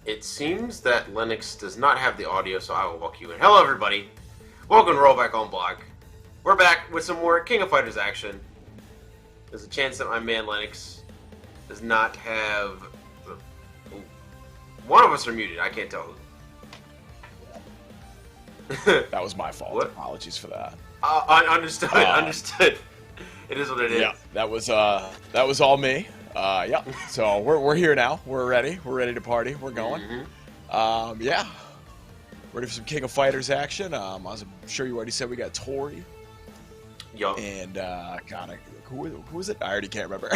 It seems that Linux does not have the audio, so I will walk you in. Hello, everybody. Welcome to Rollback on Block. We're back with some more King of Fighters action. There's a chance that my man Linux does not have... One of us are muted. I can't tell who. That was my fault. What? Apologies for that. Understood. Understood. It is what it is. Yeah, that was all me. Yeah. So we're here now. We're ready. We're ready to party. We're going. Yeah. Ready for some King of Fighters action. I'm sure you already said we got Tori. Yup. And God, who is it? I already can't remember.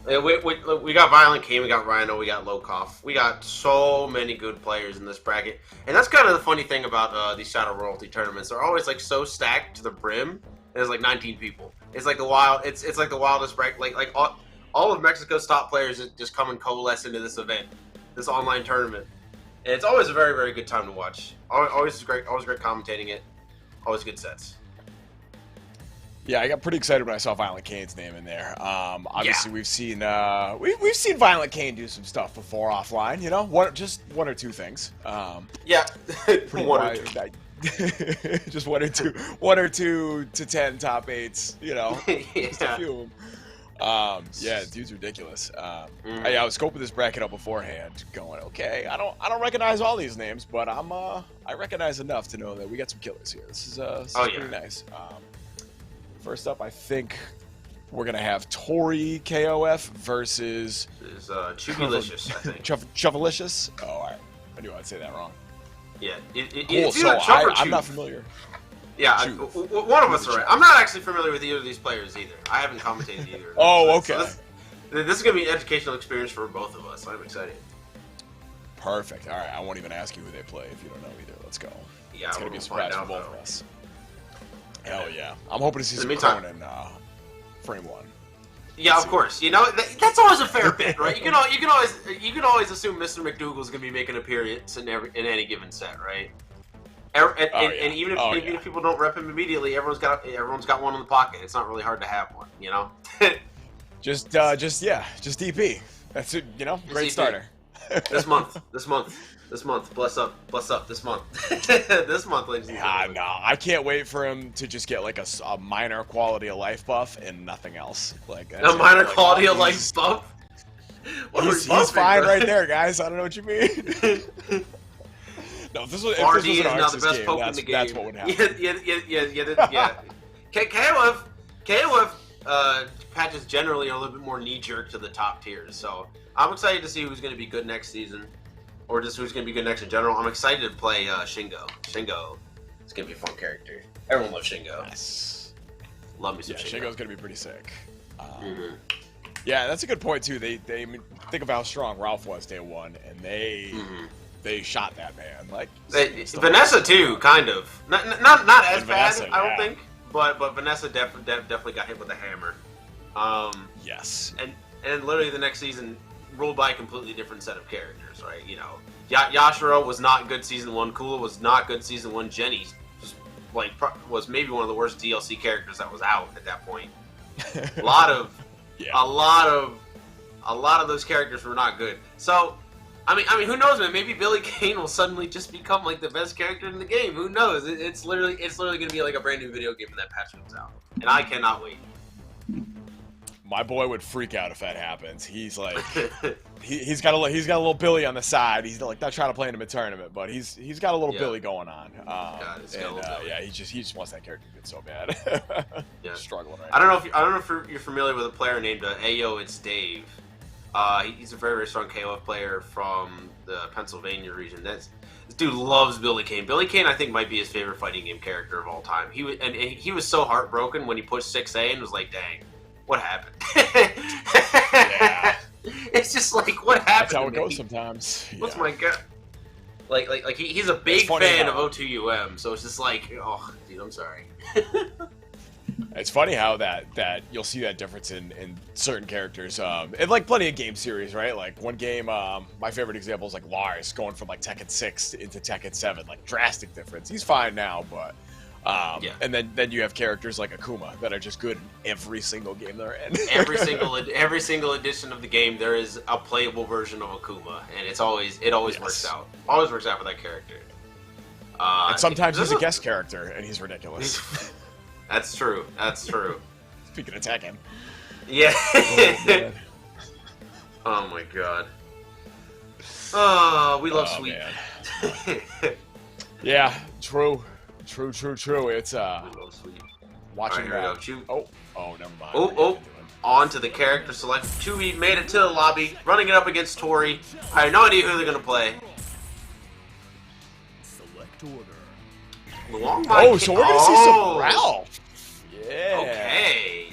we got ViolentKain, we got Rino, we got ToriKOF. We got so many good players in this bracket, and that's kind of the funny thing about these Shadow Royalty tournaments. They're always like so stacked to the brim. There's like 19 people. It's like the wild. It's like the wildest bracket. Like all of Mexico's top players just come and coalesce into this event, this online tournament, and it's always a very, very good time to watch. Always great commentating it. Always good sets. Yeah, I got pretty excited when I saw ViolentKain's name in there. Obviously, we've seen ViolentKain do some stuff before offline. You know, just one or two things. Yeah, one or two. Just one or two to 10 top 8s. You know, just a few of them. Yeah, dude's ridiculous. I was scoping this bracket up beforehand, going, okay, I don't recognize all these names, but I recognize enough to know that we got some killers here. This is pretty nice. First up, I think we're gonna have ToriKOF versus Chuvylicious, I think. Chuvylicious. Oh, all right. I knew I'd say that wrong. Yeah, cool. So I'm not familiar. Yeah, one of us are right. I'm not actually familiar with either of these players either. I haven't commentated either. Oh, okay. So this is gonna be an educational experience for both of us. So I'm excited. Perfect. All right, I won't even ask you who they play if you don't know either. Let's go. Yeah, it's gonna be a surprise for both of us. Hell yeah! I'm hoping to see some Krohnen frame 1. Yeah, of course. You know that's always a fair bit, right? You can always assume Mr. McDougal's gonna be making an appearance in any given set, right? And even if people don't rep him immediately, everyone's got one in the pocket. It's not really hard to have one, you know. just DP. That's it. You know, great starter. This month, bless up this month. This month, ladies and gentlemen. No, I can't wait for him to just get like a minor quality of life buff and nothing else. Like a minor quality of life buff. He's fine right there, guys. I don't know what you mean. No, if this was an Arceus game, that's what would happen. Yeah. KOF patches generally are a little bit more knee-jerk to the top tiers, so I'm excited to see who's going to be good next season. Or just who's going to be good next in general. I'm excited to play Shingo. Shingo is going to be a fun character. Everyone loves Shingo. Yes. Love me some Shingo. Shingo's going to be pretty sick. Yeah, that's a good point, too. They think of how strong Ralf was day one, and they shot that man. Like Vanessa, too, kind of. Not as bad, I don't think. But Vanessa definitely got hit with a hammer. Yes. And literally the next season ruled by a completely different set of characters, right? You know, O.Yashiro was not good season 1. Kula was not good season 1. Jenny was maybe one of the worst DLC characters that was out at that point. A lot of those characters were not good. So, I mean, who knows, man? Maybe ViolentKain will suddenly just become like the best character in the game. Who knows? It's literally going to be like a brand new video game when that patch comes out, and I cannot wait. My boy would freak out if that happens. He's like, he's got a little Billy on the side. He's like not trying to play in a tournament, but he's got a little Billy going on. Yeah, he just wants that character to get so bad. Yeah, struggling right I don't know if you're familiar with a player named Ayo. It's Dave. He's a very, very strong KOF player from the Pennsylvania region. This dude loves ViolentKain. ViolentKain, I think, might be his favorite fighting game character of all time. He was so heartbroken when he pushed 6A and was like, dang. What happened? Yeah. It's just like, what happened? That's how it goes sometimes. What's my god? Like he's a big fan of O2UM, so it's just like, oh, dude, I'm sorry. It's funny how that you'll see that difference in certain characters. And like plenty of game series, right? Like one game, my favorite example is like Lars going from like Tekken 6 into Tekken 7, like drastic difference. He's fine now, but Yeah. And then you have characters like Akuma that are just good in every single game they're in. every single edition of the game, there is a playable version of Akuma, and it always works out. Always works out for that character. And sometimes he's a guest character, and he's ridiculous. That's true. That's true. Speaking of Tekken. Yeah. Oh my god. Oh, we love Sweet. Yeah, true. It's watching that. Oh, never mind. Oh, on to the character select. Chuvy made it to the lobby, running it up against Tori. I have no idea who they're gonna play. Select order. Luong so we're gonna see some Ralf. Yeah. Okay.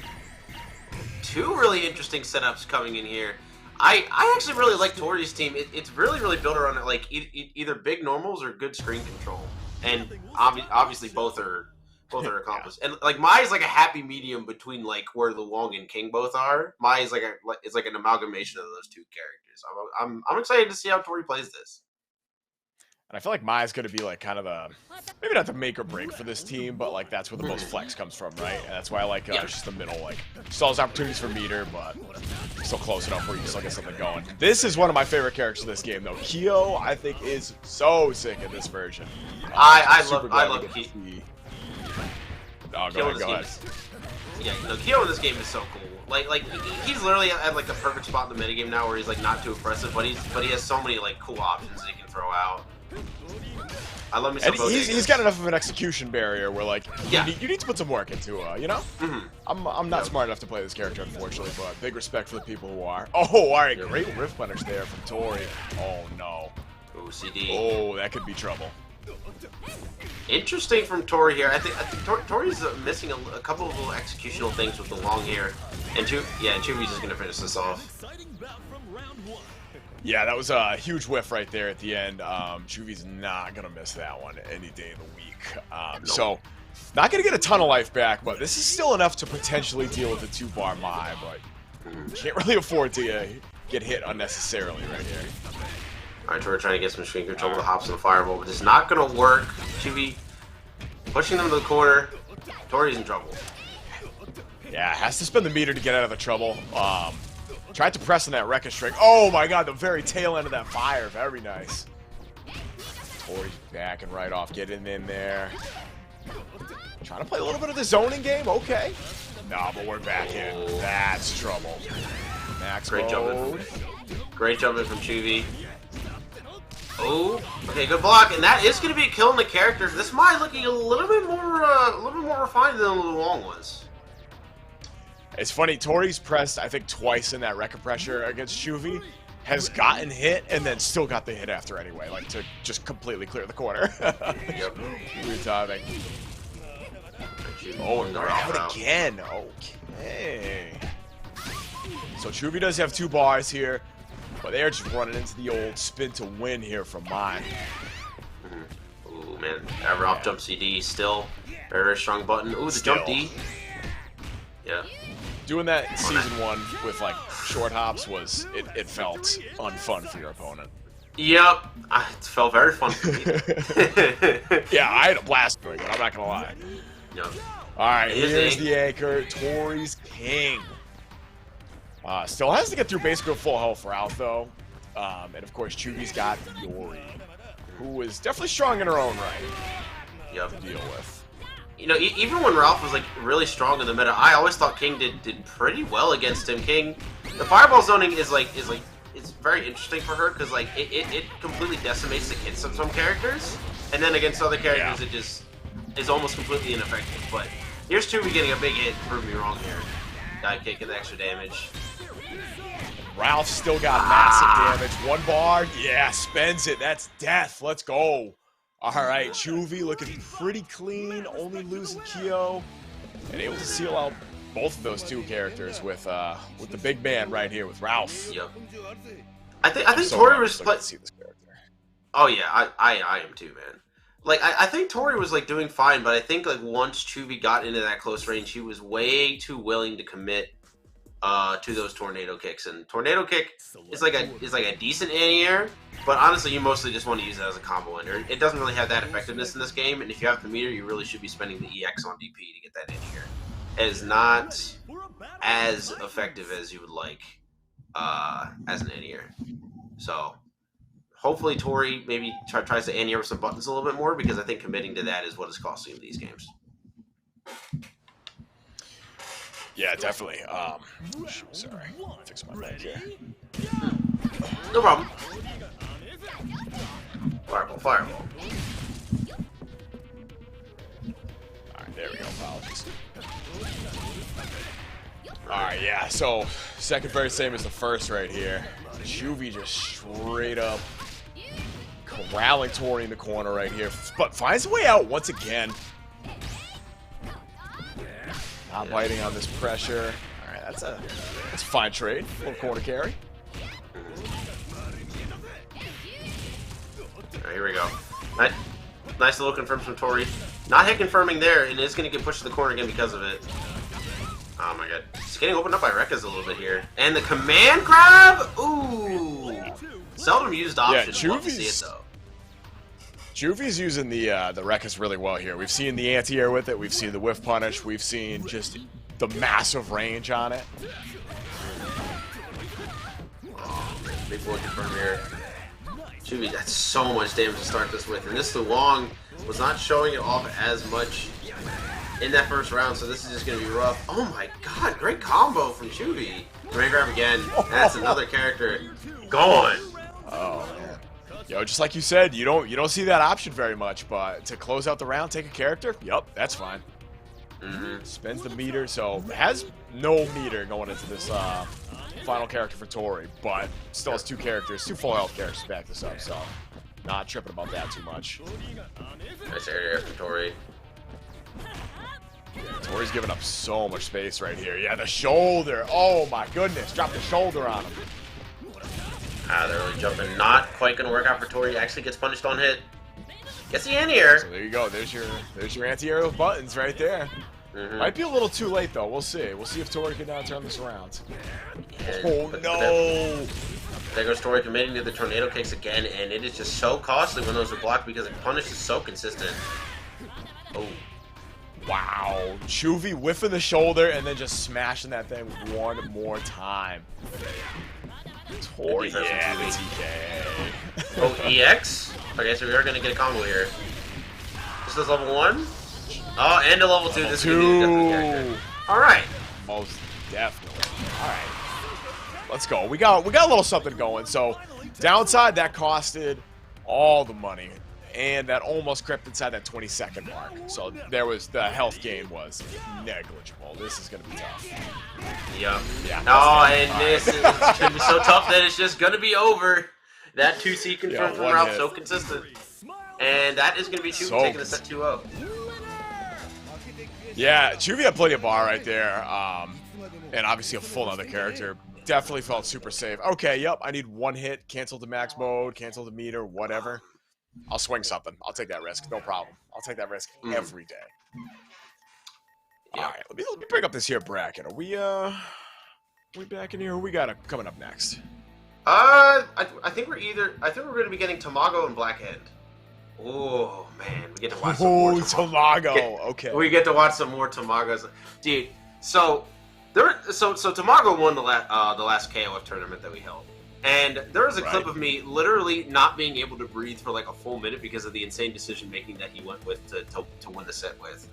Two really interesting setups coming in here. I actually really like Tori's team. It's really built around like either big normals or good screen control, and obviously both are accomplished. And like Mai's like a happy medium between like where Luong and King both are. Mai's like it's like an amalgamation of those two characters. I'm excited to see how Tori plays this. And I feel like Mai's going to be like kind of maybe not the make or break for this team, but like that's where the most flex comes from, right? And that's why I like just the middle, like still has opportunities for meter, but still close enough where you can still get something going. This is one of my favorite characters in this game, though. Kyo, I think, is so sick in this version. I love Kyo. Oh, go ahead. Yeah, Kyo in this game is so cool. Like he's literally at like the perfect spot in the metagame now where he's like not too aggressive, but he has so many like cool options that he can throw out. I love me some he's got enough of an execution barrier where like you need to put some work into you know. I'm not smart enough to play this character, unfortunately, but big respect for the people who are. Oh, all right, great rift punish there from Tori. Oh no. Oh, CD. Oh, that could be trouble. Interesting from Tori here. I think Tori's missing a couple of little executional things with the long here, and Chuvy's just gonna finish this off. Yeah, that was a huge whiff right there at the end. Chuvy's not going to miss that one any day of the week. So, not going to get a ton of life back, but this is still enough to potentially deal with the 2-bar Mai, but can't really afford to get hit unnecessarily right here. Alright, Tori trying to get some screen control with the hops and the fireball, but it's not going to work. Chuvy pushing them to the corner. Tori's in trouble. Yeah, has to spend the meter to get out of the trouble. Tried to press on that Rekka string. Oh my god, the very tail end of that fire. Very nice. Tori's backing right off, getting in there. Trying to play a little bit of the zoning game. Okay. No, but we're back in. That's trouble. Max Great mode. Great jumping from Chuvy. Oh, okay, good block, and that is going to be a kill in the character. This Mai looking a little bit more refined than Luong was. It's funny, Tori's pressed, I think, twice in that Rekka pressure against Chuvy, has gotten hit, and then still got the hit after anyway, like to just completely clear the corner. Yep. Weird timing. Oh, and they're out again. Okay. So Chuvy does have 2 bars here, but they're just running into the old spin to win here from Mai. Ooh, man. That Ralf jump CD still. Very, very strong button. Ooh, the jump D. Yeah. Doing that in Season 1 with, like, short hops it felt unfun for your opponent. Yep. It felt very fun for me. Yeah, I had a blast doing it, I'm not gonna lie. Yep. Alright, here's the anchor. Tori's King. Still has to get through basically full health for Ralf, though. And, of course, Chuvy's got Iori, who is definitely strong in her own right to deal with. You know, even when Ralf was like really strong in the meta, I always thought King did pretty well against him. King, the fireball zoning is very interesting for her because like it completely decimates the hits of some characters, and then against other characters it just is almost completely ineffective. But here's Chuvy getting a big hit. Prove me wrong here. Dive kick and the extra damage. Ralf still got massive damage. 1 bar, yeah, spends it. That's death. Let's go. All right, Chuvy looking pretty clean, only losing Kyo, and able to seal out both of those 2 characters with the big man right here with Ralf. Yep. I think Tori was playing. Oh yeah, I am too, man. Like I think Tori was like doing fine, but I think like once Chuvy got into that close range, she was way too willing to commit to those tornado kicks. And tornado kick is like a decent anti-air, but honestly, you mostly just want to use it as a combo ender. It doesn't really have that effectiveness in this game, and if you have the meter, you really should be spending the EX on DP to get that anti-air. It is not as effective as you would like as an anti-air. So hopefully Tori maybe tries to anti-air with some buttons a little bit more, because I think committing to that is what is costing him these games. Yeah, definitely. Sorry, fix my mic here. No problem. Fireball, fireball. Alright, there we go. Apologies. Alright, yeah, so second very same as the first right here. Chuvy just straight up corralling Tori in the corner right here, but finds a way out once again. Not biting on this pressure. Alright, that's a fine trade. Little corner carry. Alright, here we go. Nice little confirm from Tori. Not hit confirming there, and it's going to get pushed to the corner again because of it. Oh my god. It's getting opened up by Rekka's a little bit here. And the command grab? Ooh. Seldom used option. Yeah, love to see it though. Chuvy's using the Rekkas really well here. We've seen the anti-air with it. We've seen the whiff punish. We've seen just the massive range on it. Oh, big boy confirm here. Chuvy, that's so much damage to start this with. And this Luong was not showing it off as much in that first round, so this is just going to be rough. Oh my god, great combo from Chuvy. Command grab again. That's another character gone. Oh man. Yo, just like you said, you don't see that option very much, but to close out the round, take a character, yup, that's fine. Spends the meter, so has no meter going into this final character for Tori, but still has two full health characters to back this up, so not tripping about that too much. Nice area from Tori. Tori's giving up so much space right here. Yeah, the shoulder. Oh my goodness, drop the shoulder on him. They're really jumping. Not quite going to work out for Tori. Actually gets punished on hit. Gets the anti-air. So there you go. There's your anti-air buttons right there. Might be a little too late though. We'll see. We'll see if Tori can now turn this around. Oh no! There goes Tori committing to the tornado kicks again, and it is just so costly when those are blocked because the punish is so consistent. Oh. Wow. Chuvy whiffing the shoulder and then just smashing that thing one more time. Tori, yeah, the TK. Oh, EX? Okay, so we are going to get a combo here. This is level 1? Oh, and a level 2. This is going to be a definite character. Alright. Most definitely. Alright. Let's go. We got a little something going. So, downside, that costed all the money. And that almost crept inside that 20-second mark. So, the health gain was negligible. This is going to be tough. Yep. Yeah. Oh, and this is going to be so tough that it's just going to be over. That 2C confirmed from Ralf, so consistent. And that is going to be Chuvy taking the set 2-0. Yeah, Chuvy had plenty of bar right there. And obviously a full other character. Definitely felt super safe. Okay, yep, I need one hit, cancel the max mode, cancel the meter, whatever. I'll swing something. I'll take that risk, no problem. I'll take that risk every day. Yeah. All right, let me bring up this here bracket. Are we back in here? Who we got coming up next? I think we're going to be getting Tamago and Blackend. Oh man, we get to watch some more Tamago. Okay. We get to watch some more Tamagos, dude. So Tamago won the last KOF tournament that we held. And there was a clip of me literally not being able to breathe for like a full minute because of the insane decision making that he went with to win the set with.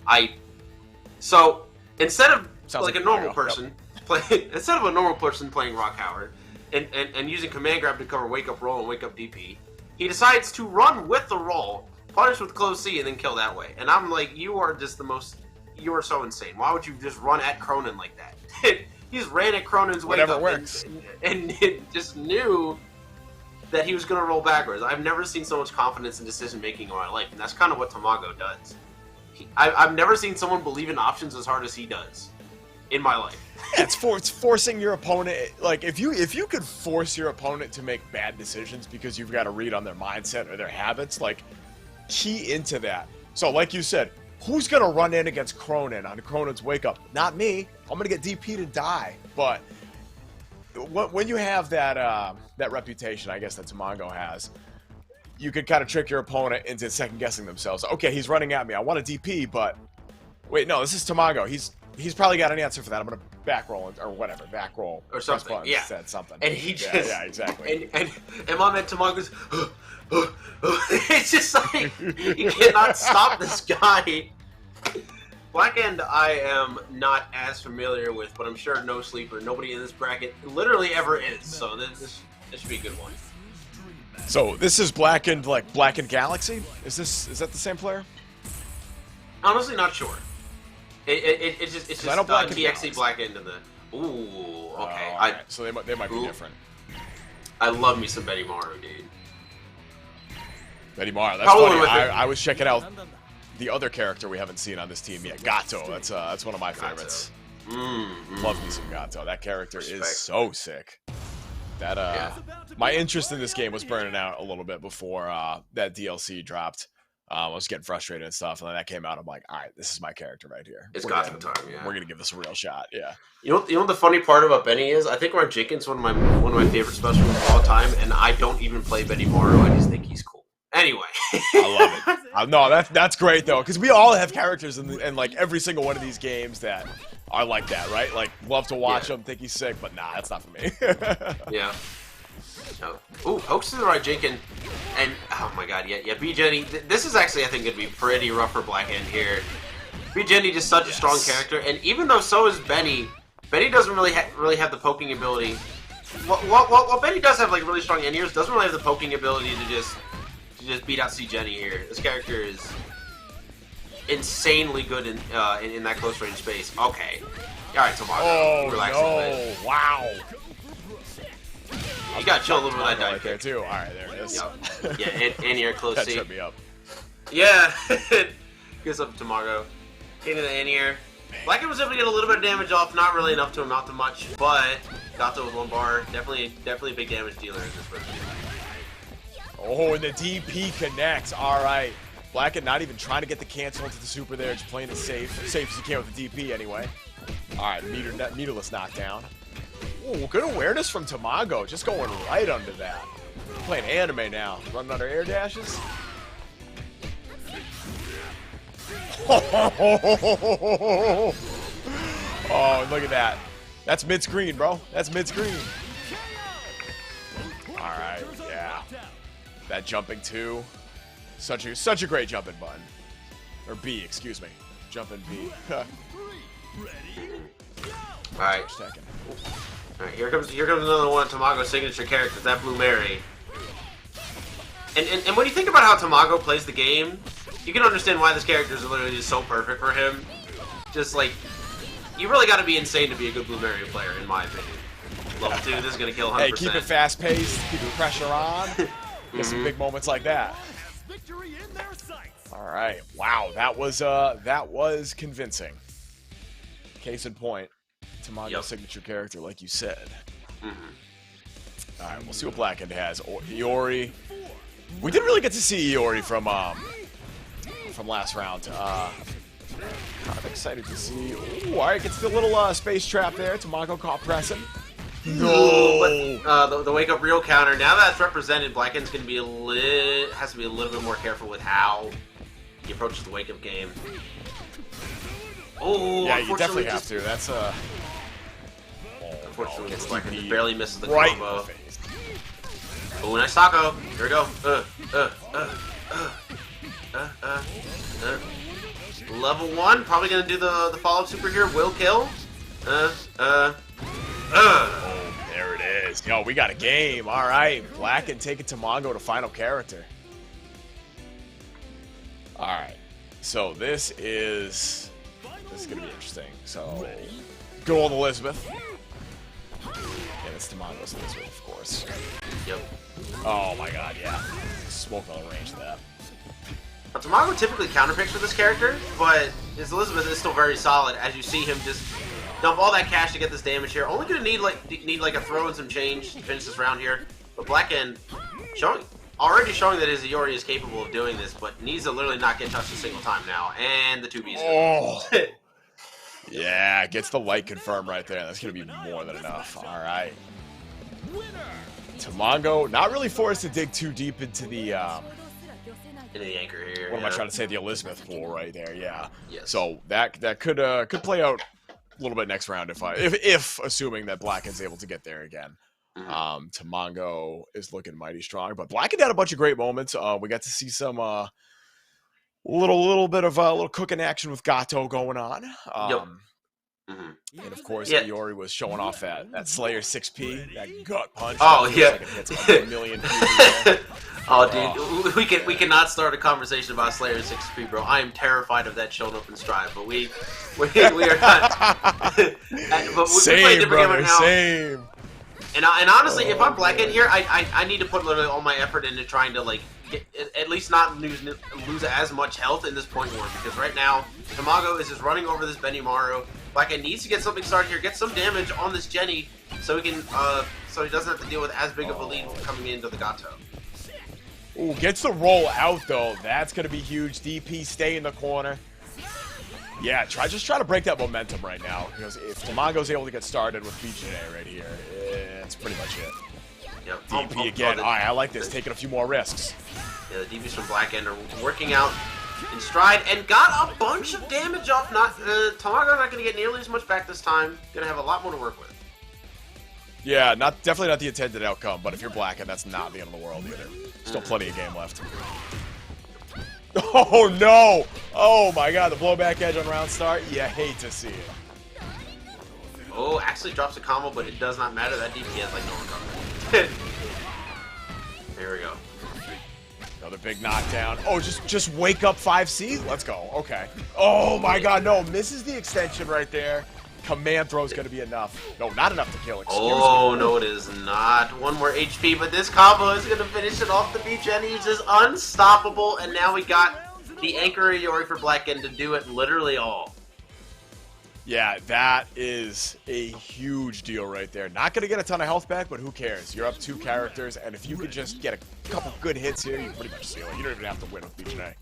So instead of like a normal person playing Rock Howard and using command grab to cover wake up roll and wake up DP, he decides to run with the roll, punish with close C, and then kill that way. And I'm like, you are so insane. Why would you just run at Krohnen like that? He just ran at Krohnen's wake up and just knew that he was going to roll backwards. I've never seen so much confidence in decision making in my life, and that's kind of what Tamago does. I've never seen someone believe in options as hard as he does in my life. It's forcing your opponent. Like if you could force your opponent to make bad decisions because you've got to read on their mindset or their habits, like key into that. So like you said, who's gonna run in against Krohnen on Krohnen's wake up? Not me. I'm gonna get DP'd and die. But when you have that that reputation, I guess that Tamago has, you could kind of trick your opponent into second guessing themselves. Okay, he's running at me. I want a DP, but wait, no, this is Tamago. He's probably got an answer for that. I'm gonna back roll or whatever, back roll or something. Yeah, said something. And he just yeah exactly. And my man Tamago's. It's just like you cannot stop this guy. Blackend I am not as familiar with, but I'm sure no sleeper, nobody in this bracket literally ever is. So this should be a good one. So this is Blackend, like Blackend Galaxy. Is that the same player? Honestly, not sure. It's just TXC Blackend and the. Ooh, okay. Right. So they might be different. I love me some Benimaru, dude. Benimaru, that's funny. I was checking out the other character we haven't seen on this team yet, Gato. That's one of my favorites. Love me some Gato. That character is so sick. That my interest in this game was burning out a little bit before that DLC dropped. I was getting frustrated and stuff, and then that came out. I'm like, all right, this is my character right here. It's Gato time. Yeah, we're gonna give this a real shot. Yeah. You know what the funny part about Benny is? I think Ron Jenkins one of my favorite specials of all time, and I don't even play Benimaru. I just think he's cool. Anyway, I love it. No, that's great though, because we all have characters in like every single one of these games that are like that, right? Like, love to watch him, think he's sick, but nah, that's not for me. Yeah. No. Ooh, hoax to the right, Jenkins. And, oh my god, yeah, B.Jenet. This is actually, I think, going to be pretty rough for Blackend here. B.Jenet is such a strong character, and even though so is Benny doesn't really have the poking ability. Well, Benny does have, like, really strong in-ears, doesn't really have the poking ability to just beat out C.Jenet here. This character is insanely good in that close range space. Okay. Alright, Tamago. Relax a little bit. Wow. You gotta chill a little bit with that right there too. Alright, there it is. Yep. Yeah, in-ear close that seat. tripped me up. Yeah. Gets up to Tamago. Into the in-ear. Blackend was able to get a little bit of damage off, not really enough to amount to much, but Gato with one bar, definitely a big damage dealer in this round. Oh, and the DP connects. Alright. Blackend not even trying to get the cancel into the super there, just playing it safe as he can with the DP anyway. Alright, meterless knockdown. Ooh, good awareness from Tamago, just going right under that. Playing anime now, running under air dashes. Oh, look at that. That's mid-screen, bro. That's mid-screen. Alright, yeah. That jumping too. Such a great jumping button. Or B, excuse me. Jumping B. Alright. Alright, here comes another one of Tamago's signature characters, that Blue Mary. And when you think about how Tamago plays the game, you can understand why this character is literally just so perfect for him. Just like, you really gotta be insane to be a good Blue Mary player, in my opinion. Level 2, this is gonna kill 100%. Hey, keep it fast paced, keep the pressure on. Get some big moments like that. Alright, wow, that was convincing. Case in point, Tamago's signature character, like you said. Alright, we'll see what Blackend has. Iori. We didn't really get to see Iori from last round. Kind of excited to see. Ooh, alright, gets the little space trap there. Tamago caught pressing. No! But, the wake up real counter. Now that it's represented, Blackend's gonna be has to be a little bit more careful with how he approaches the wake up game. Oh, yeah, you definitely have to. That's unfortunately, Blackend just barely misses the combo. Oh, nice taco. Here we go. Level 1, probably gonna do the follow-up super here. Will kill. Oh, there it is. Yo, we got a game. All right, Blackend taking Tamago to final character. All right, so this is gonna be interesting. So, good old Elisabeth. Yeah, that's Tamago's Elisabeth, of course. Yep. Oh my god, yeah. Smoke on the range of that. Now, Tamago typically counterpicks with this character, but his Elisabeth is still very solid. As you see him just dump all that cash to get this damage here. Only gonna need like a throw and some change to finish this round here. But Blackend already showing that his Iori is capable of doing this, but needs to literally not get touched a single time now. And the 2Bs. Oh. Yeah, gets the light confirmed right there. That's going to be more than enough. All right. Tamago, not really forced to dig too deep into the... into the anchor here. What am I trying to say? The Elisabeth pool right there, yeah. Yes. So that could play out a little bit next round if assuming that Blackend's able to get there again. Tamago is looking mighty strong, but Blackend had a bunch of great moments. We got to see some little bit of a little cooking action with Gato going on. And of course, Iori was showing off that Slayer 6P, that gut punch. Oh yeah, like it hits a million people. Oh, dude, we cannot start a conversation about Slayer 6P, bro. I am terrified of that showing up in Strive, but we are not. But same, play a different brother, game now. same. And honestly, if I'm Blackend here, I need to put literally all my effort into trying to like at least not lose as much health in this point war, because right now Tamago is just running over this Benimaru. Blackend needs to get something started here, get some damage on this Jenny, so he can so he doesn't have to deal with as big of a lead coming into the Gato. Ooh, gets the roll out though. That's gonna be huge. DP stay in the corner. Yeah, just try to break that momentum right now, because if Tamago's able to get started with B.Jenet right here, it's pretty much it. Yep. DP again. All right, I like this. Taking a few more risks. Yeah, the DPs from Blackend are working out in stride and got a bunch of damage off. Tamago not going to get nearly as much back this time. Going to have a lot more to work with. Yeah, definitely not the intended outcome, but if you're Blackend, that's not the end of the world either. Still plenty of game left. Oh no! Oh my god, the blowback edge on round start. You hate to see it. Oh, actually drops a combo, but it does not matter. That DP has like no recovery. Here we go. Another big knockdown. Oh, just wake up 5C? Let's go. Okay. Oh my god, no. Misses the extension right there. Command throw is going to be enough. No, not enough to kill. Excuse me. No, it is not. One more HP, but this combo is going to finish it off. The B.Jenet is just unstoppable, and now we got the anchor Iori for Blackend to do it literally all. Yeah, that is a huge deal right there. Not going to get a ton of health back, but who cares? You're up 2 characters, and if you could just get a couple good hits here, you pretty much seal it. You don't even have to win with B.Jenet.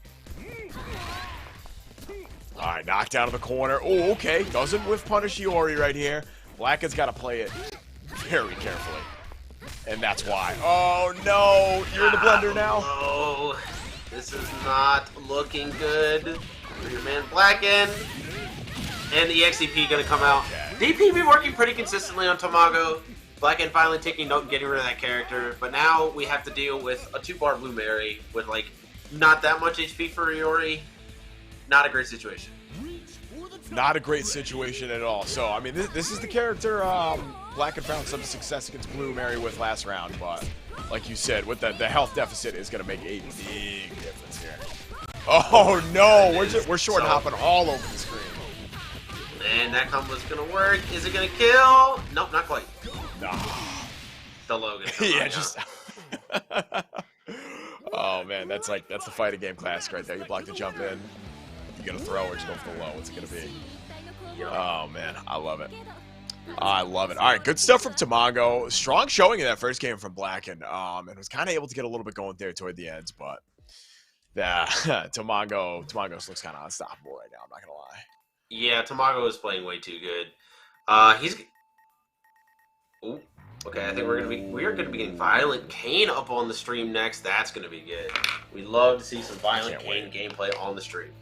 Alright, knockdown to the corner. Oh, okay. Doesn't whiff punish Iori right here. Blackend's got to play it very carefully. And that's why. Oh, no. You're in the blender now. Oh, this is not looking good for your man Blackend. And the EXCP going to come out. DP been working pretty consistently on Tamago. Blackend finally taking note and getting rid of that character. But now we have to deal with a 2-bar Blue Mary with, like, not that much HP for Iori. Not a great situation. Not a great situation at all. So, I mean, this is the character Blackend found some success against Blue Mary with last round. But, like you said, with the health deficit is going to make a big difference here. Oh, no. We're short hopping all over the screen. And that combo is going to work. Is it going to kill? Nope, not quite. No. The Logan. Yeah, just... Oh, man, that's the fighting game classic right there. You block the jump in. You get a throw or just go for the low. What's it going to be? Oh, man, I love it. I love it. All right, good stuff from Tamago. Strong showing in that first game from Blackend. And was kind of able to get a little bit going there toward the ends, but Tamago looks kind of unstoppable right now. I'm not going to lie. Yeah, Tamago is playing way too good. Ooh, okay, I think we are gonna be getting ViolentKain up on the stream next. That's gonna be good. We love to see some ViolentKain gameplay on the stream.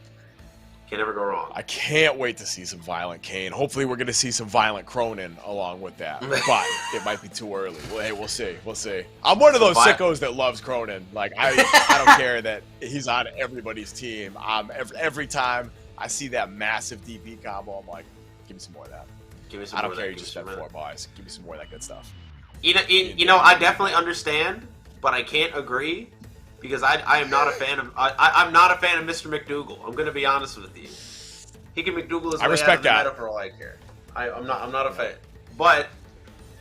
Can't never go wrong. I can't wait to see some ViolentKain. Hopefully, we're gonna see some Violent Krohnen along with that. But it might be too early. Well, hey, we'll see. We'll see. I'm one of those sickos that loves Krohnen. Like I don't care that he's on everybody's team. Every time I see that massive DP combo, I'm like, give me some more of that. Give me some I more don't care. of You just spent 4 buys. Give me some more of that good stuff. You know, I definitely understand, but I can't agree because I am not a fan of I'm not a fan of Mr. McDougal. I'm going to be honest with you. He can McDougal his way out of the meta for all I care. I'm not a fan, but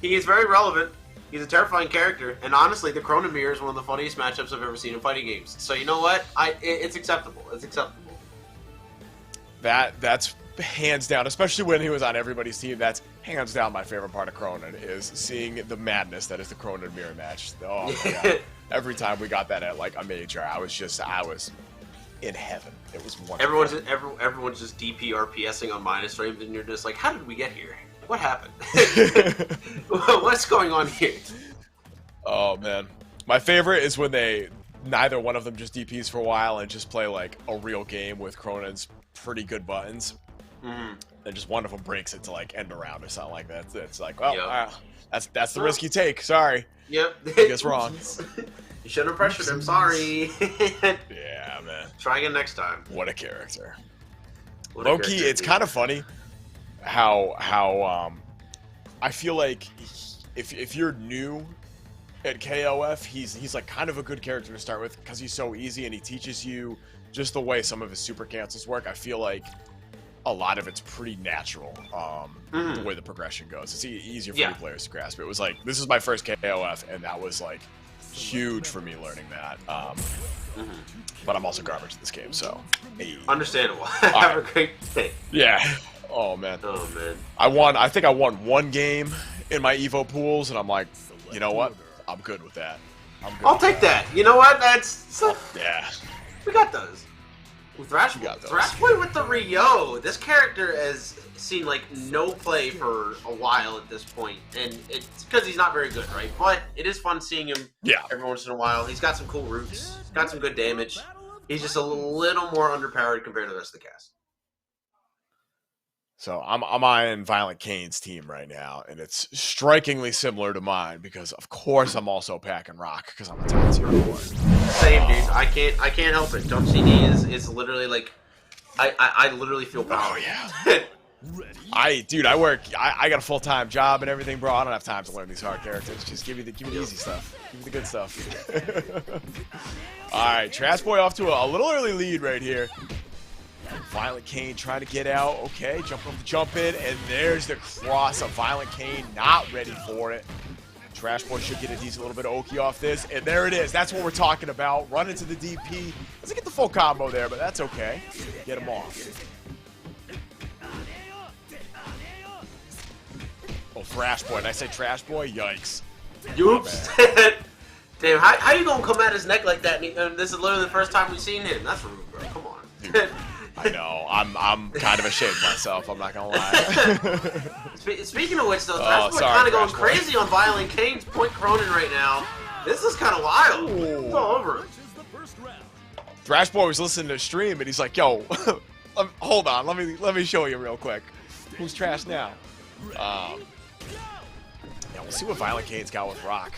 he is very relevant. He's a terrifying character, and honestly, the Krohnen mirror is one of the funniest matchups I've ever seen in fighting games. So you know what? It's acceptable. It's acceptable. That's hands down, especially when he was on everybody's team. That's hands down my favorite part of Krohnen is seeing the madness that is the Krohnen mirror match. Oh my god. every time we got that at like a major, I was in heaven. It was wonderful. Everyone's just DP RPSing on minus frames, and you're just like, how did we get here? What happened? What's going on here? Oh man, my favorite is when neither one of them just DPs for a while and just play like a real game with Krohnen's pretty good buttons, and just one of them breaks it to like end a round or something like that. It's like, well, that's the risk you take. Sorry. Yep. I guess wrong. You shouldn't have pressured him. Sorry. Yeah, man. Try again next time. What a character. Low-key, it's kind of funny how I feel like if you're new at KOF, he's like kind of a good character to start with because he's so easy and he teaches you just the way some of his super cancels work. I feel like a lot of it's pretty natural, the way the progression goes. It's easier for new players to grasp. It was like, this is my first KOF, and that was like huge for me learning that. But I'm also garbage at this game, so. Hey. Understandable. Have a great day. Yeah. Oh, man. Oh, man. I think I won one game in my Evo pools, and I'm like, you know what? I'm good with that. I'll take that. You know what? That's... yeah. We got those. Thrashboy with the Rio. This character has seen like no play for a while at this point, and it's because he's not very good, right? But it is fun seeing him every once in a while. He's got some cool roots. He's got some good damage. He's just a little more underpowered compared to the rest of the cast. So I'm on ViolentKain's team right now, and it's strikingly similar to mine because, of course, I'm also packing rock because I'm a top tier boy. Same, dude. I can't help it. Jump CD is literally like, I literally feel bad. Oh yeah. I got a full-time job and everything, bro. I don't have time to learn these hard characters. Just give me the easy stuff. Give me the good stuff. All right, Thrashboy off to a little early lead right here. ViolentKain trying to get out. Okay, jump in, and there's the cross of ViolentKain. Not ready for it. Thrashboy should get a decent little bit of Oki off this, and there it is. That's what we're talking about. Run into the DP. Doesn't get the full combo there, but that's okay. Get him off. Oh, Thrashboy. Did I say Thrashboy? Yikes. Oops. Damn, how you gonna come at his neck like that? And this is literally the first time we've seen him. That's rude, bro. Come on. Dude, I know. I'm kind of ashamed of myself. I'm not gonna lie. Speaking of which, though, Thrashboy kind of going crazy on ViolentKain's point Krohnen right now. This is kind of wild. Ooh. It's all over. Thrashboy was listening to the stream, and he's like, "Yo, hold on. Let me show you real quick. Who's trash now?" Yeah, we'll see what ViolentKain's got with rock.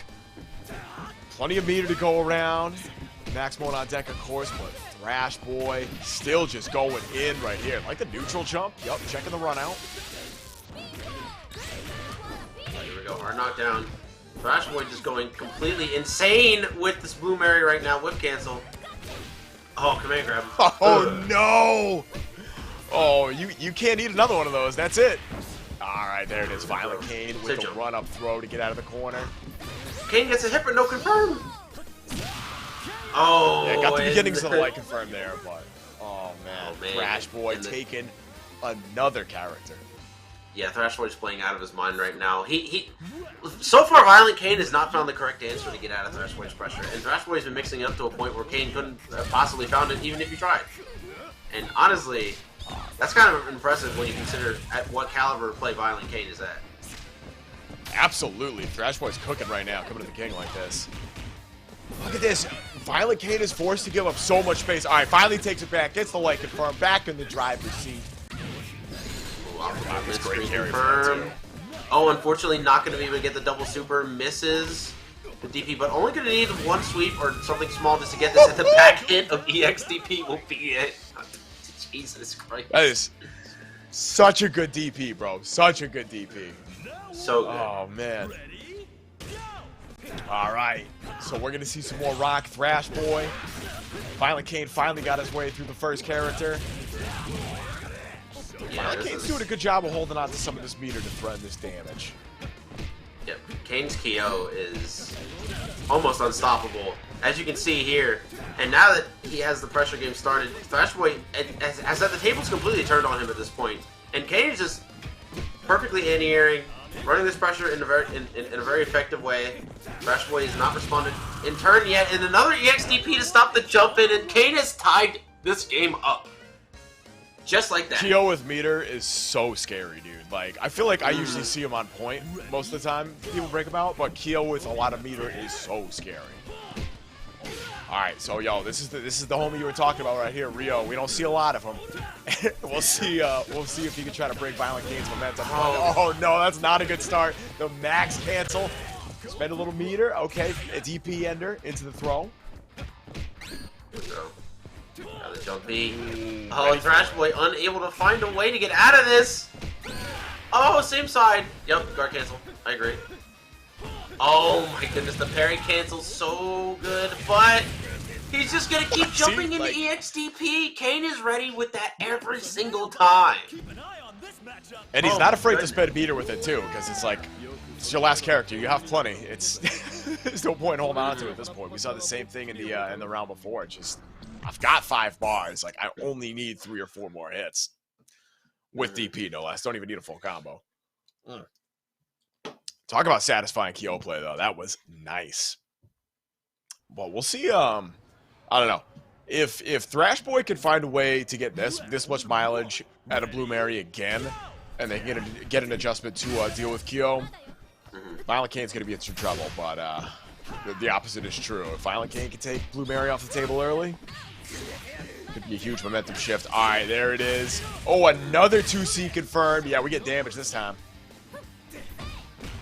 Plenty of meter to go around. Max mode on deck, of course, but Thrashboy still just going in right here. Like the neutral jump. Yup, checking the run out. Here we go. Hard knockdown. Thrashboy just going completely insane with this Blue Mary right now. Whip cancel. Oh, command grab. Oh, no. Oh, you can't eat another one of those. That's it. All right, there it is. ViolentKain with the run-up throw to get out of the corner. Kane gets a hit, but no confirm. Oh, yeah, got the beginnings of the light confirm there, but oh man, Thrashboy taking another character. Yeah, Thrashboy's playing out of his mind right now. He so far ViolentKain has not found the correct answer to get out of Thrashboy's pressure, and Thrashboy's been mixing it up to a point where Kane couldn't possibly found it even if he tried. And honestly, that's kind of impressive when you consider at what caliber of play ViolentKain is at. Absolutely, Thrashboy's cooking right now, coming to the king like this. Look at this. ViolentKain is forced to give up so much space. All right, finally takes it back, gets the light confirm, back in the driver's seat. This great carry confirm. Oh, unfortunately not going to be able to get the double super. Misses the DP, but only going to need one sweep or something small just to get this. And the back hit of EXDP will be it. Jesus Christ. That is such a good DP, bro. Such a good DP. So good. Oh, man. All right. So we're going to see some more rock. Thrashboy. ViolentKain finally got his way through the first character. Yeah, ViolentKain's doing a good job of holding on to some of this meter to threaten this damage. Yep. Kane's KO is almost unstoppable, as you can see here. And now that he has the pressure game started, Thrashboy has had the tables completely turned on him at this point. And Kane is just perfectly anti-airing, running this pressure in a very effective way. Thrashboy is not responded in turn yet, and another EXDP to stop the jump in, and Kain has tied this game up. Just like that. Kyo with meter is so scary, dude. Like, I feel like I usually see him on point most of the time people break him out, but Kyo with a lot of meter is so scary. Alright, so yo, this is the homie you were talking about right here, Rio. We don't see a lot of him. We'll see if he can try to break ViolentKain's momentum. Oh no, that's not a good start. The max cancel. Spend a little meter. Okay, a DP ender into the throw. Got the jump B. Oh, Thrashboy unable to find a way to get out of this. Oh, same side. Yep, guard cancel. I agree. Oh my goodness, the parry cancel's so good, but he's just gonna keep jumping into EXDP. Kain is ready with that every single time. And he's not afraid to spend meter with it too, because it's like, it's your last character. You have plenty. It's there's no point holding on to it at this point. We saw the same thing in the round before. It's just, I've got 5 bars. Like, I only need 3 or 4 more hits. With DP, no less. Don't even need a full combo. Talk about satisfying Kyo play, though. That was nice. Well, we'll see. I don't know. If Thrashboy can find a way to get this much mileage at a Blue Mary again, and they can get an adjustment to deal with Kyo, ViolentKain's going to be in some trouble. But the opposite is true. If ViolentKain can take Blue Mary off the table early, could be a huge momentum shift. All right, there it is. Oh, another 2C confirmed. Yeah, we get damage this time.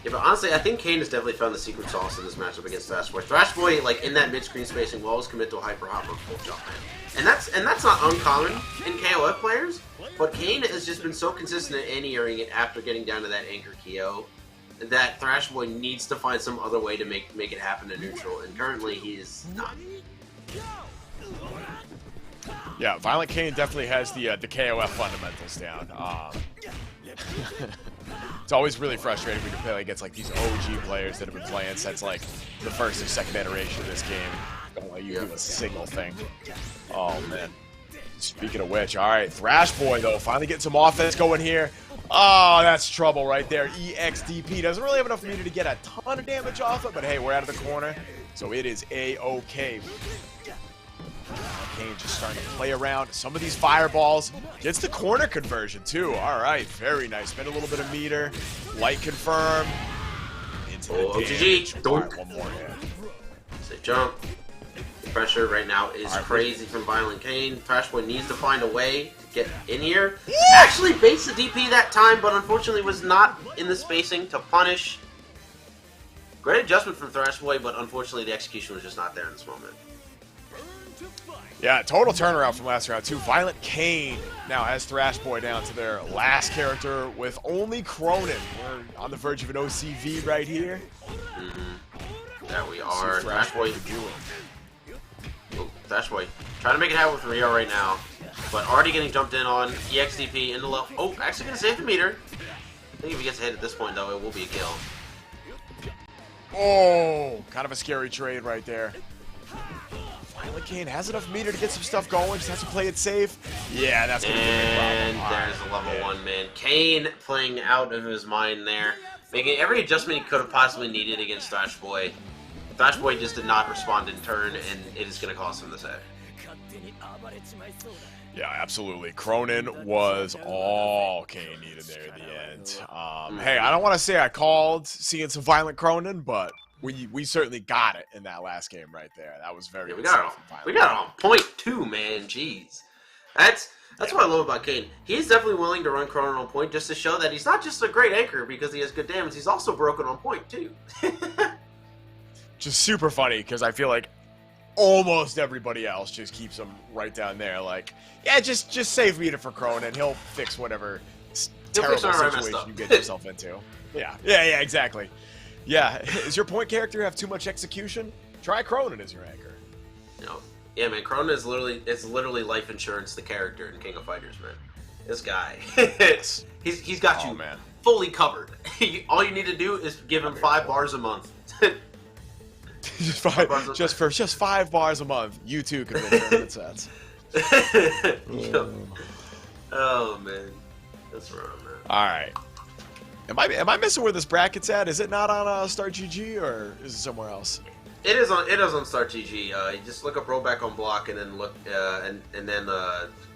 Yeah, but honestly, I think Kain has definitely found the secret sauce in this matchup against Thrashboy. Thrashboy, like, in that mid-screen spacing, will always commit to a hyper hop or full jump, man. And that's not uncommon in KOF players, but Kain has just been so consistent at anti-airing it after getting down to that anchor KO that Thrashboy needs to find some other way to make it happen in neutral, and currently he is not. Yeah, ViolentKain definitely has the KOF fundamentals down. It's always really frustrating when you play against like these OG players that have been playing since like the first or second iteration of this game. Don't let you do a single thing. Oh man. Speaking of which, all right, Thrashboy though finally getting some offense going here. Oh, that's trouble right there. EXDP doesn't really have enough meter to get a ton of damage off it, but hey, we're out of the corner, so it is a-okay. Kain just starting to play around. Some of these fireballs. Gets the corner conversion, too. All right, very nice. Spend a little bit of meter. Light confirm. Into the damage. All right, one more hit. Safe jump. The pressure right now is crazy from ViolentKain. Thrashboy needs to find a way to get in here. Actually based the DP that time, but unfortunately was not in the spacing to punish. Great adjustment from Thrashboy, but unfortunately the execution was just not there in this moment. Yeah, total turnaround from last round, too. ViolentKain now has Thrashboy down to their last character with only Krohnen. We're on the verge of an OCV right here. There we are. Thrashboy. Thrashboy. Trying to make it happen with Rio right now. But already getting jumped in on. EXDP into low. Oh, actually going to save the meter. I think if he gets a hit at this point, though, it will be a kill. Oh, kind of a scary trade right there. ViolentKain has enough meter to get some stuff going, just has to play it safe. Yeah, that's going to be a big problem. And there's a level 1, man. Kain playing out of his mind there. Making every adjustment he could have possibly needed against Thrashboy. Thrashboy just did not respond in turn, and it is going to cost him the set. Yeah, absolutely. Krohnen was all Kain needed there at the end. Hey, I don't want to say I called seeing some violent Krohnen, but we certainly got it in that last game right there. That was very we got it on point too, man. Jeez. That's what I love about Kain. He's definitely willing to run Krohnen on point just to show that he's not just a great anchor because he has good damage, he's also broken on point too. Just super funny because I feel like almost everybody else just keeps him right down there. Like, yeah, just save meter for Krohnen. He'll fix whatever terrible situation you get yourself into. Yeah, exactly. Yeah, does your point character have too much execution? Try Krohnen as your anchor. No. Yeah, man, Krohnen is literally life insurance, the character in King of Fighters, man. This guy. he's got you fully covered. All you need to do is give him 5 bars a month. just 5 bars a month. You too can win tournament sets. Oh man. That's wrong, man. Alright. Am I missing where this bracket's at? Is it not on Start GG or is it somewhere else? It is on Start GG. You just look up Rollback on Block and then look and then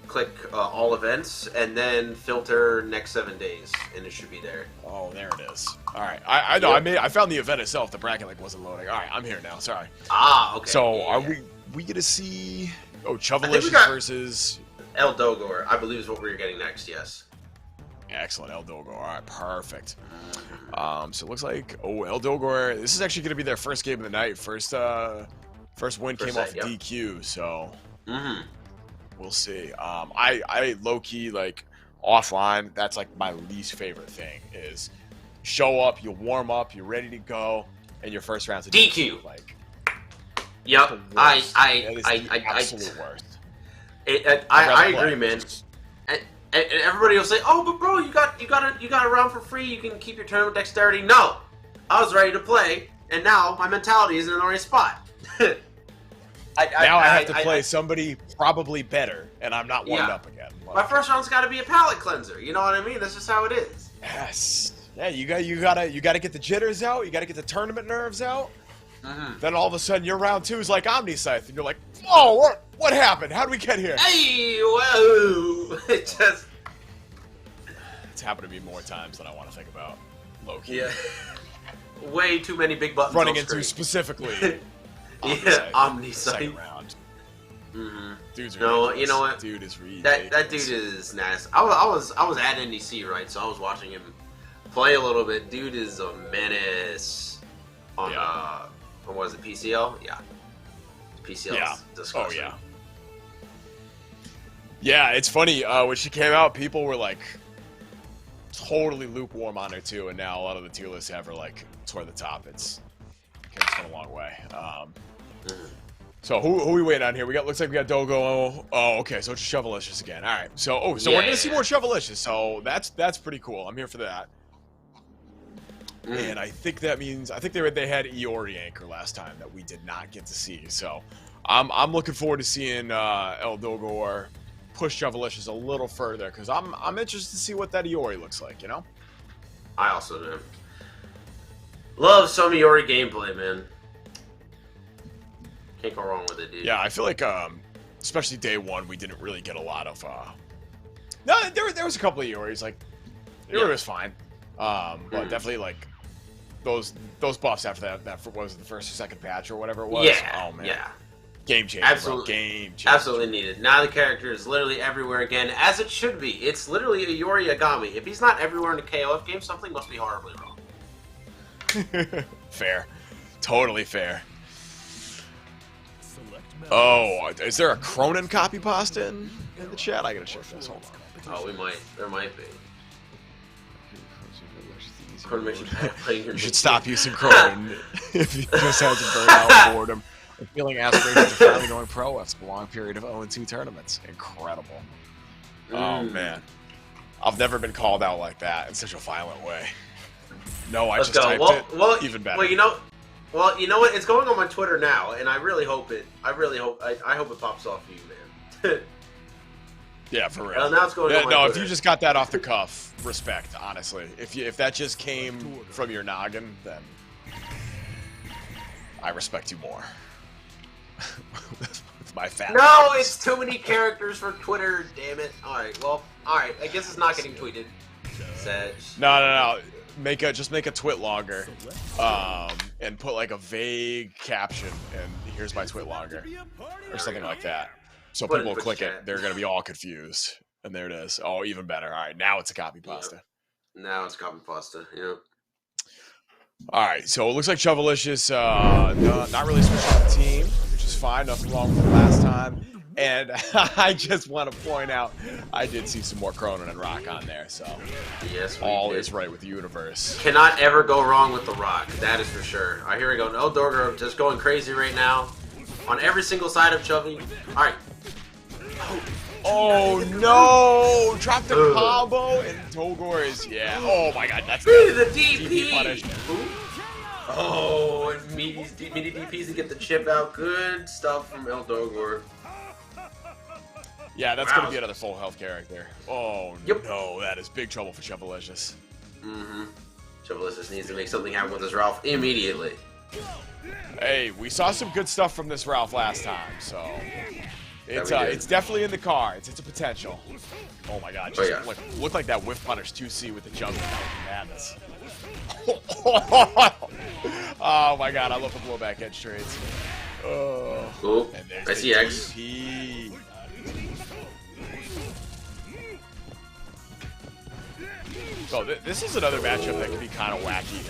click all events and then filter next 7 days and it should be there. Oh, there it is. All right, I know. Yep. I found the event itself. The bracket like wasn't loading. All right, I'm here now. Sorry. Ah, okay. So are we gonna see? Oh, Chuvylicious versus El Dogor, I believe is what we're getting next. Yes. Excellent, El Dogor. All right, perfect. So it looks like El Dogor. This is actually going to be their first game of the night. First win came off DQ. So we'll see. I low key like offline. That's like my least favorite thing is show up, you warm up, you're ready to go, and your first round's a DQ. Like, yep, absolute worst. I agree, man. And everybody will say, "Oh, but bro, you got a round for free. You can keep your tournament dexterity." No, I was ready to play, and now my mentality is in the right spot. I have to play somebody probably better, and I'm not warmed up again. Like, my first round's got to be a palate cleanser. You know what I mean? That's just how it is. Yes. Yeah, you gotta get the jitters out. You gotta get the tournament nerves out. Then all of a sudden, your round 2 is like Omni Scythe, and you're like, "Oh, what happened? How did we get here?" Hey, whoa! It's happened to me more times than I want to think about. Low key. Yeah. Way too many big buttons. Running into specifically. Omni Scythe. Second round. Dude's ridiculous. You know what? Dude is ridiculous. That dude is nasty. I was at NDC, right? So I was watching him play a little bit. Dude is a menace. On what was it, PCL? Yeah. PCL is disgusting. Oh, yeah. Yeah, it's funny. When she came out, people were like totally lukewarm on her too, and now a lot of the tier lists have her like toward the top. It's come a long way. So who we waiting on here? Looks like we got Dogor. Oh, okay. So it's Chuvylicious again. All right. So we're gonna see more Chuvylicious. So that's pretty cool. I'm here for that. And I think that means they had Iori anchor last time that we did not get to see. So I'm looking forward to seeing El Dogor push Chuvylicious a little further because I'm interested to see what that Iori looks like. You know. I also do. Love some Iori gameplay, man. Can't go wrong with it, dude. Yeah, I feel like especially day 1 we didn't really get a lot of. No, there was a couple of Ioris like Iori was fine, but definitely like. Those buffs after that was the first or second patch or whatever it was. Yeah. Oh man. Yeah. Game changer. Absolutely. Bro. Game changer. Absolutely needed. Now the character is literally everywhere again, as it should be. It's literally a Iori Agami. If he's not everywhere in the KOF game, something must be horribly wrong. Fair. Totally fair. Oh, is there a Krohnen copy pasta in the chat? I gotta check this. Hold on. Oh, we might. There might be. You should stop using Krohnen if you just had to burn out boredom. And feeling aspirations of finally going pro after a long period of 0-2 tournaments. Incredible. Oh, man. I've never been called out like that in such a violent way. No, I just typed it. Even better. Well, you know what? It's going on my Twitter now, and I really hope it. I hope it pops off for you, man. Yeah, for real. Now it's going on my Twitter. If you just got that off the cuff, respect, honestly. If that just came from your noggin, then I respect you more. With my fat. No, it's too many characters for Twitter. Damn it! All right. I guess it's not getting tweeted. Sedge. No. Just make a twit logger, and put like a vague caption, and here's my twit logger, or something like that. So people click it, they're gonna be all confused, and there it is. Oh, even better. All right, now it's a copy pasta. Yeah. Now it's copy pasta. Yeah. All right, so it looks like Chuvylicious not really switched up the team, which is fine. Nothing wrong with it last time. And I just want to point out, I did see some more Krohnen and Rock on there, so yes, all is right with the universe. Cannot ever go wrong with the Rock, that is for sure. All right, here we go. No Dogor just going crazy right now on every single side of Chuvy. All right. Oh no! Dropped the combo, and Dogor is Oh my god, that's the DP punish. Oh, and mini DPs to get the chip out. Good stuff from El Dogor. Yeah, that's gonna be another full health character. Oh no, that is big trouble for Chuvylicious. Chuvylicious needs to make something happen with this Ralf immediately. Hey, we saw some good stuff from this Ralf last time, so it's definitely in the cards. It's a potential. Oh my God! Just look like that whiff punish 2C with the jump. Madness. Oh my God! I love the blowback head straights. Cool. I see X. So this is another matchup that can be kind of wacky.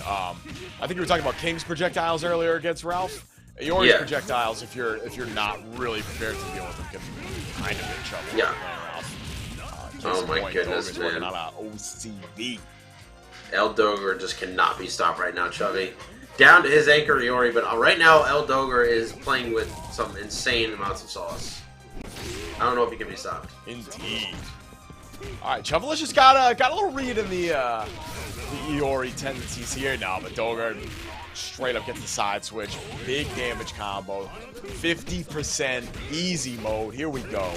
I think we were talking about King's projectiles earlier against Ralf. Iori's projectiles, if you're not really prepared to deal with them, can be kind of in trouble. Yeah. Oh my goodness, man. Working on a OCV. Dogor just cannot be stopped right now, Chubby. Down to his anchor Iori, but right now Dogor is playing with some insane amounts of sauce. I don't know if he can be stopped. Indeed. All right, Chuvylicious got a little read in the Iori tendencies here now, but Dogor straight up gets the side switch, big damage combo, 50% easy mode. Here we go.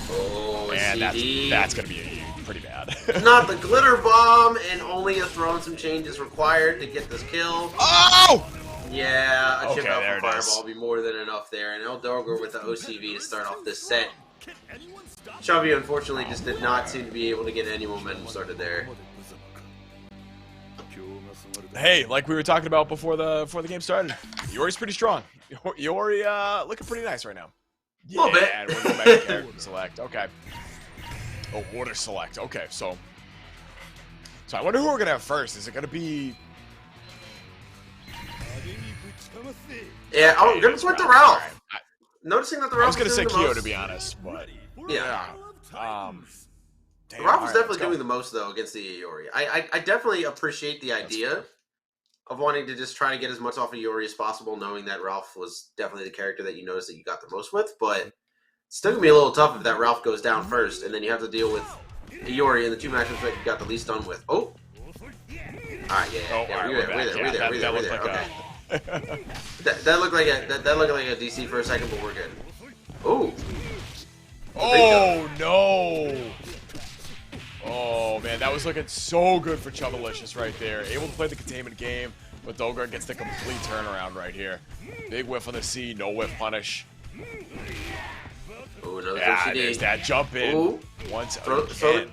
Oh, and that's gonna be pretty bad. Not the glitter bomb, and only a throw and some change is required to get this kill. Oh! Yeah, a chip out from Fireball will be more than enough there, and Dogor with the OCV to start off this set. Chubby, unfortunately, just did not seem to be able to get any momentum started there. Hey, like we were talking about before the game started, Iori's pretty strong. Iori looking pretty nice right now. Yeah, a little bit. And we're going back to character select. Okay. Oh, order select. Okay, so I wonder who we're gonna have first. Is it gonna be? Yeah, I'm gonna switch to Ralf. Noticing that the Ralf. I was gonna say Kyo to be honest, but yeah. Damn, Ralf was definitely doing the most though against the Iori. I definitely appreciate the idea of wanting to just try to get as much off of Iori as possible, knowing that Ralf was definitely the character that you noticed that you got the most with, but it's still gonna be a little tough if that Ralf goes down first, and then you have to deal with Iori in the two matchups that you got the least done with. Oh! Alright, we're there. Okay. that looked like a DC for a second, but we're good. Oh! Oh no! Oh man, that was looking so good for Chuvylicious right there. Able to play the containment game, but Dogor gets the complete turnaround right here. Big whiff on the C, no whiff punish. Ooh, another there's that jump in. Ooh. Once again.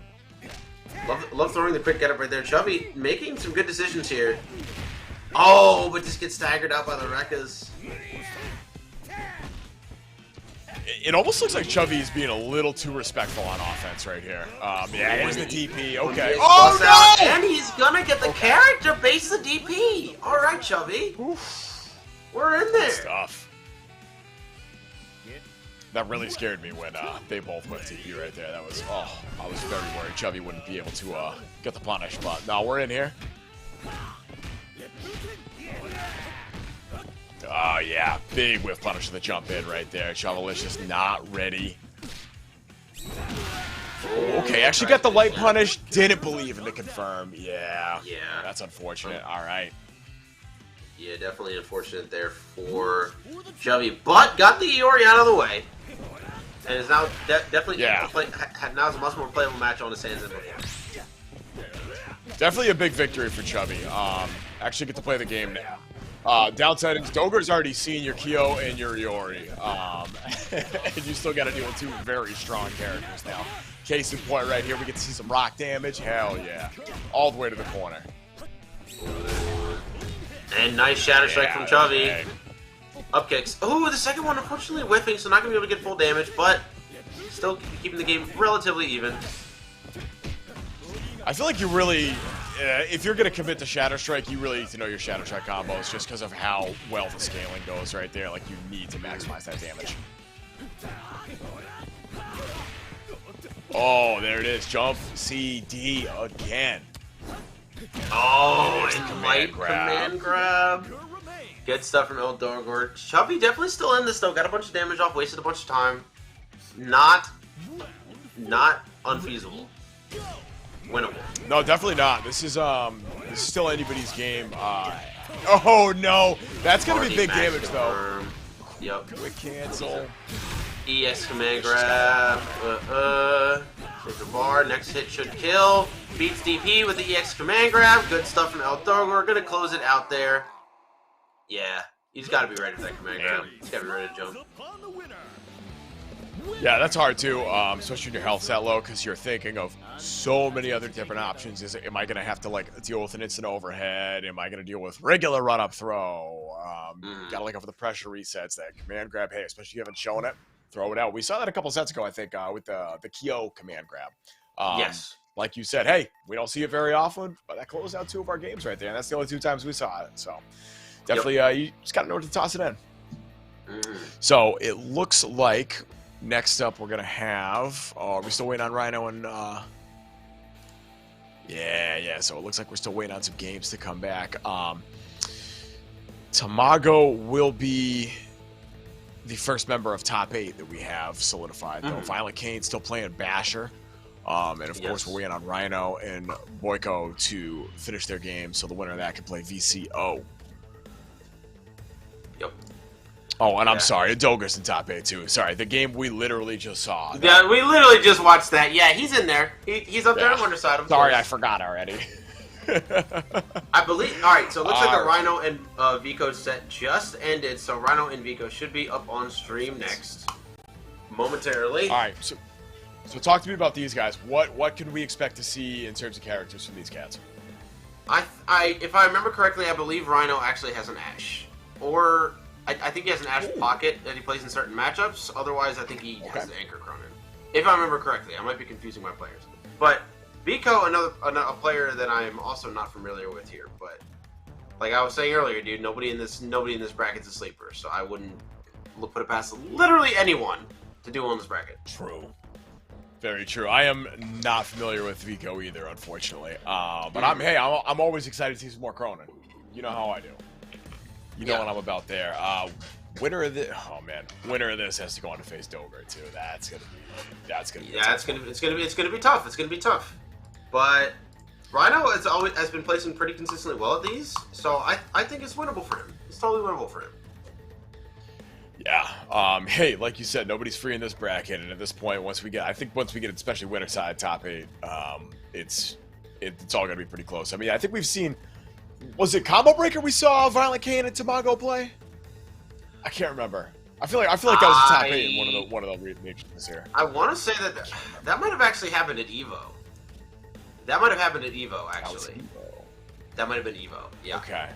Love throwing the quick get up right there. Chubby making some good decisions here. Oh, but just gets staggered out by the Rekkas. It almost looks like Chubby is being a little too respectful on offense right here. Yeah, here's the DP. Okay. Oh, no! And he's gonna get the character base the DP. All right, Chubby. Oof. We're in there. Good stuff. That really scared me when they both went TP right there. That was, I was very worried Chubby wouldn't be able to get the punish, but no, we're in here. Oh, yeah. Big whiff punish to the jump in right there. Chuvylicious not ready. Okay, actually got the light punish. Didn't believe in the confirm. Yeah. Yeah. That's unfortunate. All right. Yeah, definitely unfortunate there for Chubby, but got the Iori out of the way. And is now definitely now is a much more playable match on his hands than before. Definitely a big victory for Chubby. Actually get to play the game now. Downside is Dogor's already seen your Kyo and your Iori. And you still got to deal with two very strong characters now. Case in point right here, we get to see some rock damage. Hell yeah. All the way to the corner. And nice Shadow Strike from Chubby. Okay. Up kicks. Oh, the second one unfortunately whiffing, so not going to be able to get full damage, but still keeping the game relatively even. I feel like you really, if you're going to commit to Shadow Strike, you really need to know your Shadow Strike combos just because of how well the scaling goes right there. Like, you need to maximize that damage. Oh, there it is. Jump CD again. Oh, and light command grab. Good stuff from Dogor. Chubby definitely still in this though. Got a bunch of damage off, wasted a bunch of time. Not unfeasible. Winnable. No, definitely not. This is still anybody's game. Oh no, that's gonna be big damage though. Yep. Quick cancel. EX command grab. There's a bar. Next hit should kill. Beats DP with the EX command grab. Good stuff from El Dogor. Gonna close it out there. Yeah, he's got to be ready for that command grab. He's got to be ready to jump. Yeah, that's hard too, especially when your health's that low, because you're thinking of so many other different options. Am I going to have to like deal with an instant overhead? Am I going to deal with regular run-up throw? Got to look out for the pressure resets, that command grab. Hey, especially if you haven't shown it, throw it out. We saw that a couple sets ago, I think, with the Kyo command grab. Yes. Like you said, hey, we don't see it very often, but that closed out 2 of our games right there, and that's the only 2 times we saw it. So definitely, you just got to know where to toss it in. So it looks like next up we're gonna have. Oh, are we still waiting on Rino and? Yeah. So it looks like we're still waiting on some games to come back. Tamago will be the first member of top 8 that we have solidified. Though ViolentKain still playing Basher. And of course we're waiting on Rino and Boyko to finish their game, so the winner of that can play VCO. Yep. Oh, and I'm sorry, Dogor's in top 8 too. Sorry, the game we literally just saw. Yeah, we literally just watched that. Yeah, he's in there. He's up there on one side. Sorry, I forgot already. I believe. All right, so it looks like the Rino and Vico set just ended. So Rino and Vico should be up on stream next, momentarily. All right, so talk to me about these guys. What can we expect to see in terms of characters from these cats? If I remember correctly, I believe Rino actually has an Ash, or I think he has an Ash pocket that he plays in certain matchups. Otherwise, I think he has an Anchor Krohnen. If I remember correctly, I might be confusing my players. But Vico, a player that I am also not familiar with here. But like I was saying earlier, dude, nobody in this bracket's a sleeper. So I wouldn't put it past literally anyone to do on this bracket. True. Very true. I am not familiar with Vico either, unfortunately. But I'm always excited to see some more Krohnen. You know how I do. You know what I'm about there. Winner of this, winner of this has to go on to face Dogor too. That's gonna be. Yeah, it's gonna be tough. It's gonna be tough. But Rino has been placing pretty consistently well at these, so I think it's winnable for him. It's totally winnable for him. Yeah. Hey, like you said, nobody's free in this bracket, and at this point, once we get, especially winner side top 8, it's all gonna be pretty close. I mean, I think we've seen. Was it Combo Breaker we saw ViolentKain and Tamago play? I can't remember. I feel like that was a top 8 in one of the regions here. I want to say that might have actually happened at Evo. That might have happened at Evo, actually. That might have been Evo. Yeah. Okay.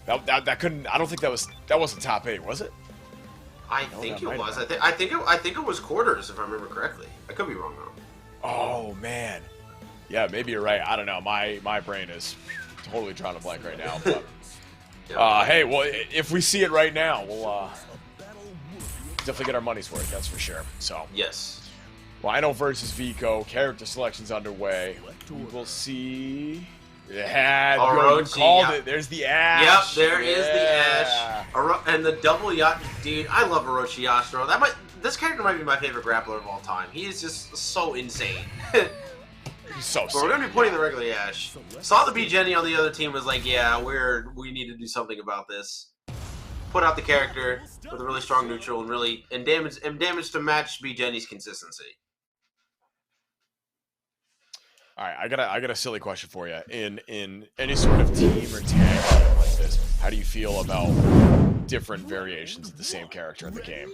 That couldn't. I don't think that wasn't top 8, was it? I think it was. I think it was quarters, if I remember correctly. I could be wrong though. Oh man. Yeah, maybe you're right. I don't know. My brain is totally drawing a blank right now. But hey, well, if we see it right now, we'll definitely get our money's worth. That's for sure. So yes. Rino versus Vico. Character selection's underway. We'll see. Yeah, called it. There's the Ash. Yep, there is the Ash. And the double yacht, dude. I love O.Yashiro. This character might be my favorite grappler of all time. He is just so insane. He's so sick. But we're gonna be putting the regular Ash. Saw the B.Jenet on the other team was like, yeah, we need to do something about this. Put out the character with a really strong neutral and damage to match B.Jenet's consistency. All right, I got a silly question for you. In any sort of team or tag game like this, how do you feel about different variations of the same character in the game?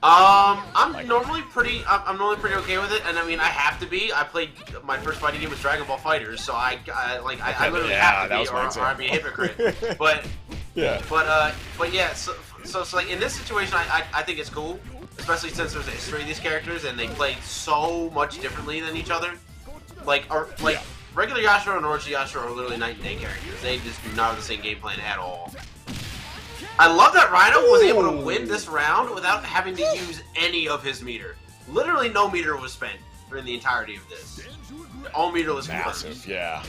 I'm normally pretty okay with it, and I mean I have to be. I played my first fighting game was Dragon Ball FighterZ, so I literally have to be, or I'd be a hypocrite. But yeah, so it's like in this situation, I think it's cool, especially since there's a history of these characters and they play so much differently than each other. Regular Yashiro and O.Yashiro are literally night and day characters. They just do not have the same game plan at all. I love that Rino was able to win this round without having to use any of his meter. Literally no meter was spent during the entirety of this. All meterless. Massive, yeah.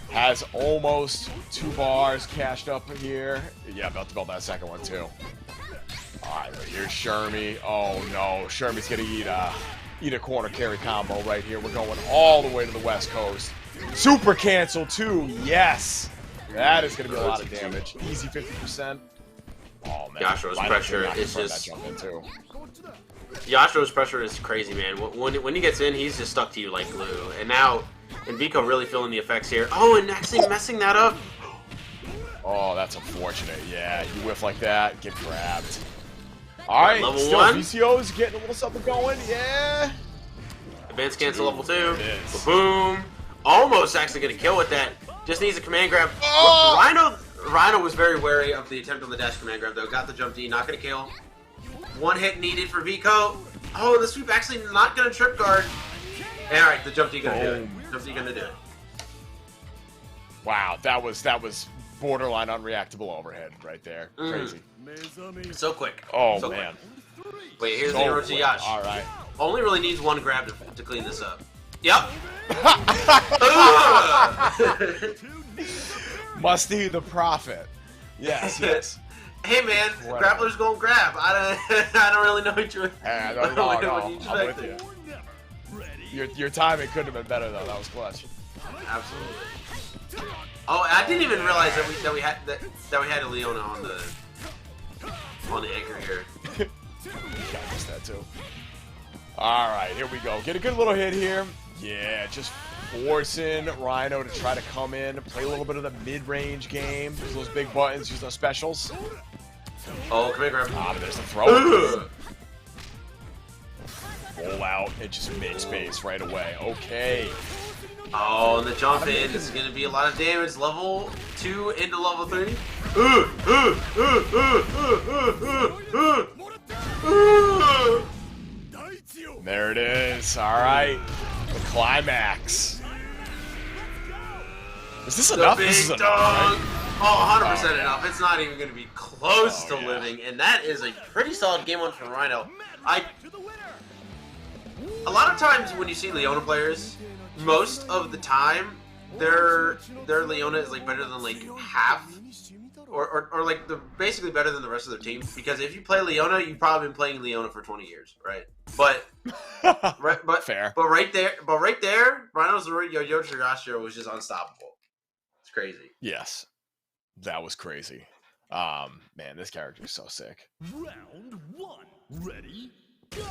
Has almost 2 bars cashed up here. Yeah, about to build that second one too. Alright, but here's O.Shermie. Oh no, O.Shermie's gonna eat a corner carry combo right here. We're going all the way to the West Coast. Super cancel too, yes! That is gonna be a lot of damage. Easy 50%. Oh man, Yashiro's pressure is just. Yashiro's pressure is crazy, man. When he gets in, he's just stuck to you like glue. And now, and Vico really feeling the effects here. Oh, and actually messing that up. Oh, that's unfortunate. Yeah, you whiff like that, get grabbed. All right, level still 1. VCO's getting a little something going. Yeah. Advanced cancel level 2. Boom. Almost actually gonna kill with that. Just needs a command grab. Oh! Rino was very wary of the attempt on the dash command grab though. Got the jump D, not gonna kill. One hit needed for Vico. Oh, the sweep actually not gonna trip guard. Alright, the jump D gonna do it. Jump D gonna do it. Wow, that was borderline unreactable overhead right there. Crazy. So quick. Oh so man. Quick. Wait, here's the Iori to Yash. Alright. Only really needs one grab to clean this up. Yep. Musty the Prophet. Yes, yes. Hey man, grappler's gonna grab. I don't really know what you. I'm with you. Your timing couldn't have been better though. That was clutch. Absolutely. Oh, I didn't even realize that we had a Leona on the anchor here. I missed that too. All right, here we go. Get a good little hit here. Yeah, just forcing Rino to try to come in, play a little bit of the mid-range game. Use those big buttons, use those specials. Oh, come here, grab. But there's the throw. Roll out and just mid-space right away. Okay. Oh, and the jump in. This is going to be a lot of damage. Level 2 into level 3. There it is. All right. The climax. Is this enough? This is enough, right? Oh, 100% enough. It's not even going to be close to living. And that is a pretty solid game one from Rino. A lot of times when you see Leona players, most of the time, their Leona is like better than like half, or like they're basically better than the rest of their team. Because if you play Leona, you've probably been playing Leona for 20 years, right? But fair. But right there, Rhino's O.Yashiro was just unstoppable. It's crazy. Yes, that was crazy. Man, this character is so sick. Round 1, ready, go.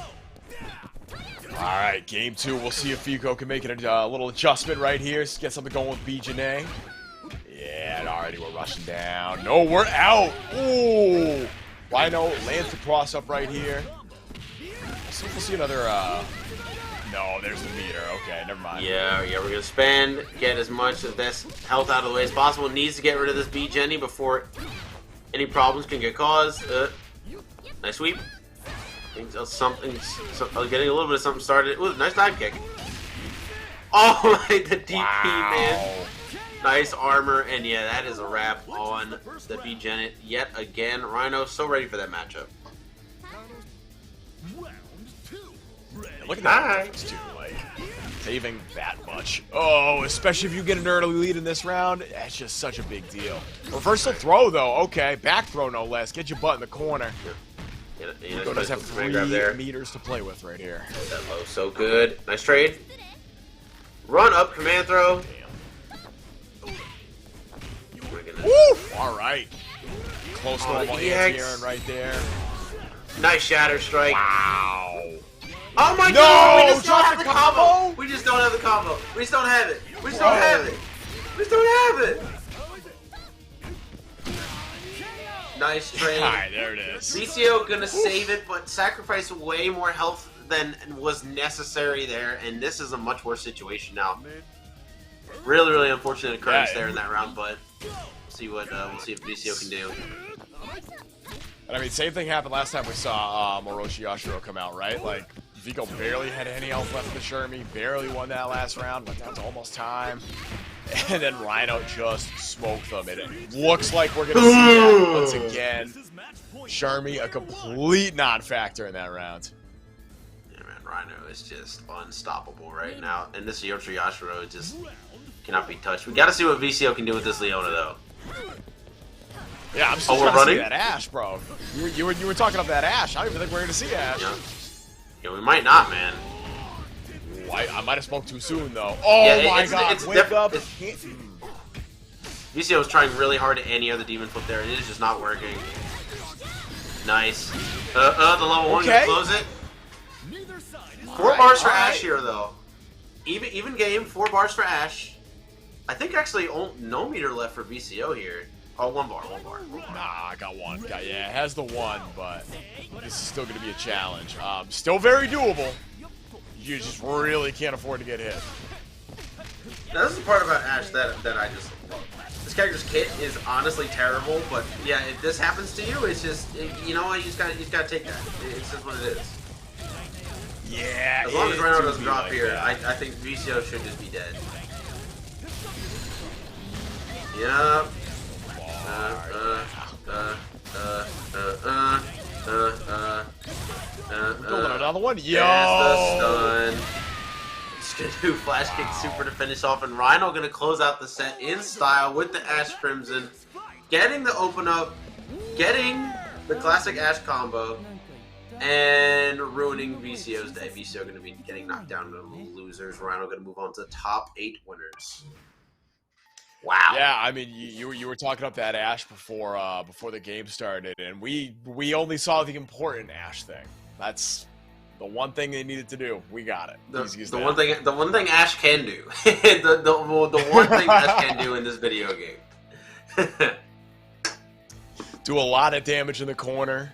All right, game 2. We'll see if Vico can make it a little adjustment right here. Get something going with B.Jenet. Yeah, and already we're rushing down. No, we're out. Ooh. Rino lands the cross up right here. We'll see another, no, there's the meter. Okay, never mind. Yeah, we're going to spend, get as much of this health out of the way as possible. Needs to get rid of this B.Jenet before any problems can get caused. Nice sweep. Getting a little bit of something started. Ooh, nice dive kick. Oh, the DP, man. Nice armor, and yeah, that is a wrap on the B.Jenet yet again. Rino so ready for that matchup. Look at that difference, too, like, saving that much. Oh, especially if you get an early lead in this round, that's just such a big deal. Reversal throw, though, okay. Back throw, no less. Get your butt in the corner. Vico does have 3 meters to play with right here. That low, so good. Nice trade. Run up, command throw. Woo! All right. Close normal anti-Aaron right there. Nice shatter strike. Wow. Oh my god, we just don't have the combo. We just don't have the combo. We just don't have it. We just don't have it. We just don't have it. Nice trade. Alright, there it is. VCO gonna save it, but sacrifice way more health than was necessary there, and this is a much worse situation now. Really, really unfortunate occurrence there in that round, but we'll see what we'll see if VCO can do. And I mean, same thing happened last time we saw O.Yashiro come out, right? Like, Vico barely had any health left with O.Shermie, barely won that last round, went down to almost time. And then Rino just smoked them. And it looks like we're going to see that once again. O.Shermie, a complete non-factor in that round. Yeah, man, Rino is just unstoppable right now. And this O.Yashiro just cannot be touched. We got to see what VCO can do with this Leona, though. Yeah, I'm still trying to see that Ash, bro. You were talking up that Ash. I don't even think we're going to see Ash. Yeah, we might not, man. Ooh, I might have spoke too soon, though. Oh yeah, my god, wake up. VCO was trying really hard to any other demon flip there, and it is just not working. Nice. The level 1 Okay. to close it. Neither side is 4 bars for alright. Ash here, though. Even game, 4 bars for Ash. I think actually no meter left for BCO here. Oh, 1 bar. Nah, I got 1. Yeah, it has the 1, but this is still going to be a challenge. Still very doable. You just really can't afford to get hit. Now, this is the part about Ash that I just love. This character's kit is honestly terrible, but yeah, if this happens to you, it's just, you know what, you just gotta take that. It's just what it is. Yeah, As long as it Rino do doesn't be drop like here, that. I think VCO should just be dead. Yep. Building another one. Yo! There's the stun. Just gonna do flash kick super to finish off, and Rino gonna close out the set in style with the Ash Crimson, getting the open up, getting the classic Ash combo, and ruining VCO's day. VCO gonna be getting knocked down to losers. Rino gonna move on to the top 8 winners. Wow. Yeah, I mean, you were talking up that Ash before the game started, and we only saw the important Ash thing. That's the one thing they needed to do. We got it. The one thing Ash can do. the one thing Ash can do in this video game. Do a lot of damage in the corner.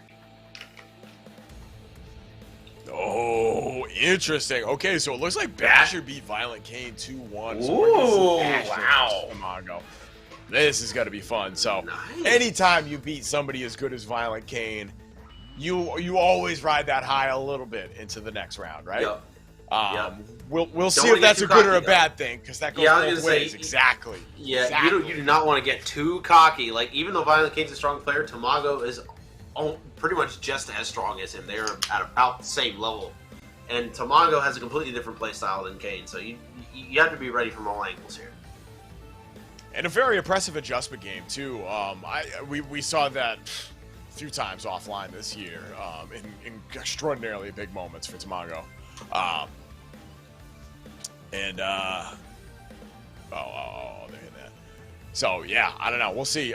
Oh, interesting. Okay, so it looks like Basher beat ViolentKain 2-1. So Ooh, wow. Tamago. This is going to be fun. So Nice. anytime you beat somebody as good as ViolentKain, you always ride that high a little bit into the next round, right? Yep. Yep. We'll see wanna if that's get a too good or a cocky, bad thing, because that goes Yeah, I was both gonna say, ways. Exactly. Yeah, Exactly. you do not want to get too cocky. Like, even though ViolentKain's a strong player, Tamago is pretty much just as strong as him. They're at about the same level. And Tamago has a completely different play style than Kane, so you have to be ready from all angles here. And a very impressive adjustment game too. We saw that a few times offline this year in extraordinarily big moments for Tamago. They're hitting that. So yeah, I don't know. We'll see.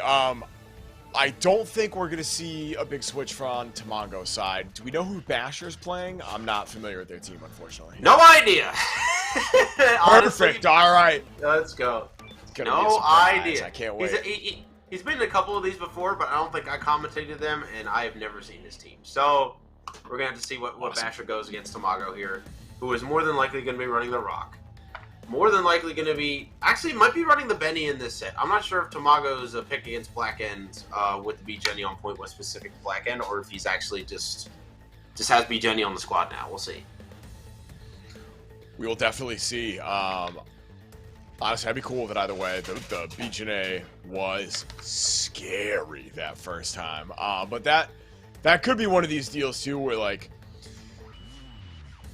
I don't think we're going to see a big switch from Tamago's side. Do we know who Basher's playing? I'm not familiar with their team, unfortunately. No idea. Honestly, Perfect. All right. let's go. It's gonna be a No surprise. idea. I can't wait. He's been in a couple of these before, but I don't think I commentated them, and I have never seen his team. So we're going to have to see what Awesome. Basher goes against Tamago here, who is more than likely going to be running the Rock. More than likely going to be... Actually, might be running the Benny in this set. I'm not sure if Tamago's a pick against Blackend with the B.Jenet on point with specific Blackend, or if he's actually just has B.Jenet on the squad now. We'll see. We will definitely see. Honestly, I'd be cool with it either way. The B.Jenet was scary that first time. But that could be one of these deals, too, where, like...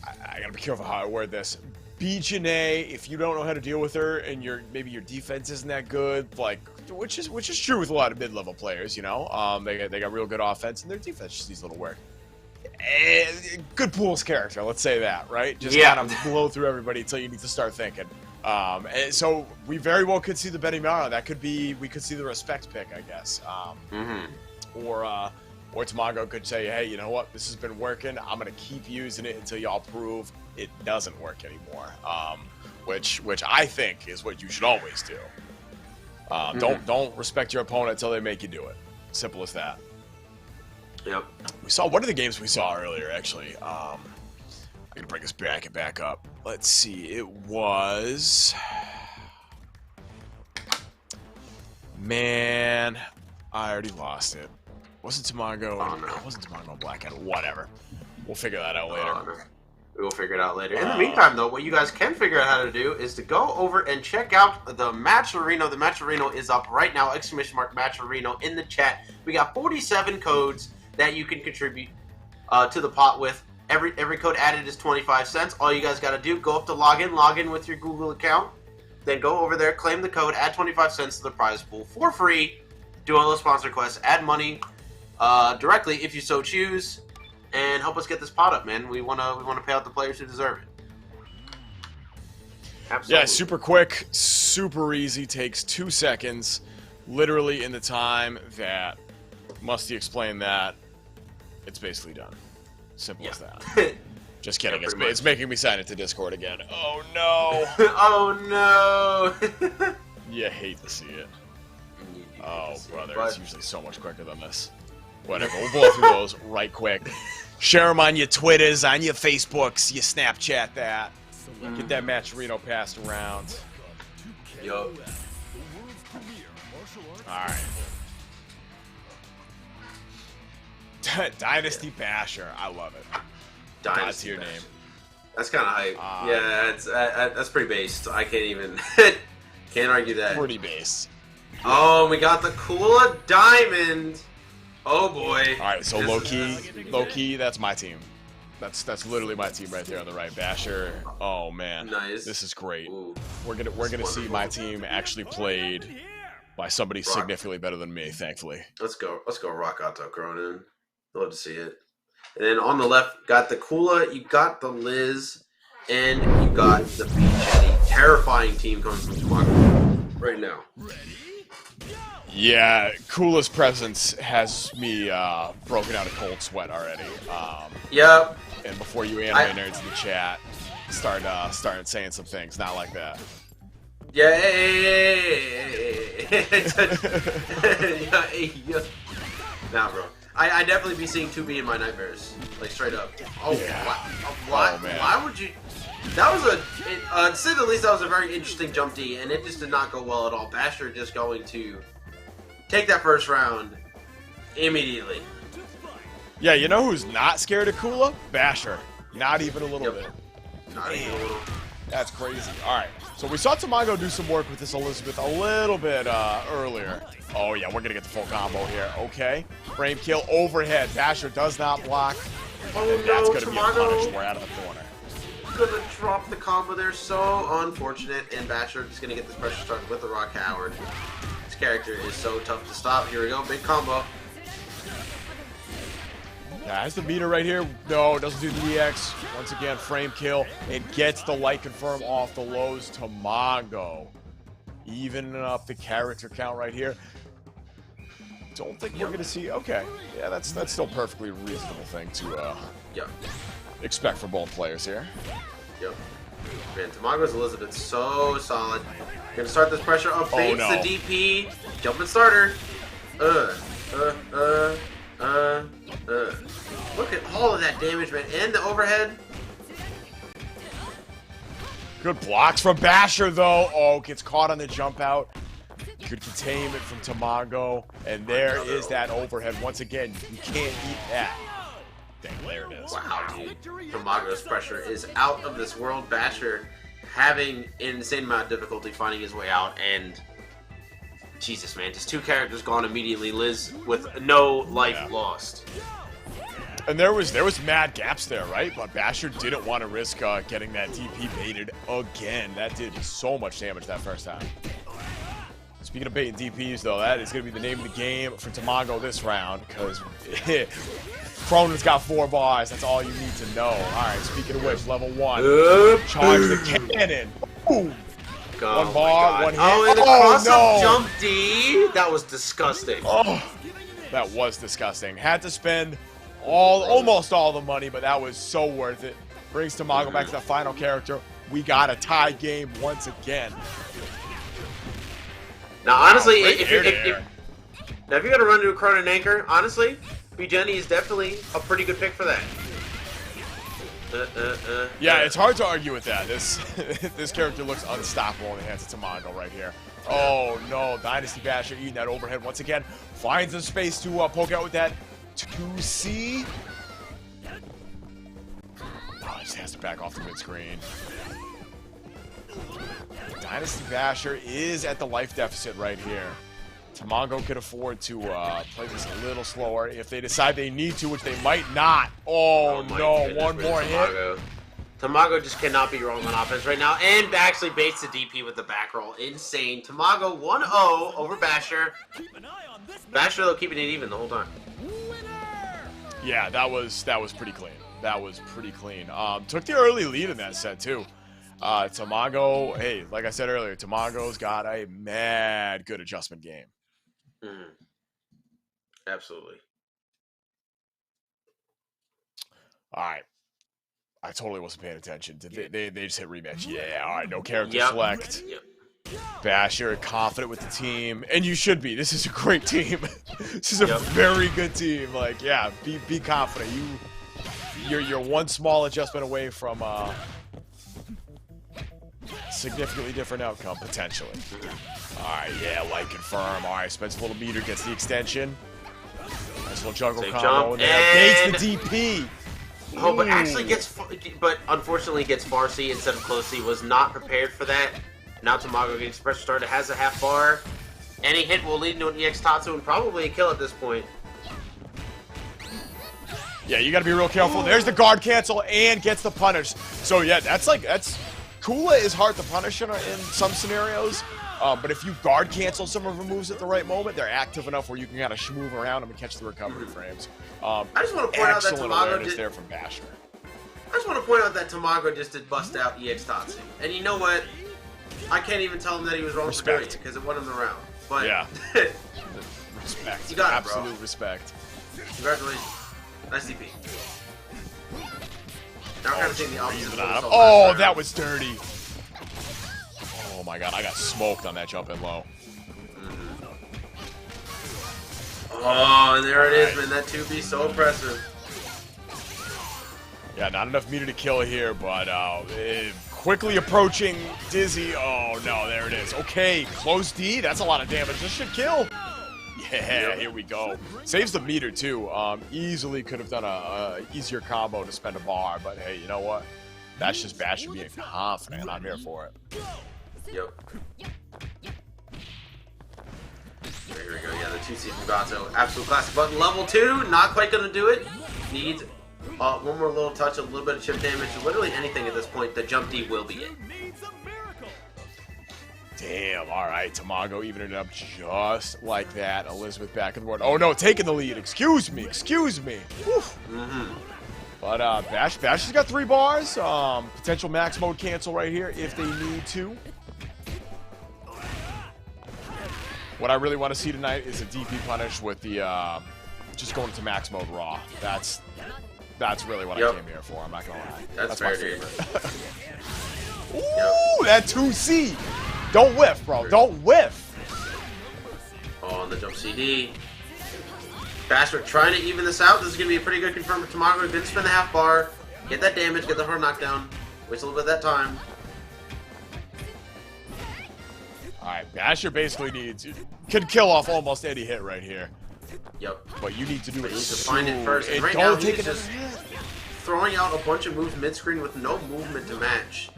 I gotta be careful how I word this. B.Jenet, if you don't know how to deal with her and maybe your defense isn't that good, like which is true with a lot of mid-level players, you know. They got real good offense and their defense just needs a little work. Good Pool's character, let's say that, right? Just kind of blow through everybody until you need to start thinking. And so we very well could see the Benimaru. That could be, we could see the respect pick, I guess. Or Tamago could say, hey, you know what? This has been working. I'm going to keep using it until y'all prove it doesn't work anymore. Which I think is what you should always do. Don't respect your opponent until they make you do it. Simple as that. Yep. We saw one of the games we saw earlier, actually. I'm going to bring this bracket back up. Let's see. It was... Man, I already lost it. Wasn't Tamago? Oh, no. Wasn't Tamago Blackend? Whatever. We'll figure that out later. No. We will figure it out later. In the meantime, though, what you guys can figure out how to do is to go over and check out the Match Rino. The Match Rino is up right now! !Match Rino in the chat. We got 47 codes that you can contribute to the pot with. Every code added is 25 cents. All you guys got to do, go up to log in with your Google account. Then go over there, claim the code, add 25 cents to the prize pool for free. Do all those sponsor quests, add money directly if you so choose, and help us get this pot up, man. We wanna pay out the players who deserve it. Absolutely. Yeah, super quick, super easy. Takes 2 seconds, literally in the time that Musty explained that. it's basically done. Simple as that. Yeah. Just kidding. Yeah, It's making me sign into Discord again. Oh no! Oh no! You hate to see it. Oh brother, but... it's usually so much quicker than this. Whatever, we'll blow through those right quick. Share them on your Twitters, on your Facebooks, you Snapchat that. Get that match Rino passed around. Yup. Alright. Dynasty Basher, I love it. Dynasty your Basher. name. That's kind of hype. Yeah, it's that's pretty based. I can't even can't argue that. Pretty base. Oh, we got the Kula Diamond. Oh boy. All right, so low key, that's my team. That's literally my team right there on the right. Basher. Oh man, nice. This is great. Ooh, we're gonna see my team actually played by somebody significantly better than me, thankfully. Let's go rock Gato, Krohnen. Love to see it. And then on the left, got the Kula, you got the Liz, and you got the B.Jenet. Terrifying team coming from Tamago right now. Yeah, Kula's presence has me broken out a cold sweat already. Yep. And before you anime nerds in the chat start saying some things, not like that. Yeah. Nah, bro. I definitely be seeing 2B in my nightmares, like straight up. Oh, yeah. Why? Oh, man. Why would you? That was to say the least, that was a very interesting jump D, and it just did not go well at all. Basher just going to take that first round immediately. Yeah, you know who's not scared of Kula? Basher. Not even a little bit. Not even a little. That's crazy. All right, so we saw Tamago do some work with this Elisabeth a little bit earlier. Oh yeah, we're gonna get the full combo here. Okay, frame kill overhead. Basher does not block. Oh and that's no, gonna be a Tamago. punish. We're out of the corner. Gonna drop the combo there. So unfortunate. And Basher just gonna get this pressure started with the Rock Howard. This character is so tough to stop. Here we go, big combo. Yeah, has the meter right here. No, doesn't do the EX. Once again, frame kill. It gets the light confirm off the lows. Tamago. Evening up the character count right here. Don't think we're gonna see. Okay, yeah, that's still perfectly reasonable thing to expect for both players here. Yep. Man, Tamago's Elisabeth so solid. Gonna start this pressure up. Baits the DP. Jumping starter. Look at all of that damage, man, and the overhead. Good blocks from Basher, though. Oh, gets caught on the jump out. Good containment from Tamago, and there is that overhead. Once again, you can't eat that. Dang, there it is. Wow, dude. Tamago's pressure is out of this world. Basher having an insane amount of difficulty finding his way out, and Jesus, man, just two characters gone immediately. Liz with no life lost. And there was mad gaps there, right? But Basher didn't want to risk getting that DP baited again. That did so much damage that first time. Speaking of baiting DPs, though, that is going to be the name of the game for Tamago this round, because Krohnen's got 4 bars. That's all you need to know. All right, speaking of which, level 1. Charge the cannon. Boom. Oh, 1 bar, 1 hit. Oh, and the cross-up jump D. That was disgusting. Oh, that was disgusting. Had to spend almost all the money, but that was so worth it. Brings Tamago back to the final character. We got a tie game once again. Now, honestly, if you're gonna run into a Krohnen anchor, honestly, B.Jenet is definitely a pretty good pick for that. Yeah, it's hard to argue with that. This character looks unstoppable in the hands of Tamago right here. Oh no, Dynasty Basher eating that overhead once again. Finds the space to poke out with that 2C. Oh, he just has to back off the mid-screen. Dynasty Basher is at the life deficit right here. Tamago could afford to play this a little slower if they decide they need to, which they might not. Oh no, goodness, 1 more hit. Tamago just cannot be wrong on offense right now, and actually baits the DP with the back roll. Insane. Tamago 1-0 over Basher. Basher, though, keeping it even the whole time. Yeah, that was pretty clean. That was pretty clean. Took the early lead in that set, too. Tamago, hey, like I said earlier, Tamago's got a mad good adjustment game. Absolutely. All right. I totally wasn't paying attention. They just hit rematch. Yeah, all right, no character Yep. select. Yep. Basher, confident with the team. And you should be. This is a great team. This is a Yep. very good team. Like, yeah, be confident. You're one small adjustment away from significantly different outcome, potentially. All right, yeah, like confirm. All right, Spencer Little Meter gets the extension. Nice little juggle Safe combo jump, there. and- Baits the DP. Oh, but Ooh. actually but unfortunately gets Farsi instead of Closey. Was not prepared for that. Now Tamago getting pressure started, has a half bar. Any hit will lead to an EX Tatsu and probably a kill at this point. Yeah, you got to be real careful. There's the guard cancel and gets the punish. So yeah, that's Kula is hard to punish in some scenarios. But if you guard cancel some of her moves at the right moment, they're active enough where you can kind of move around them and catch the recovery frames. I just want to point out that Excellent Tamago awareness did. there from Basher. I just want to point out that Tamago just did bust out EX Tatsu, and you know what? I can't even tell him that he was wrong for doing it because it won him the round. But Yeah. Respect. You got it, bro. Absolute respect. Congratulations, nice DP. Now we're kind of seeing the opposite. of what we saw Oh, last that round. was dirty. Oh my god, I got smoked on that jump in low. Oh, and there it is, man. That 2B so impressive. Yeah, not enough meter to kill here, but quickly approaching Dizzy. Oh no, there it is. Okay, close D. That's a lot of damage. This should kill. Yeah, here we go. Saves the meter too. Easily could have done a easier combo to spend a bar, but hey, you know what? That's just Basher being confident. I'm here for it. Yep. Here we go. Yeah, the 2C from Gato. Absolute classic button. Level 2, not quite going to do it. Needs one more little touch, a little bit of chip damage. Literally anything at this point. The jump D will be it. Damn, all right. Tamago evening it up just like that. Elisabeth back in the board. Oh no, taking the lead. Excuse me. But Bash has got 3 bars. Potential max mode cancel right here if they need to. What I really want to see tonight is a DP punish with the just going to max mode raw. That's really what I came here for. I'm not gonna lie. That's my fair, dude. favorite. Ooh, that 2C. Don't whiff, bro. Don't whiff. Oh, on the jump CD. Bastard trying to even this out. This is going to be a pretty good confirm for Tamago. Didn't spend the half bar. Get that damage, get the hard knockdown. Waste a little bit of that time. Alright, Basher basically can kill off almost any hit right here. Yep. But you need to do it But you need to soon. find it first. And And right now, don't take he's it just throwing out a bunch of moves mid-screen with no movement to match.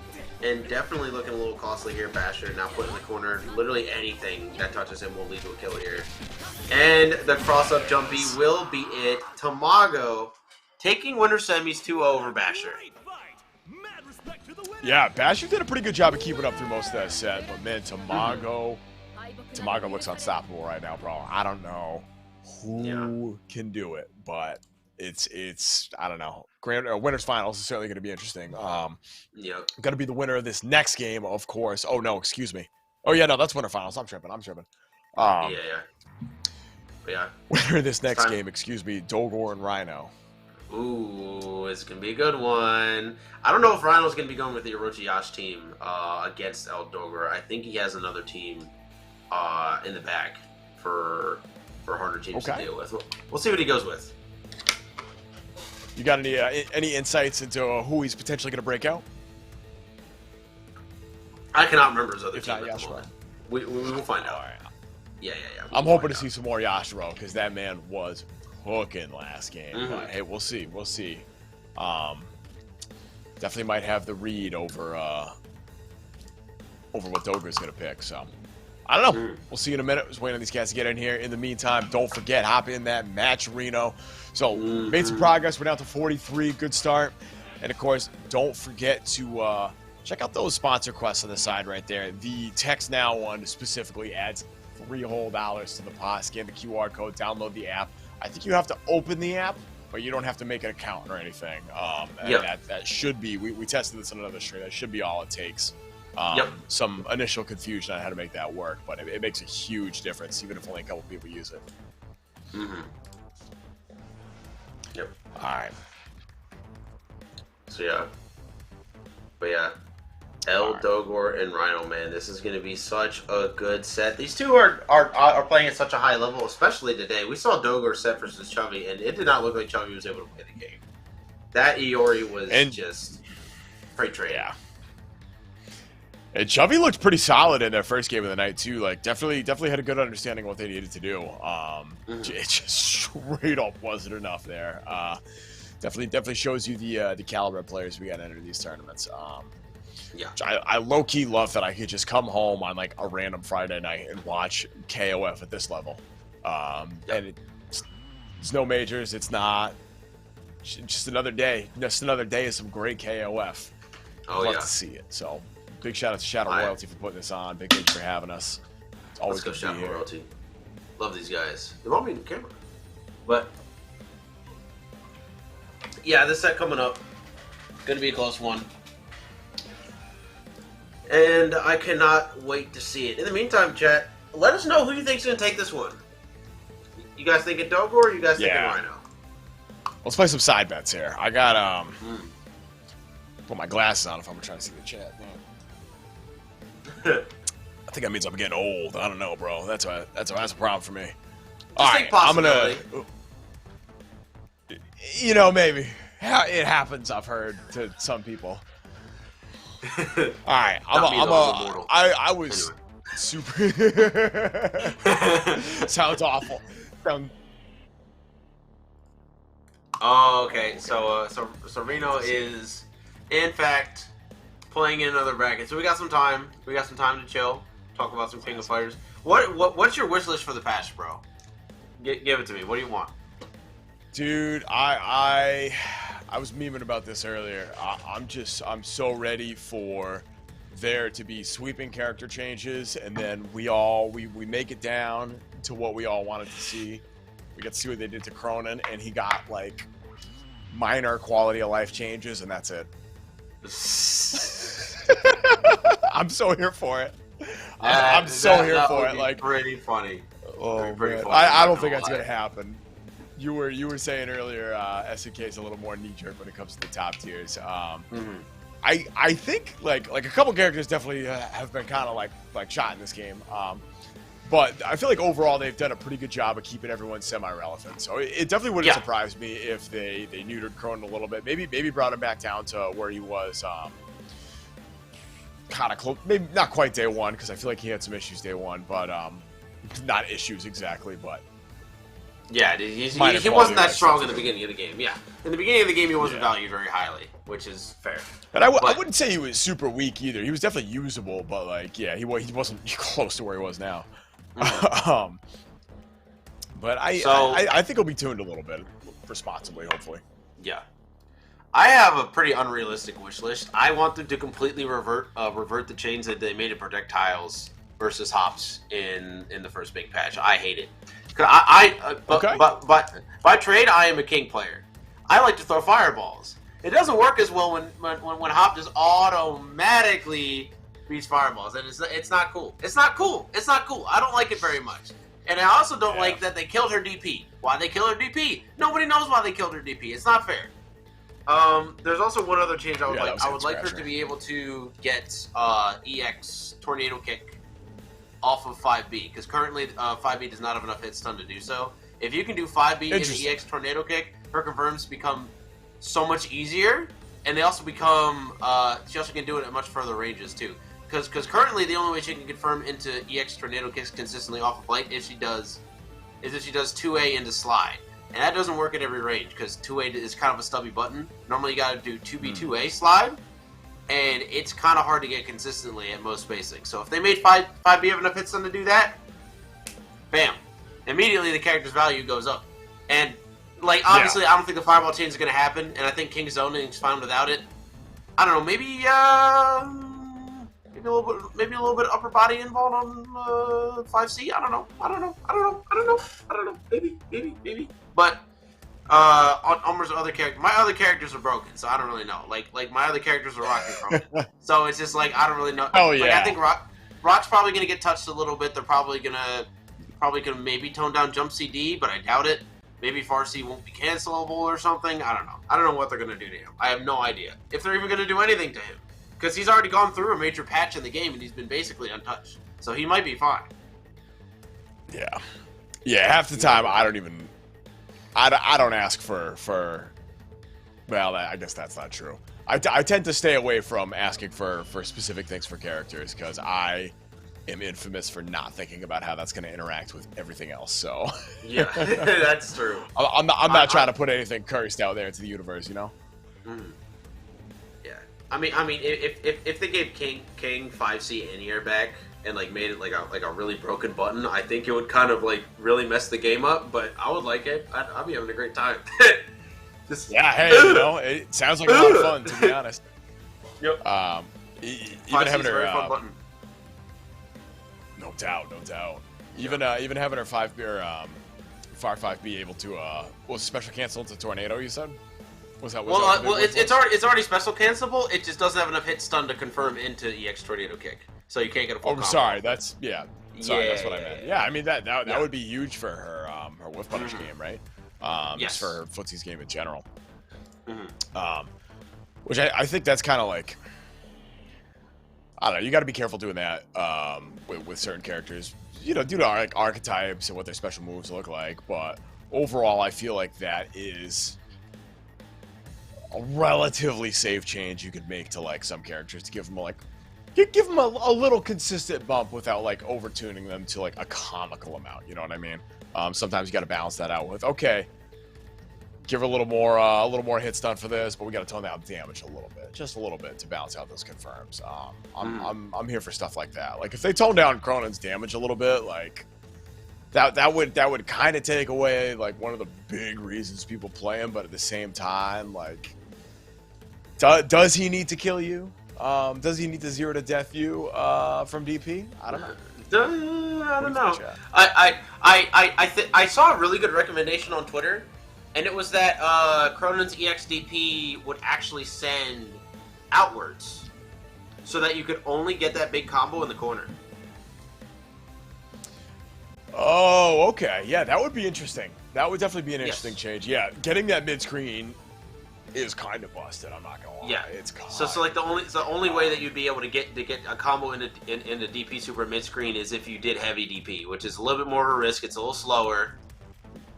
And definitely looking a little costly here, Basher. Now put in the corner. Literally anything that touches him will lead to a kill here. And the cross-up jumpy will be it. Tamago taking winner semis 2-0 over Basher. Yeah, Basher did a pretty good job of keeping up through most of that set, but man, Tamago looks unstoppable right now, bro. I don't know who can do it, but it's I don't know. Winners finals is certainly going to be interesting. Yep. Going to be the winner of this next game, of course. Oh no, excuse me. Oh yeah, no, that's winner finals. I'm tripping. Yeah. Winner of this next Time. game, excuse me, Dogor and Rino. Ooh, it's going to be a good one. I don't know if Rhino's going to be going with the Orochi team against El Dogor. I think he has another team in the back for harder teams to deal with. We'll see what he goes with. You got any insights into who he's potentially going to break out? I cannot remember his other If team not at the Yashiro. moment. We will find out. All right. Yeah. I'm hoping to see some more Yashiro because that man was hooking last game. But hey, we'll see. Definitely might have the read over what Dogor's gonna pick. So I don't know. We'll see in a minute. Just waiting on these guys to get in here. In the meantime, don't forget, hop in that match, Rino. So made some progress. We're down to 43. Good start. And of course, don't forget to check out those sponsor quests on the side right there. The Text Now one specifically adds $3 whole to the pot. Scan the QR code, download the app. I think you have to open the app, but you don't have to make an account or anything. That should be, we tested this on another stream, that should be all it takes. Some initial confusion on how to make that work, but it makes a huge difference, even if only a couple people use it. Yep. All right. So yeah. But yeah. Dogor and Rino, man, this is going to be such a good set. These two are playing at such a high level, especially today. We saw Dogor set versus Chuvy, and it did not look like Chuvy was able to play the game. That Iori was just freight train. Yeah. And Chuvy looked pretty solid in their first game of the night too. Like definitely had a good understanding of what they needed to do. It just straight up wasn't enough there. Definitely shows you the caliber of players we got to enter these tournaments. Yeah, I low key love that I could just come home on like a random Friday night and watch KOF at this level. And it's no majors. It's not just another day. Just another day of some great KOF. I'd love to see it. So big shout out to Shadow Royalty for putting this on. Big thanks for having us. It's always good to be here. Royalty. Love these guys. They won't be in the camera, but yeah, this set coming up, gonna be a close one. And I cannot wait to see it. In the meantime, chat, let us know who you think's going to take this one. You guys thinking Dogor or you guys thinking Rino? Let's play some side bets here. I got, put my glasses on if I'm trying to see the chat. I think that means I'm getting old. I don't know, bro. That's a problem for me. All right, I'm going to... maybe. It happens, I've heard, to some people. All right, I was super. Sounds awful. Oh, okay. So Rino is, in fact, playing in another bracket. So we got some time. We got some time to chill. Talk about some King of Fighters. What's your wish list for the patch, bro? Give it to me. What do you want? Dude, I was memeing about this earlier. I'm so ready for there to be sweeping character changes, and then we make it down to what we all wanted to see. We got to see what they did to Krohnen, and he got like minor quality of life changes, and that's it. I'm so here for it. I'm so here for it. Like pretty funny. Oh pretty man, funny. I don't think that's gonna happen. You were saying earlier, SNK is a little more knee-jerk when it comes to the top tiers. I think like a couple characters definitely have been kind of like shot in this game. But I feel like overall they've done a pretty good job of keeping everyone semi-relevant. So it definitely wouldn't surprise me if they neutered Krohnen a little bit. Maybe brought him back down to where he was kind of close. Maybe not quite day one, because I feel like he had some issues day one, but not issues exactly, but. Yeah, he wasn't that strong in the beginning of the game. Yeah, in the beginning of the game, he wasn't valued very highly, which is fair. But I wouldn't say he was super weak either. He was definitely usable, but like, yeah, he wasn't close to where he was now. But I think he'll be tuned a little bit responsibly, hopefully. Yeah, I have a pretty unrealistic wish list. I want them to completely revert the chains that they made in projectiles versus hops in the first big patch. I hate it. But by trade, I am a king player. I like to throw fireballs. It doesn't work as well when Hop just automatically beats fireballs, and it's not cool. It's not cool. It's not cool. I don't like it very much. And I also don't like that they killed her DP. Why they kill her DP? Nobody knows why they killed her DP. It's not fair. There's also one other change I would like. I would like her to be able to get EX Tornado Kick off of 5B, because currently 5B does not have enough hit stun to do so. If you can do 5B and EX Tornado Kick, her confirms become so much easier, and they also become, she also can do it at much further ranges too. Because currently the only way she can confirm into EX Tornado Kicks consistently off of light is if she does 2A into slide. And that doesn't work at every range, because 2A is kind of a stubby button. Normally you gotta do 2B, 2A slide, and it's kind of hard to get consistently at most basics. So if they made 5B have enough hit stun to do that, bam, immediately the character's value goes up. And like obviously, I don't think the fireball change is going to happen, and I think King Zoning's fine without it. I don't know, maybe a little bit upper body involved on 5C. I don't know. Maybe. But on Umber's other character, my other characters are broken, so I don't really know. Like my other characters are rocking from. So it's just like I don't really know. Oh yeah. Like, I think Rock's probably gonna get touched a little bit. They're probably gonna maybe tone down Jump CD, but I doubt it. Maybe Farsi won't be cancelable or something. I don't know. I don't know what they're going to do to him. I have no idea. If they're even going to do anything to him. Because he's already gone through a major patch in the game and he's been basically untouched. So he might be fine. Yeah. Yeah, half the time I don't even... I don't ask for... Well, I guess that's not true. I tend to stay away from asking for specific things for characters because I am infamous for not thinking about how that's going to interact with everything else. So yeah, that's true. I'm not trying to put anything cursed out there into the universe, you know. Mm. Yeah, I mean, if they gave King 5C anti-air back and like made it like a really broken button, I think it would kind of like really mess the game up. But I would like it. I'd be having a great time. Just, yeah, hey, you know, it sounds like a lot of fun, to be honest. Yep. Even having her fun button. No doubt. Even having her 5B Far 5 be able to was special cancel into Tornado, you said? Was it's already special cancelable. It just doesn't have enough hit stun to confirm into EX Tornado Kick, so you can't get a full. Oh, combo. sorry. That's that's what I meant. Yeah, I mean that would be huge for her Whiff Punish game, right? Just for her footsies game in general. Mm-hmm. Which I think that's kind of like, I don't know, you got to be careful doing that with certain characters, you know, due to like archetypes and what their special moves look like. But overall, I feel like that is a relatively safe change you could make to like some characters to give them a little consistent bump without like overtuning them to like a comical amount. You know what I mean? Sometimes you got to balance that out with, okay, give her a little more hit stun for this, but we got to tone down damage just a little bit to balance out those confirms. I'm here for stuff like that. Like if they tone down Krohnen's damage a little bit, like that would kind of take away like one of the big reasons people play him. But at the same time, like, does he need to kill you? Does he need to 0 to death you from DP? I don't know. I don't know. I saw a really good recommendation on Twitter, and it was that Krohnen's EXDP would actually send outwards, so that you could only get that big combo in the corner. Oh, okay. Yeah, that would be interesting. That would definitely be an interesting change. Yeah, getting that mid screen is kind of busted. I'm not gonna lie. Yeah, it's kind so like the only way that you'd be able to get a combo into DP super mid screen is if you did heavy DP, which is a little bit more of a risk. It's a little slower,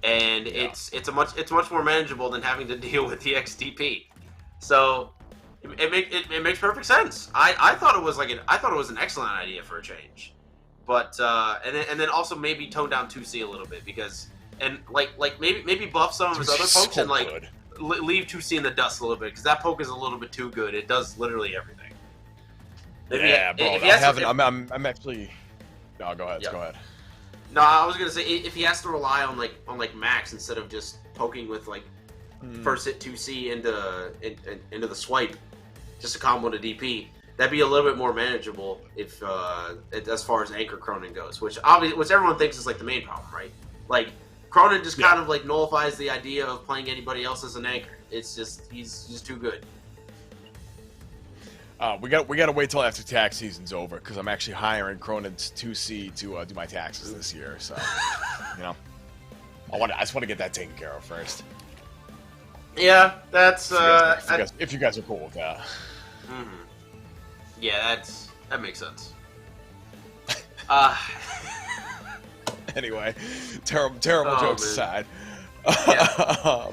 and it's much more manageable than having to deal with the XDP. So it makes perfect sense. I thought it was an excellent idea for a change, but and then also maybe tone down 2C a little bit because maybe buff some of his other folks and like. Good. Leave 2C in the dust a little bit because that poke is a little bit too good. It does literally everything. Yeah, bro. I'm actually. No, go ahead. Yeah. Go ahead. No, I was gonna say if he has to rely on max instead of just poking with like first hit 2C into the swipe, just a combo to DP. That'd be a little bit more manageable if as far as anchor Krohnen goes, which everyone thinks is like the main problem, right? Like. Krohnen just kind of like nullifies the idea of playing anybody else as an anchor. It's just he's just too good. We got to wait till after tax season's over because I'm actually hiring Krohnen's 2C to do my taxes this year. So you know, I just want to get that taken care of first. Yeah, that's if you guys are cool with that. Mm-hmm. Yeah, that makes sense. Anyway, terrible jokes aside. Yeah.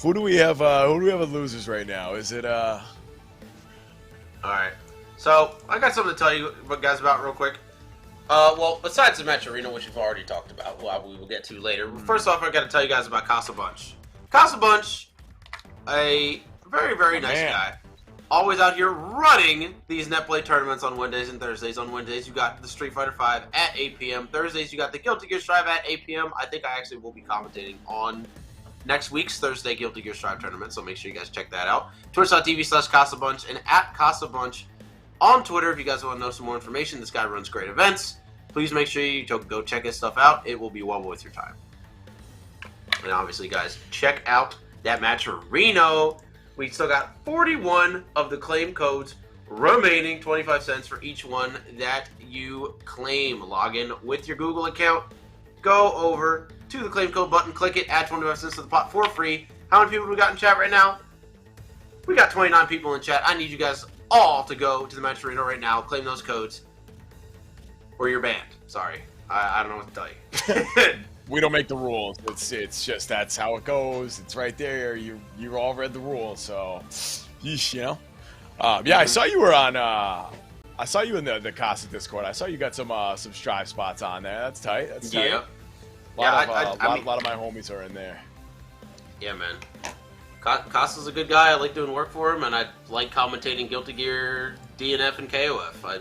Who do we have as losers right now? Is it All right. So I got something to tell you guys about real quick. Well, besides the match Rino, which we've already talked about, we will get to later. First off, I got to tell you guys about Casa Bunch. Casa Bunch, a very, very nice guy. Always out here running these Netplay tournaments on Wednesdays and Thursdays. On Wednesdays, you got the Street Fighter V at 8 p.m. Thursdays, you got the Guilty Gear Strive at 8 p.m. I think I actually will be commentating on next week's Thursday Guilty Gear Strive tournament, so make sure you guys check that out. Twitch.tv/CasaBunch and at CasaBunch on Twitter if you guys want to know some more information. This guy runs great events. Please make sure you go check his stuff out. It will be well worth your time. And obviously, guys, check out that match for Rino. We still got 41 of the claim codes remaining, 25 cents for each one that you claim. Log in with your Google account. Go over to the claim code button, click it, add 25 cents to the pot for free. How many people do we got in chat right now? We got 29 people in chat. I need you guys all to go to the match arena right now, claim those codes, or you're banned. Sorry. I don't know what to tell you. We don't make the rules. It's just that's how it goes. It's right there. You all read the rules, so yeesh, you know. Yeah, I saw you were on. I saw you in the Casa Discord. I saw you got some strive spots on there. That's tight. That's tight. Yeah. A lot of my homies are in there. Yeah, man. Casa's a good guy. I like doing work for him, and I like commentating Guilty Gear, DNF, and KOF. I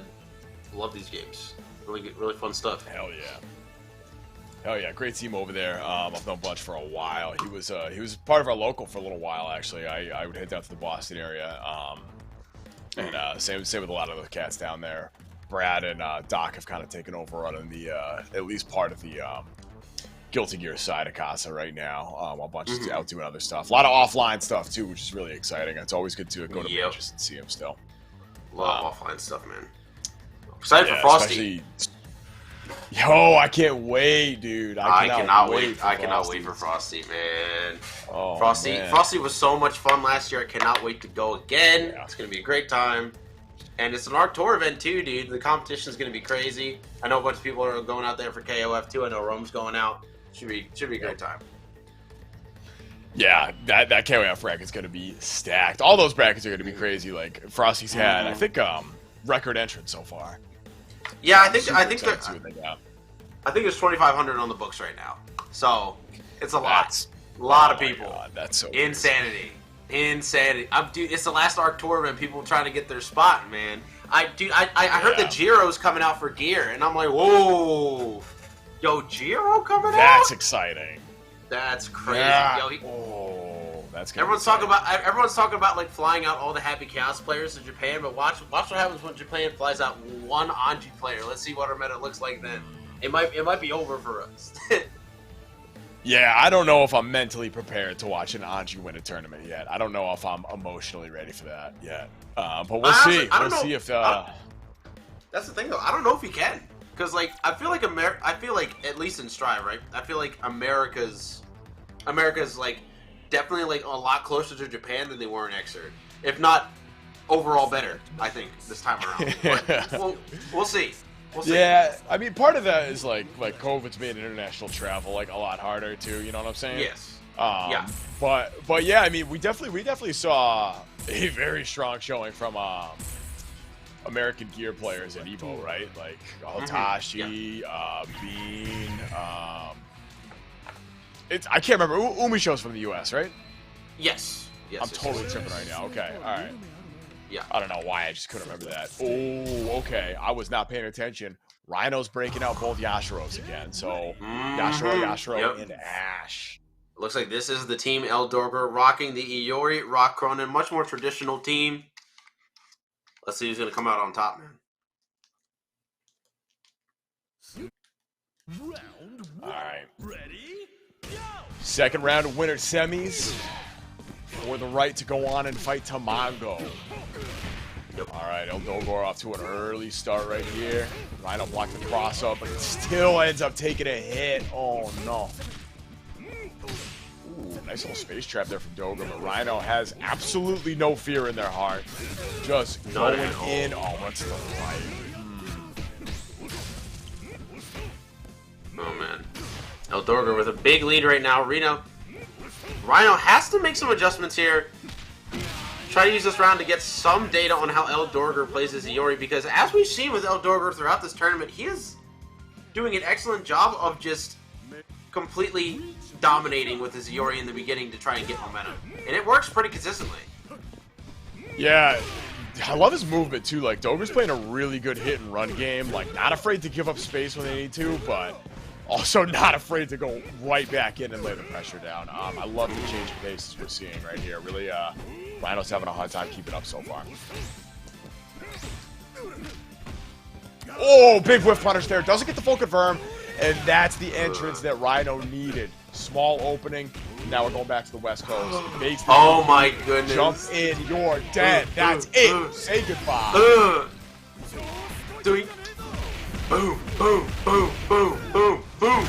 love these games. Really fun stuff. Hell yeah. Hell yeah, great team over there. I've known Bunch for a while. He was part of our local for a little while actually. I would head down to the Boston area, and same with a lot of the cats down there. Brad and Doc have kind of taken over on the at least part of the Guilty Gear side of Casa right now. While Bunch is out doing other stuff. A lot of offline stuff too, which is really exciting. It's always good to go to matches and see him still. A lot of offline stuff, man. Excited for Frosty. Yo, I can't wait, dude. I cannot wait for Frosty, man. Oh, Frosty was so much fun last year. I cannot wait to go again. Yeah. It's gonna be a great time, and it's an ARC Tour event too, dude. The competition is gonna be crazy. I know a bunch of people are going out there for KOF too. I know Rome's going out. Should be a great time. Yeah, that KOF bracket's gonna be stacked. All those brackets are gonna be crazy. Like Frosty's had, I think, record entrance so far. Yeah, I think there's 2,500 on the books right now. So it's a lot. A lot of people. God, that's so insanity. Insanity. Dude, it's the last ARC Tour event. People trying to get their spot, man. I heard the Jiro's coming out for gear, and I'm like, whoa, yo, Jiro coming out? That's exciting. That's crazy. Yeah. Yo, that's everyone's talking about like flying out all the Happy Chaos players to Japan, but watch what happens when Japan flies out one Anji player. Let's see what our meta looks like then. It might be over for us. Yeah, I don't know if I'm mentally prepared to watch an Anji win a tournament yet. I don't know if I'm emotionally ready for that yet. But we'll see. We'll see if. That's the thing, though. I don't know if he can, because like I feel like at least in Strive, right? I feel like America's like definitely like a lot closer to Japan than they were in Xrd. If not overall better, I think this time around. But we'll see. Yeah, I mean, part of that is like COVID's made international travel like a lot harder too. You know what I'm saying? Yes. Yeah. But yeah, I mean, we definitely saw a very strong showing from American gear players at Evo, right? Like Tashi, Bean. I can't remember. Umisho's from the U.S., right? Yes. I'm totally tripping right now. Okay, all right. Yeah. I don't know why I just couldn't remember that. Oh, okay. I was not paying attention. Rhino's breaking out both Yashiros again. So Yashiro, and Ash. Looks like this is the team Dogor rocking the Iori, Rock Krohnen, much more traditional team. Let's see who's gonna come out on top, man. All right. Ready? Go! Second round of winner semis for the right to go on and fight Tamago. Yep. All right, Dogor off to an early start right here. Rhino blocked the cross up, but it still ends up taking a hit. Oh no. Ooh, nice little space trap there from Dogor, but Rhino has absolutely no fear in their heart. Just going in. Oh, what's the fight? Oh man. Dogor with a big lead right now. Rino has to make some adjustments here. Try to use this round to get some data on how Dogor plays his Iori, because as we've seen with Dogor throughout this tournament, he is doing an excellent job of just completely dominating with his Iori in the beginning to try and get momentum. And it works pretty consistently. Yeah, I love his movement too. Like, Dogor's playing a really good hit and run game. Like, not afraid to give up space when they need to, but also not afraid to go right back in and lay the pressure down. I love the change of paces we're seeing right here. Really, Rhino's having a hard time keeping up so far. Oh, big whiff punish there. Doesn't get the full confirm, and that's the entrance that Rhino needed. Small opening. Now we're going back to the West Coast. Oh my goodness. Jump in, you're dead. That's it. Say goodbye. Boom, boom, boom, boom, boom, boom.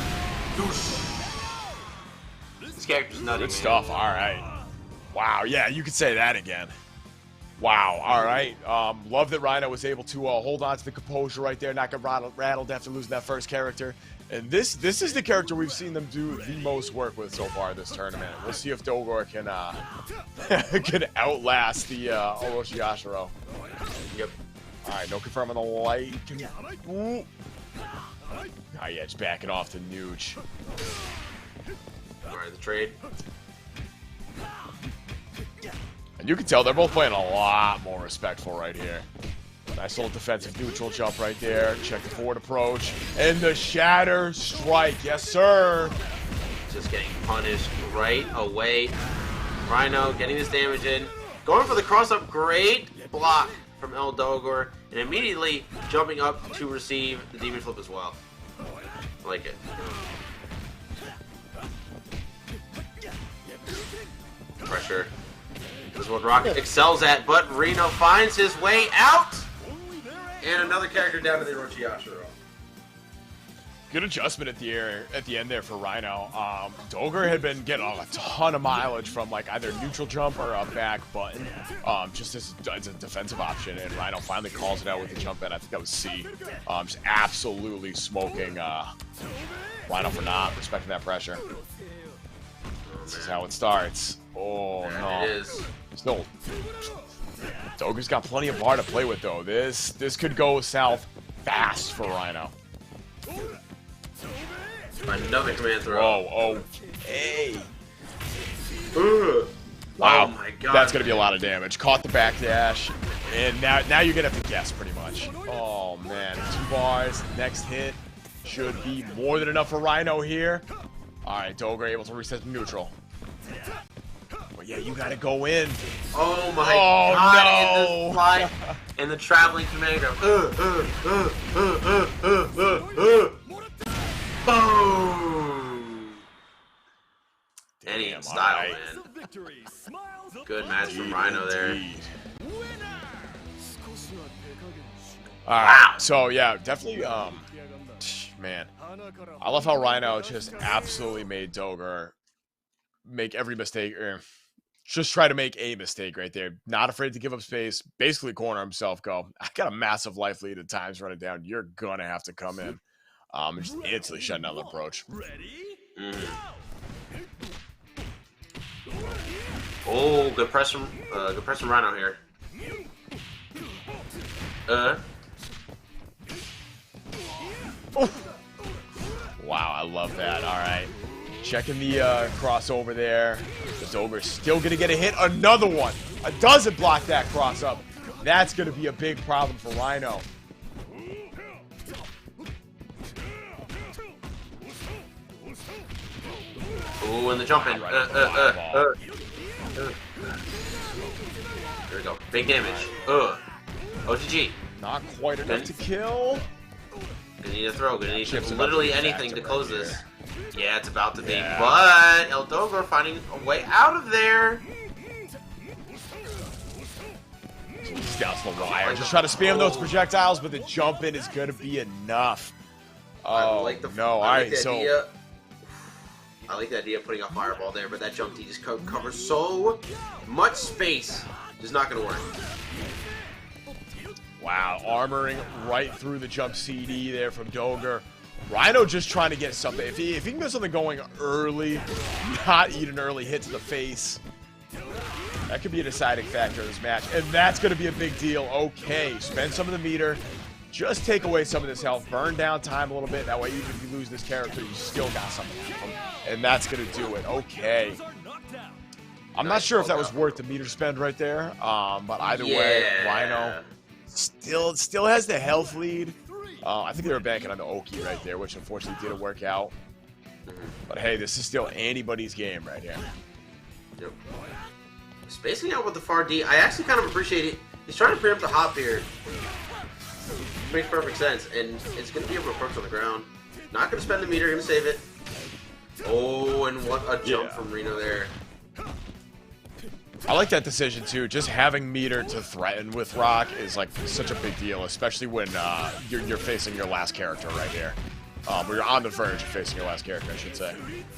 character's nutty. Good stuff. All right. Wow. Yeah, you could say that again. Wow. All right. Love that Rino was able to hold on to the composure right there, not get rattled after losing that first character. And this is the character we've seen them do the most work with so far this tournament. We'll see if Dogor can can outlast the O.Yashiro. Yep. All right. No confirm on the light. Ooh. Oh yeah, just backing off to Nooch. All right, the trade. And you can tell they're both playing a lot more respectful right here. Nice little defensive neutral jump right there. Check the forward approach. And the shatter strike. Yes, sir. Just getting punished right away. Rino getting this damage in. Going for the cross-up. Great block from El Dogor. And immediately jumping up to receive the Demon Flip as well. I like it. Pressure. This is what Rock excels at, but Rino finds his way out! And another character down to the O.Yashiro. Good adjustment at the end there for Rino. Dogor had been getting a ton of mileage from like either neutral jump or a back button, just as a defensive option. And Rino finally calls it out with the jump in. I think that was C. Just absolutely smoking Rino for not respecting that pressure. This is how it starts. Oh no! It is. Still, Dogor's got plenty of bar to play with though. This could go south fast for Rino. Another command throw. Whoa, hey. Oh Wow, my god. that's gonna be a lot of damage. Caught the backdash, and now you're gonna have to guess pretty much. Oh man, 2 bars. Next hit should be more than enough for Rino here. All right, Dogor able to reset the neutral. But yeah, you gotta go in. Oh my god! No. And the traveling commander. Boom! Any in style, right. Man. Good match from Rino there. Alright, so yeah, definitely, man. I love how Rino just absolutely made Dogor make every mistake, or just try to make a mistake right there. Not afraid to give up space, basically corner himself, go, I got a massive life lead at times running down, you're gonna have to come in. Just instantly shutting down the approach. Oh, good press from Rino here. Wow, I love that. All right, checking the crossover there. The Dogor's still gonna get a hit. Another one. Doesn't block that cross up. That's gonna be a big problem for Rino. Ooh, and the jump in. There we go. Big damage. OGG. Not quite enough to kill. Gonna need a throw. Gonna need literally anything to close this. Yeah, it's about to be. But El Dogor finding a way out of there. He's down to the wire. Just trying to spam those projectiles, but the jump in is gonna be enough. Oh, no. All right, so. I like the idea of putting a fireball there, but that jump D just covers so much space. It's not going to work. Wow, armoring right through the jump CD there from Dogor. Rino just trying to get something. If he can get something going early, not eat an early hit to the face, that could be a deciding factor in this match. And that's going to be a big deal. Okay, spend some of the meter. Just take away some of this health. Burn down time a little bit. That way, even if you lose this character, you still got something from him. And that's going to do it. Okay. I'm not sure if that was worth the meter spend right there. But either way, Rino still has the health lead. I think they were banking on the Oki right there, which unfortunately didn't work out. But hey, this is still anybody's game right here. Yep. Spacing out with the far D, I actually kind of appreciate it. He's trying to preempt the hop here. Makes perfect sense, and it's going to be able to approach on the ground. Not going to spend the meter, going to save it. Oh, and what a jump from Rino there. I like that decision too. Just having meter to threaten with Rock is like such a big deal, especially when you're facing your last character right here. Or you're on the verge of facing your last character, I should say.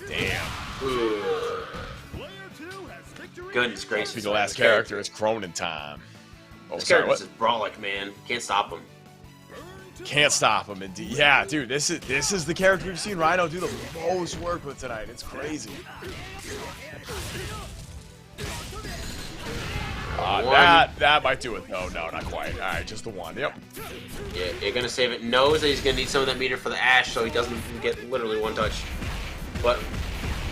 Damn. Goodness Must gracious. be the last character. It's Krohnen time. Oh, This sorry, character's just brawlic, man. Can't stop him. Can't stop him, indeed. Yeah, dude, this is the character we've seen Rino do the most work with tonight. It's crazy. That might do it. No, not quite. All right, just the one. Yep. Yeah, you're gonna save it. Knows that he's gonna need some of that meter for the Ash, so he doesn't get literally one touch. But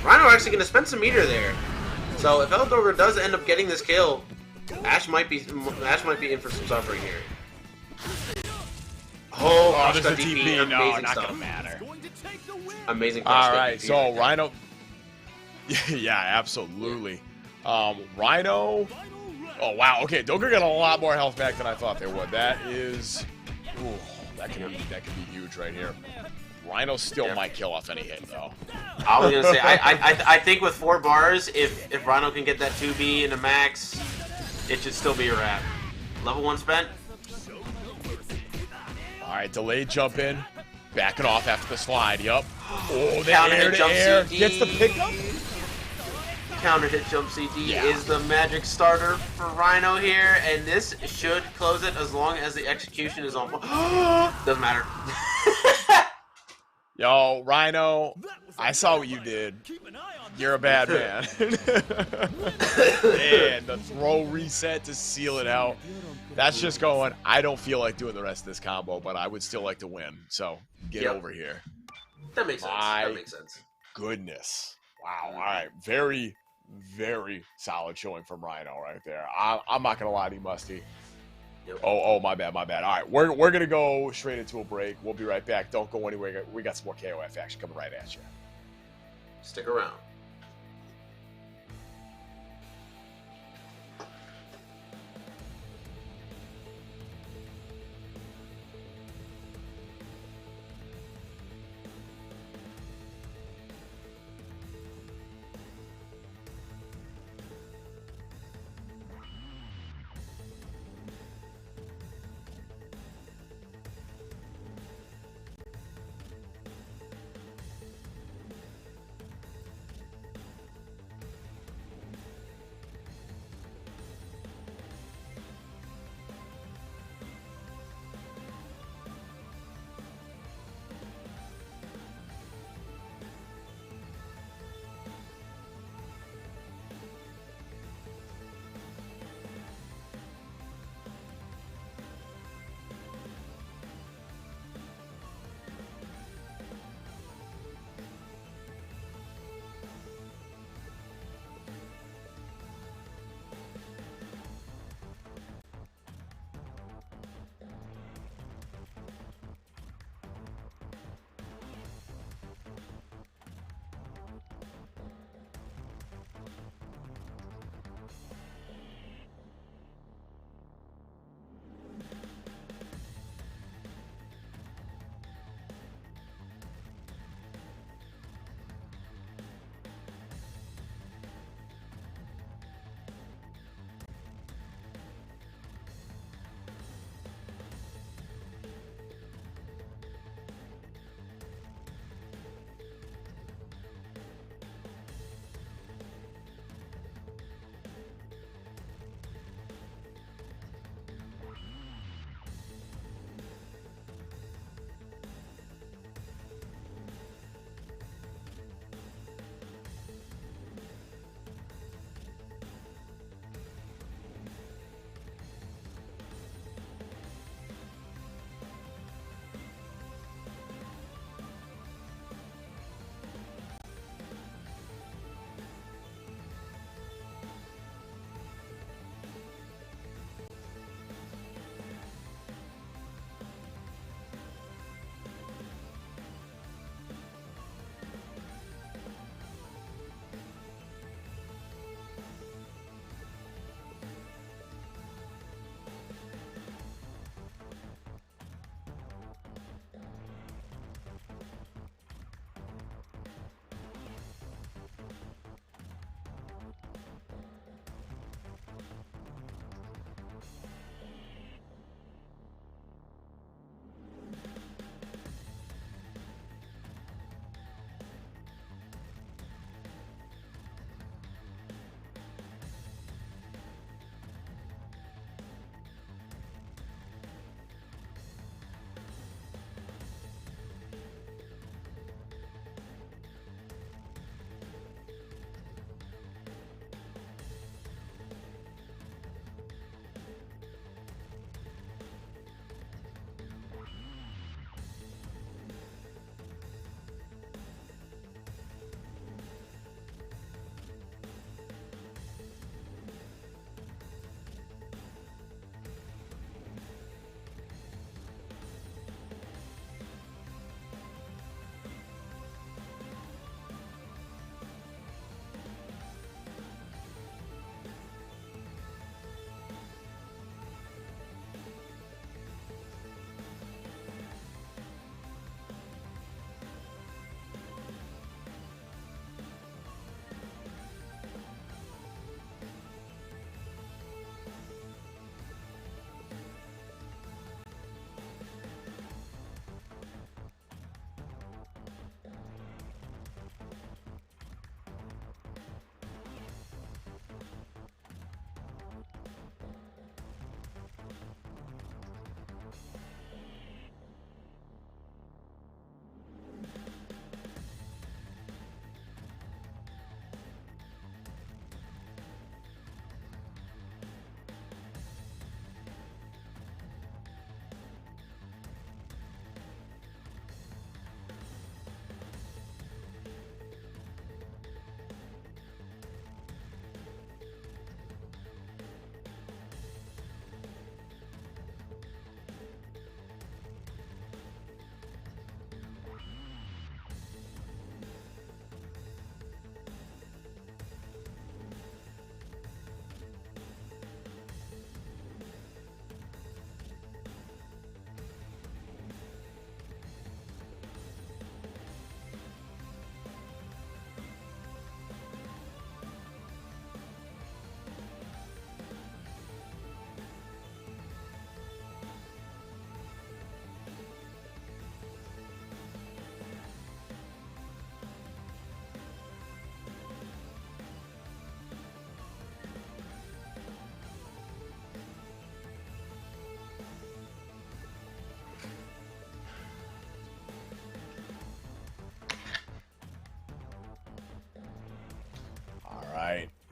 Rino actually gonna spend some meter there. So if Dogor does end up getting this kill, Ash might be in for some suffering here. Oh, there's got the DP. TP. No, Amazing not stuff. gonna matter. Amazing. All right, so Rino. Yeah, absolutely. Rino. Oh wow. Okay, Dogor got a lot more health back than I thought they would. That is. Ooh, that could be huge right here. Rhino still might kill off any hit though. I was gonna say I think with 4 bars, if Rhino can get that 2B into max, it should still be a wrap. Level 1 spent. All right, delayed jump in, backing off after the slide. Yup. Oh, the Counter air hit to jump air CD. gets the pickup. Counter hit jump CD is the magic starter for Rhino here, and this should close it as long as the execution is on. Doesn't matter. Yo, Rhino, I saw what you did. You're a bad man. And the throw reset to seal it out. That's just going, I don't feel like doing the rest of this combo, but I would still like to win. So get over here. That makes sense. That makes sense. Goodness. Wow. All right. Very, very solid showing from Rhino right there. I'm not going to lie to you, Musty. Yep. Oh, my bad. All right, we're going to go straight into a break. We'll be right back. Don't go anywhere. We got some more KOF action coming right at you. Stick around.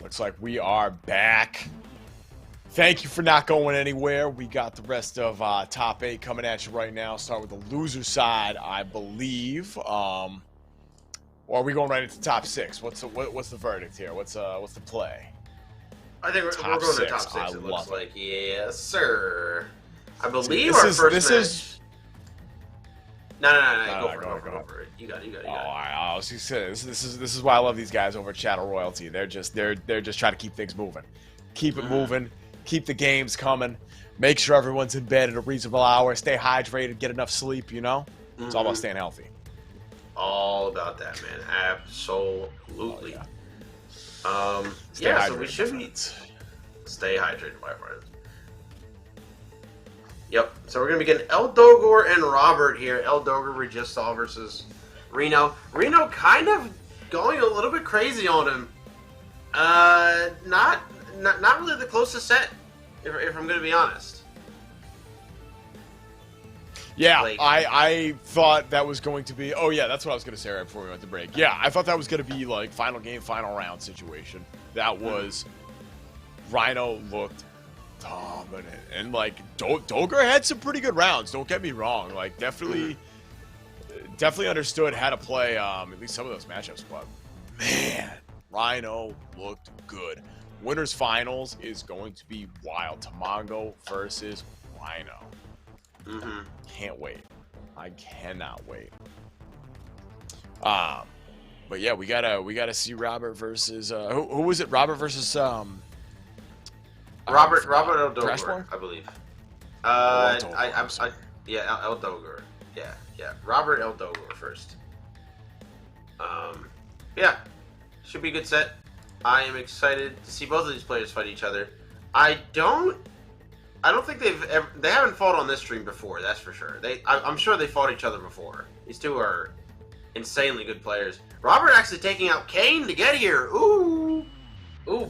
looks like we are back. Thank you for not going anywhere. We got the rest of top 8 coming at you right now. Start with the loser side, I believe. Or are we going right into top 6? What's the verdict here? What's the play? I think we're going to top 6. I It looks love like, yes, sir. I believe our first match. No. Go for it. You got it. Oh, I was just saying, this is why I love these guys over at Shadow Royalty. They're just trying to keep things moving, keep it moving, keep the games coming, make sure everyone's in bed at a reasonable hour, stay hydrated, get enough sleep. You know, it's all about staying healthy. All about that, man. Absolutely. Oh, yeah. So we should stay hydrated, my friends. Yep. So we're gonna be getting El Dogor and Robert here. El Dogor we just saw versus Rino. Rino kind of going a little bit crazy on him. Not really the closest set, if I'm gonna be honest. Yeah, Like, I thought that was going to be. Oh yeah, that's what I was gonna say right before we went to break. Yeah, I thought that was gonna be like final game, final round situation. That was Rhino looked dominant, and like Dogor had some pretty good rounds. Don't get me wrong. Like definitely understood how to play at least some of those matchups. But man, Rhino looked good. Winners finals is going to be wild. Tamago versus Rhino. Can't wait. I cannot wait. But yeah, we gotta see Robert versus who was it? Robert versus Robert El Dogor, Thrashboy? I believe. Dogor, yeah, El Dogor. Yeah. Robert El Dogor first. Yeah, should be a good set. I am excited to see both of these players fight each other. I don't think they haven't fought on this stream before. That's for sure. I'm sure they fought each other before. These two are insanely good players. Robert actually taking out Kane to get here. Ooh,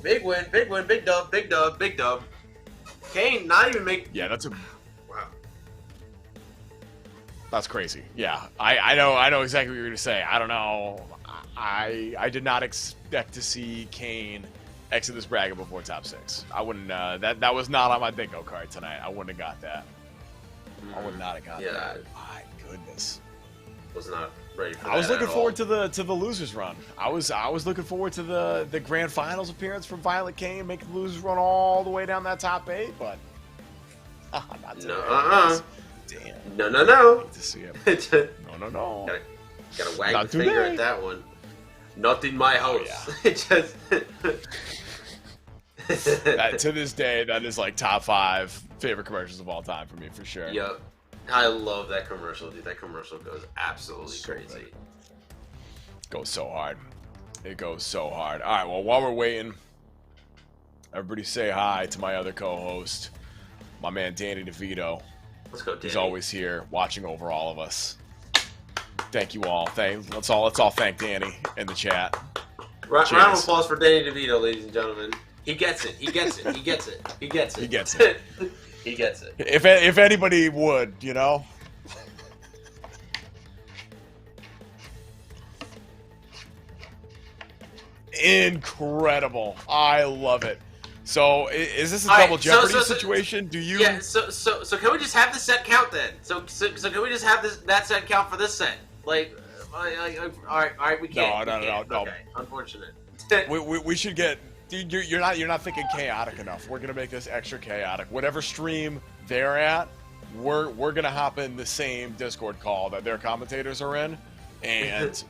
big win, big dub. Kane not even make. Yeah, that's a. Wow. That's crazy. Yeah, I know exactly what you're gonna say. I don't know. I did not expect to see Kane exit this bracket before top 6. I wouldn't. That was not on my bingo card tonight. I wouldn't have got that. I would not have got that. My goodness. Was not ready for that. I was looking forward to the losers run. I was looking forward to the grand finals appearance from ViolentKain, making the losers run all the way down that top 8, but not today. Damn. No. Hate to see him. No. Gotta wag Not the finger today. at that one. Not in my house. Yeah. To this day, that is like top 5 favorite commercials of all time for me, for sure. Yep. I love that commercial, dude. That commercial goes absolutely crazy. Good. Goes so hard. It goes so hard. All right, well, while we're waiting, everybody say hi to my other co-host, my man Danny DeVito. Let's go, Danny. He's always here, watching over all of us. Thank you all. Let's all thank Danny in the chat. Round of applause for Danny DeVito, ladies and gentlemen. He gets it. If anybody would, you know. Incredible. I love it. So, is this a double Jeopardy situation? Do you? Yeah. So can we just have the set count then? So can we just have that set count for this set? Like, all right, we can't. No. Okay, unfortunate. we should get. Dude, you're not thinking chaotic enough. We're gonna make this extra chaotic. Whatever stream they're at, we're gonna hop in the same Discord call that their commentators are in, and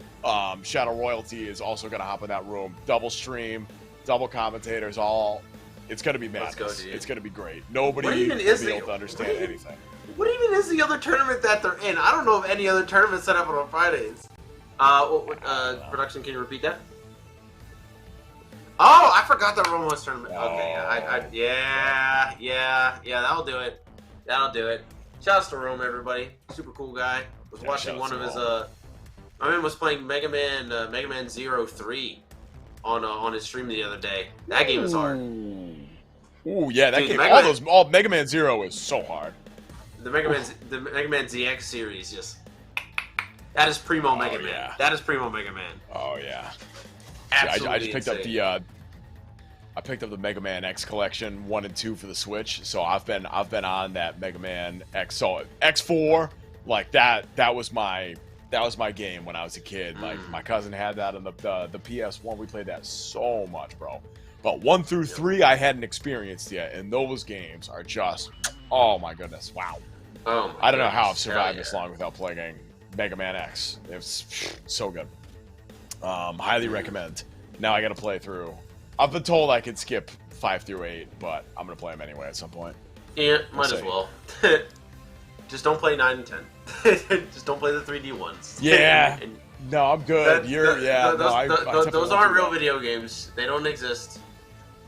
Shadow Royalty is also gonna hop in that room. Double stream, double commentators, all. It's gonna be madness. Let's go, dude. It's gonna be great. Nobody will be able to understand anything. What even is the other tournament that they're in? I don't know of any other tournament set up on Fridays. Production, can you repeat that? Oh, I forgot the Ramos tournament. Okay, yeah, that'll do it. Shouts to Rome, everybody. Super cool guy. Was watching one of his my man was playing Mega Man 03 on his stream the other day. That game is hard. Ooh, yeah, that game. All Mega Man 0 is so hard. The Mega Man ZX series, just that is primo Mega Man. That is primo Mega Man. Oh yeah. Absolutely I just picked up I picked up the Mega Man X collection 1 and 2 for the Switch, so I've been on that Mega Man X. So X4, like that was my game when I was a kid. Like my cousin had that on the PS1. We played that so much, bro. But 1 through 3 I hadn't experienced yet, and those games are just, oh my goodness, wow. Oh I don't know how I've survived this long without playing Mega Man X. It was so good. Highly recommend. Now I got to play through. I've been told I could skip 5 through 8, but I'm gonna play them anyway at some point. Yeah, might as well. Just don't play 9 and 10. Just don't play the 3D ones. Yeah. No, I'm good. Those aren't real video games. They don't exist.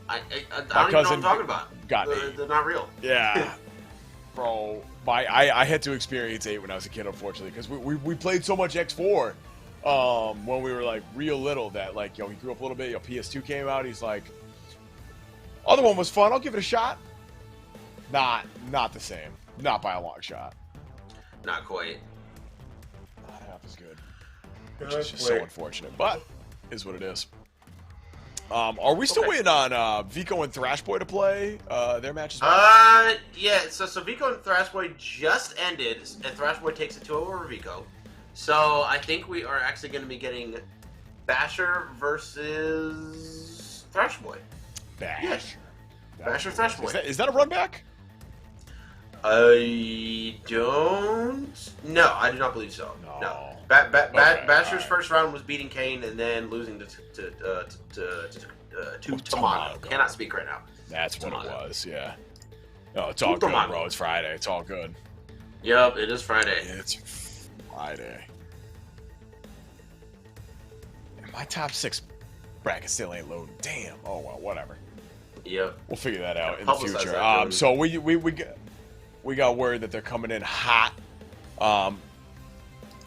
I don't even know what I'm talking about. They're not real. Yeah. Bro, I had to experience 8 when I was a kid, unfortunately, because we played so much X4 when we were like real little that like, he grew up a little bit. PS2 came out. He's like, other one was fun. I'll give it a shot. Not the same. Not by a long shot. Not quite. Not half as good. Which is just so unfortunate, but is what it is. Are we still waiting on Vico and Thrashboy to play their match as well? Yeah. So Vico and Thrashboy just ended, and Thrashboy takes it 2-0 over Vico. So I think we are actually going to be getting Basher versus Thrashboy. Basher. Basher Thrashboy. Is that a run back? I don't. No, I do not believe so. No. Basher's first round was beating Kane and then losing to Tamago. Cannot speak right now. That's what it was. Yeah. No, it's all good, bro. It's Friday. It's all good. Yep, it is Friday. It's Friday. And my top 6 bracket still ain't loading. Damn. Oh well, whatever. Yep. We'll figure that out in the future. So we got word that they're coming in hot.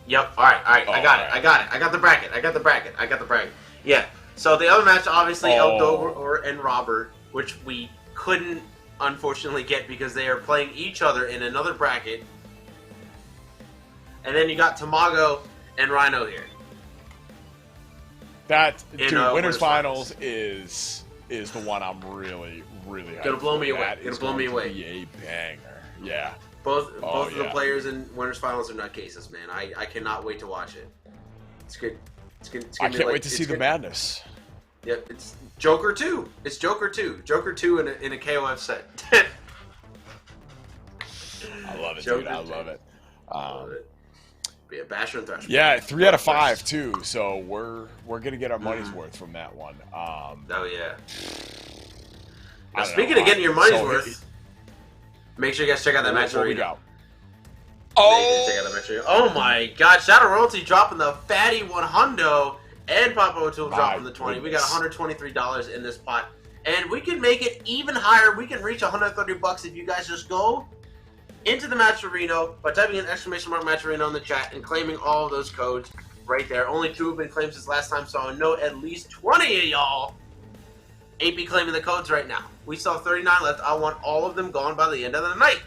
Yep. All right. I got the bracket. Yeah. So the other match, obviously, El Dogor and Robert, which we couldn't unfortunately get because they are playing each other in another bracket. And then you got Tamago and Rino here. Winners finals is the one I'm really gonna blow me away. Gonna blow me away. Be a banger. Yeah. Both of the players in winners finals are nutcases, man. I cannot wait to watch it. It's good. I can't wait to see the madness. Yep, it's Joker 2. It's Joker 2. Joker 2 in a KOF set. I love it, dude. I love it. Yeah, Basher and Thrashboy. Yeah, 3 out of 5 too. So we're gonna get our money's worth from that one. Oh yeah. Now, speaking of getting your money's worth, make sure you guys check out that match. What we got? Oh my God! Shadow Royalty dropping the fatty 100 and Papa O'Toole dropping the 20. We got $123 in this pot, and we can make it even higher. We can reach $130 if you guys just go into the match Rino by typing in !match Rino in the chat and claiming all of those codes right there. Only 2 have been claimed since last time, so I know at least 20 of y'all ain't be claiming the codes right now. We still have 39 left. I want all of them gone by the end of the night.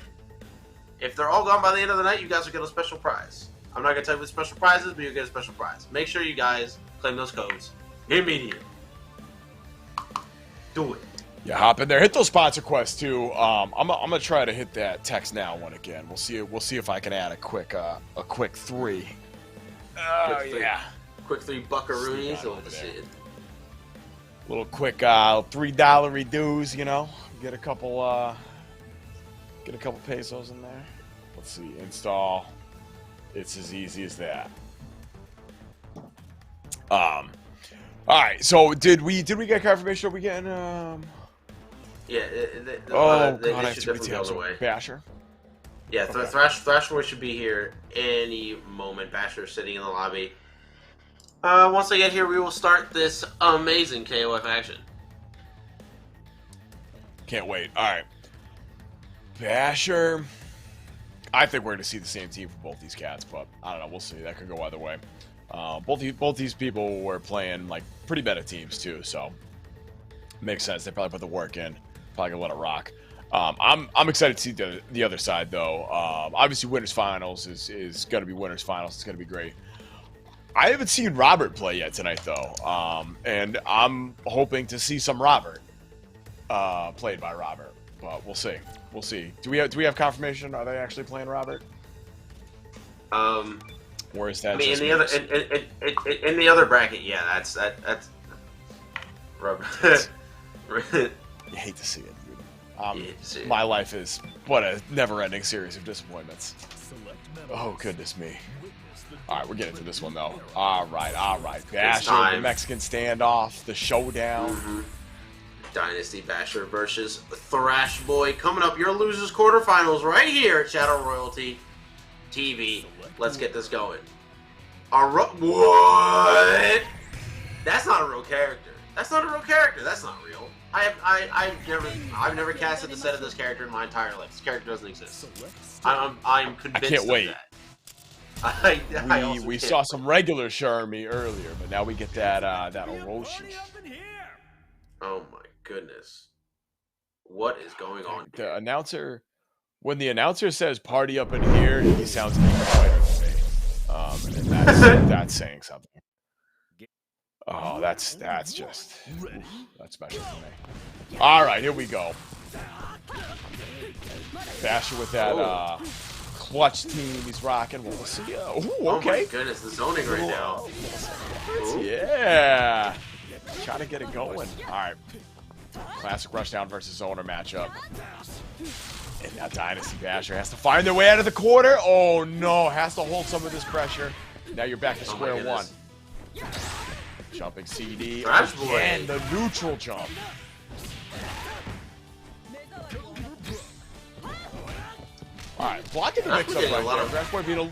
If they're all gone by the end of the night, you guys will get a special prize. I'm not going to tell you what special prize is, but you'll get a special prize. Make sure you guys claim those codes immediately. Do it. Yeah, hop in there. Hit those sponsor quests too. I'm gonna try to hit that text now one again. We'll see if I can add a quick 3. Oh yeah. Quick 3 buckaroonies. Little quick $3 reduce, get a couple pesos in there. Let's see, install. It's as easy as that. All right. So did we get confirmation? Are we getting Yeah. God, I have to details away. Basher. Yeah, okay. Thrashboy should be here any moment. Basher's sitting in the lobby. Once I get here, we will start this amazing KOF action. Can't wait. All right. Basher. I think we're going to see the same team for both these cats, but I don't know. We'll see. That could go either way. Both these people were playing like pretty better teams too, so makes sense. They probably put the work in. Probably gonna let it rock. I'm excited to see the other side though. Obviously, winners finals is going to be winners finals. It's going to be great. I haven't seen Robert play yet tonight though, and I'm hoping to see some Robert. played by Robert, but we'll see. We'll see. Do we have confirmation? Are they actually playing Robert? Or is that? I mean, just in the other bracket, yeah, that's Robert. You hate to see it. My life is what a never-ending series of disappointments. Oh goodness me! All right, we're getting to this one though. All right. Basher, the Mexican standoff, the showdown. Dynasty Basher versus Thrashboy coming up. Your losers quarterfinals right here at Shadow Royalty TV. Let's get this going. What? That's not a real character. That's not real. I've never casted the set of this character in my entire life. This character doesn't exist. I'm convinced. I can't wait. Of that. We saw some regular Shermie earlier, but now we get that Orochi. Oh my goodness. What is going on? The announcer, when the announcer says "party up in here," he sounds even quieter than me. And that's saying something. Oh, that's just that's special for me. All right, here we go. Basher with that clutch team he's rocking. We'll see. Ooh, okay. Oh my goodness, the zoning right now. Yeah. Trying to get it going. All right. Classic rushdown versus owner matchup. And now Dynasty Basher has to find their way out of the quarter. Oh no, has to hold some of this pressure. Now you're back to square one. Jumping CD. And the neutral jump. Alright, blocking the mix up right there. Thrashboy being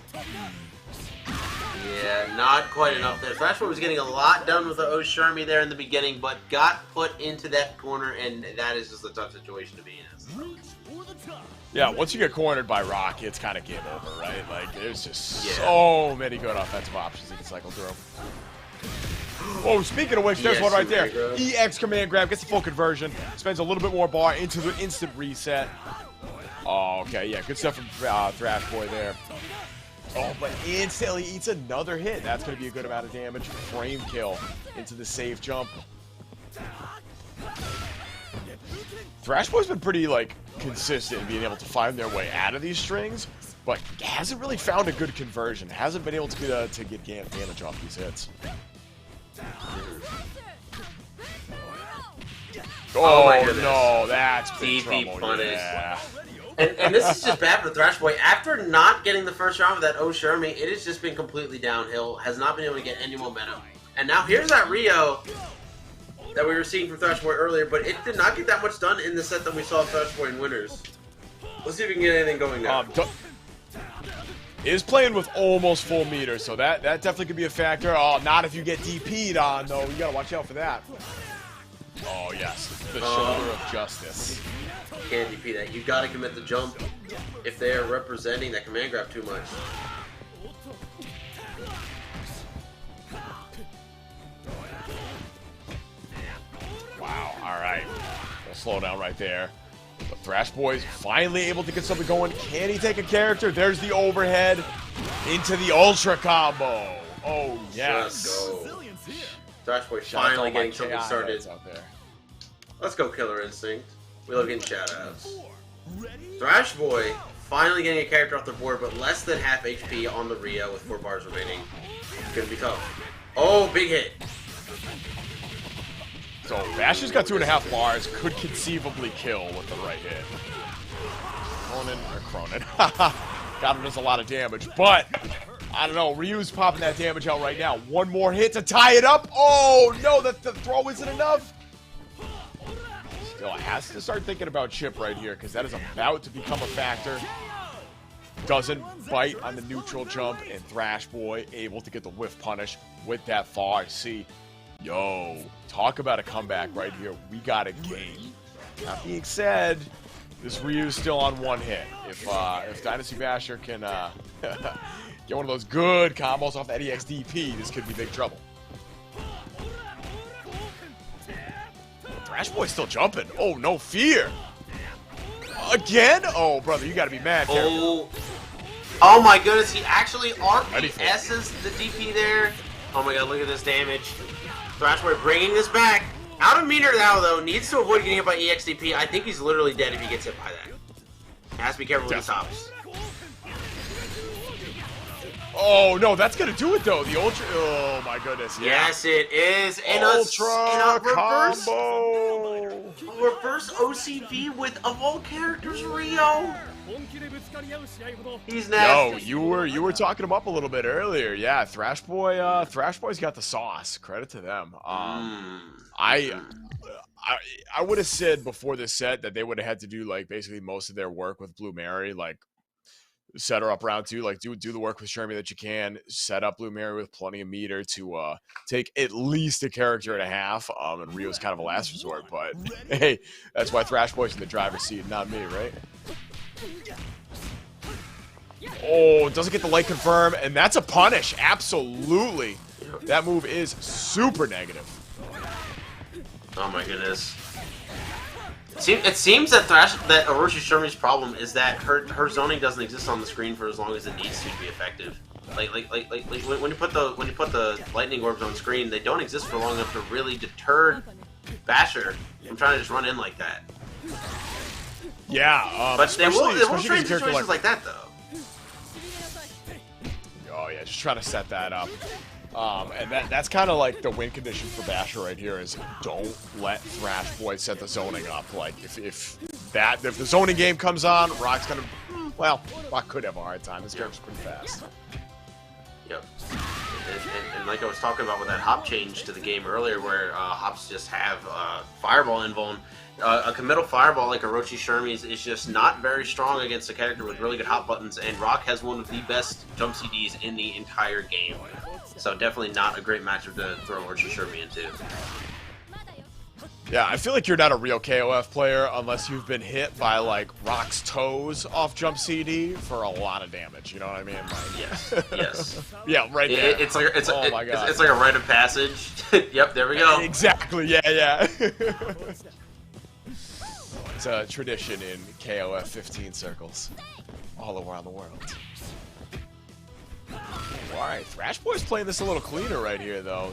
Yeah, not quite enough there. Thrashboy was getting a lot done with the O.Shermie there in the beginning, but got put into that corner, and that is just a tough situation to be in. Yeah, once you get cornered by Rock, it's kind of game over, right? Like, there's just so many good offensive options you can cycle through. Oh, speaking of which, there's one right there. EX command grab, gets the full conversion, spends a little bit more bar into the instant reset. Oh, okay, yeah, good stuff from Thrashboy there. Oh, but instantly eats another hit. That's going to be a good amount of damage. Frame kill into the safe jump. Thrashboy's been pretty, like, consistent in being able to find their way out of these strings, but hasn't really found a good conversion. Hasn't been able to get damage off these hits. Oh, my goodness. No, that's big trouble. Yeah. And this is just bad for Thrashboy. After not getting the first round of that O.Shermie, it has just been completely downhill. Has not been able to get any momentum. And now here's that Rio that we were seeing from Thrashboy earlier, but it did not get that much done in the set that we saw Thrashboy in winners. Let's see if we can get anything going now. Is playing with almost full meter, so that definitely could be a factor. Oh, not if you get DP'd on, though. You gotta watch out for that. Oh, yes. The shoulder of justice. Can't DP that. You gotta commit the jump if they are representing that command grab too much. Wow, alright. We'll slow down right there. But Thrashboy's finally able to get something going. Can he take a character? There's the overhead into the ultra combo. Oh, yes. Let's go. Thrashboy finally getting something started. Let's go, Killer Instinct. We love getting shoutouts. Thrashboy finally getting a character off the board, but less than half HP on the Rio with 4 bars remaining. It's gonna be tough. Oh, big hit. So Basher's got 2.5 bars, could conceivably kill with the right hit. Krohnen. Gato does a lot of damage, but I don't know. Ryu's popping that damage out right now. One more hit to tie it up. Oh no, the throw isn't enough. Still has to start thinking about chip right here because that is about to become a factor. Doesn't bite on the neutral jump, and Thrashboy able to get the whiff punish with that far. See, yo, talk about a comeback right here. We got a game. That being said, this Ryu's still on 1 hit. If Dynasty Basher can get one of those good combos off that EXDP, this could be big trouble. Thrashboy's still jumping. Oh, no fear. Again? Oh, brother, you gotta be mad. Oh my goodness, he actually RPS's the DP there. Oh my god, look at this damage. Thrashboy bringing this back. Out of meter now, though, needs to avoid getting hit by EXDP. I think he's literally dead if he gets hit by that. Has to be careful with his tops. Oh, no, that's going to do it, though. The Ultra... Oh, my goodness. Yeah. Yes, it is. And Ultra reverse combo. Reverse OCV with, of all characters, Rio. He's nasty. Yo, you were talking him up a little bit earlier. Yeah, Thrashboy's got the sauce. Credit to them. I would have said before this set that they would have had to do like basically most of their work with Blue Mary, like set her up round 2, like do the work with Shermie that you can, set up Blue Mary with plenty of meter to take at least a character and a half. And Rio's kind of a last resort, but hey, that's why Thrashboy's in the driver's seat, not me, right? Oh, doesn't get the light confirm, and that's a punish. Absolutely. That move is super negative. Oh my goodness. It seems that O.Shermie's problem is that her zoning doesn't exist on the screen for as long as it needs to be effective. Like when you put the lightning orbs on screen, they don't exist for long enough to really deter Basher from trying to just run in like that. Yeah, but they will train situations like that though. Oh yeah, just trying to set that up. And that's kind of like the win condition for Basher right here is don't let Thrashboy set the zoning up. Like if the zoning game comes on, Rock's gonna Rock could have a hard time. This character's pretty fast. Yep. And like I was talking about with that hop change to the game earlier, where hops just have fireball invuln. A committal fireball like O.Shermie's is just not very strong against a character with really good hop buttons, and Rock has one of the best jump CDs in the entire game. So definitely not a great matchup to throw O.Shermie into. Yeah, I feel like you're not a real KOF player unless you've been hit by like Rock's toes off jump CD for a lot of damage. You know what I mean? Like, yes, yes. Yeah, right there. It's like it's my God. It's like a rite of passage. Yep, there we go. Exactly. Yeah. It's a tradition in KOF 15 circles all around the world. Alright, Thrashboy's playing this a little cleaner right here, though.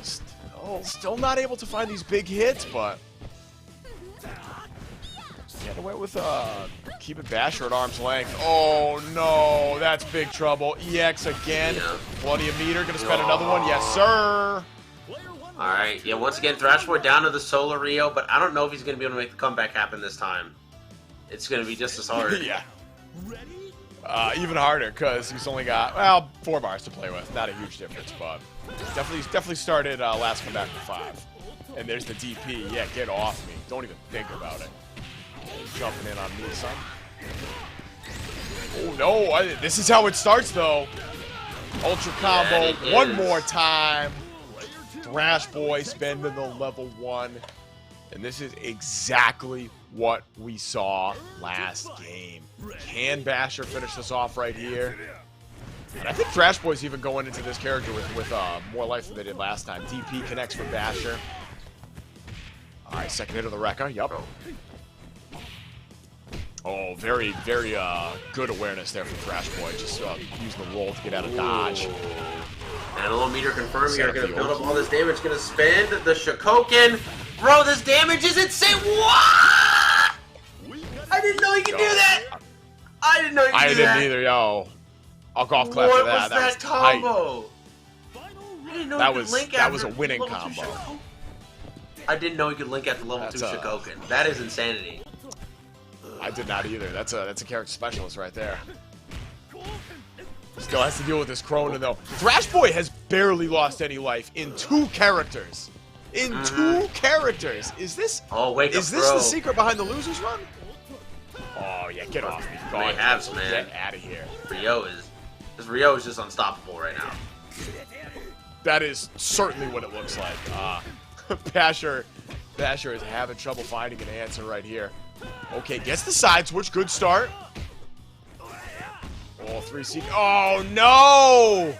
Still not able to find these big hits, but getting away with keeping Basher at arm's length. Oh no, that's big trouble. EX again. Yeah. Plenty of meter. Gonna spend another one. Yes, sir. Alright, yeah, once again, Thrashboy down to the solo Rio, but I don't know if he's going to be able to make the comeback happen this time. It's going to be just as hard. Yeah. Even harder, because he's only got, 4 bars to play with. Not a huge difference, but definitely started last comeback with 5. And there's the DP. Yeah, get off me. Don't even think about it. Jumping in on me, son. Oh, no. This is how it starts, though. Ultra combo one more time. Thrashboy spending the level 1. And this is exactly what we saw last game. Can Basher finish this off right here? And I think Thrashboy's even going into this character with more life than they did last time. DP connects with Basher. Alright, second hit of the Rekka. Yup. Oh, very, very good awareness there from Thrashboy. Just using the roll to get out of dodge. And a little meter confirmed here. Going to build up all this damage. Going to spend the Shokoken. Bro, this damage is insane. What? I didn't know he could do that. I didn't know he could do that. I didn't either, yo. I'll golf clap for that. What was that combo? I didn't know that was a winning combo. I didn't know he could link at the level 2 Shokoken. That is insanity. I did not either. That's a character specialist right there. Still has to deal with this Krohnen though. Thrashboy has barely lost any life in 2 characters. In 2 characters. Is this? Oh, wake up, is this the secret behind the losers run? Oh yeah, get off me. They have some, man. Get out of here. Rio is just unstoppable right now. That is certainly what it looks like. Basher is having trouble finding an answer right here. Okay, gets the side switch. Good start. Oh, 3C. Oh, no!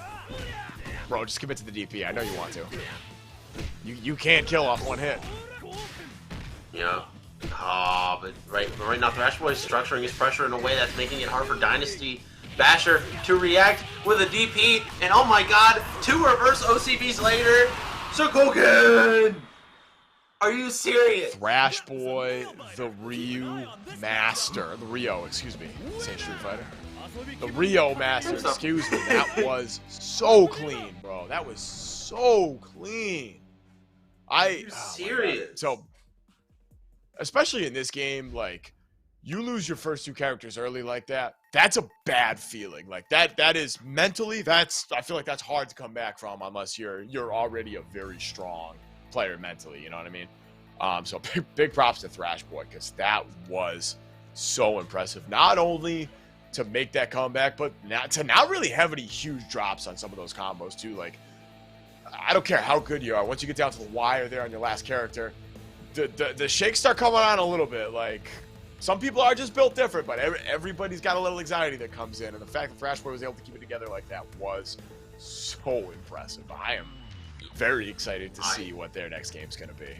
Bro, just commit to the DP. I know you want to. You can't kill off 1 hit. Yeah. But right now, Thrashboy is structuring his pressure in a way that's making it hard for Dynasty Basher to react with a DP. And oh my god, 2 reverse OCBs later. Shokoken! Are you serious? Thrashboy, the Rio, excuse me. Say Street Fighter. The Rio Master, excuse me. That was so clean, bro. That was so clean. Are you serious? So, especially in this game, like, you lose your first two characters early like that. That's a bad feeling. Like that is mentally. I feel like that's hard to come back from unless you're already a very strong player mentally. You know what I mean? So big props to Thrashboy because that was so impressive. Not only to make that comeback, but to not really have any huge drops on some of those combos too. Like, I don't care how good you are. Once you get down to the wire there on your last character, the shakes start coming on a little bit. Like, some people are just built different, but everybody's got a little anxiety that comes in. And the fact that Thrashboy was able to keep it together like that was so impressive. I am very excited to see what their next game's going to be.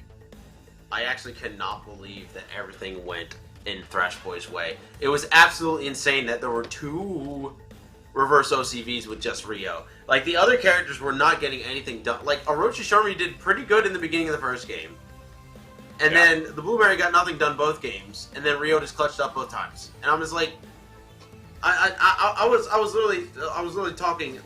I actually cannot believe that everything went in Thrashboy's way. It was absolutely insane that there were 2 reverse OCVs with just Rio. Like, the other characters were not getting anything done. Like, O.Yashiro did pretty good in the beginning of the first game. And then the Blueberry got nothing done both games, and then Rio just clutched up both times. And I'm just like, I was literally talking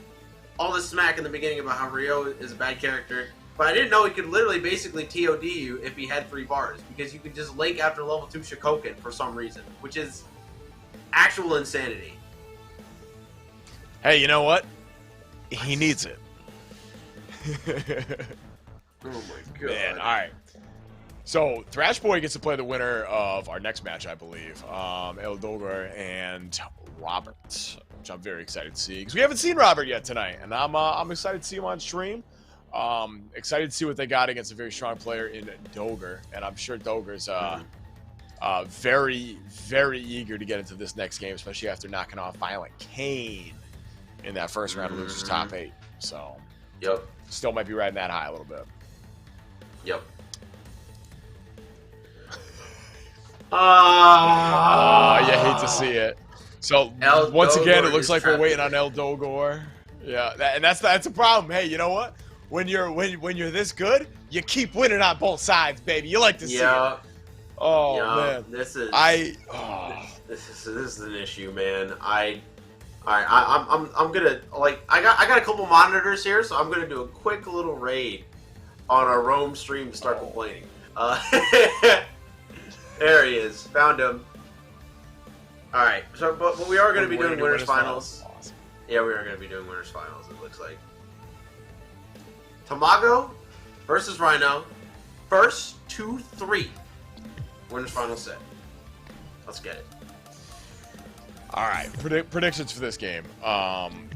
all this smack in the beginning about how Rio is a bad character, but I didn't know he could literally basically TOD you if he had 3 bars, because you could just link after level 2 Shikoken for some reason, which is actual insanity. Hey, you know what? He needs it. Oh my god. Man, all right. So, Thrashboy gets to play the winner of our next match, I believe. Dogor and Robert, which I'm very excited to see. Because we haven't seen Robert yet tonight, and I'm excited to see him on stream. Excited to see what they got against a very strong player in Dogor. And I'm sure Dogor's very, very eager to get into this next game, especially after knocking off ViolentKain in that first round of Losers Top 8. So, still might be riding that high a little bit. Yep. You hate to see it. So once again, it looks like we're waiting on Dogor. Yeah, and that's a problem. Hey, you know what? When you're this good, you keep winning on both sides, baby. You like to see it. Oh man, this is an issue, man. I'm gonna I got a couple monitors here, so I'm gonna do a quick little raid on our Rome stream to start complaining. There he is. Found him. Alright, so but we are going to be doing winners finals. Awesome. Yeah, we are going to be doing winners finals, it looks like. Tamago versus Rino. First 2-3. Winners finals set. Let's get it. Alright, predictions for this game. I'm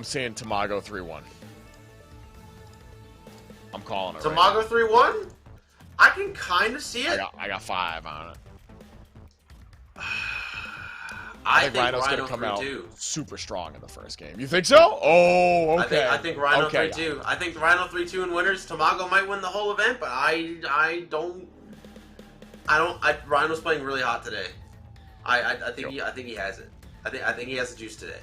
saying Tamago 3-1. I'm calling it. Tamago 3-1? I can kind of see it. I got 5 on it. I think Rhino's going to come out 3-2. super strong in the first game. You think so? Oh, okay. I think Rino 3-2. I think Rino 3-2 in winners. Tamago might win the whole event, but I don't. Rhino's playing really hot today. I think he has it. I think he has the juice today.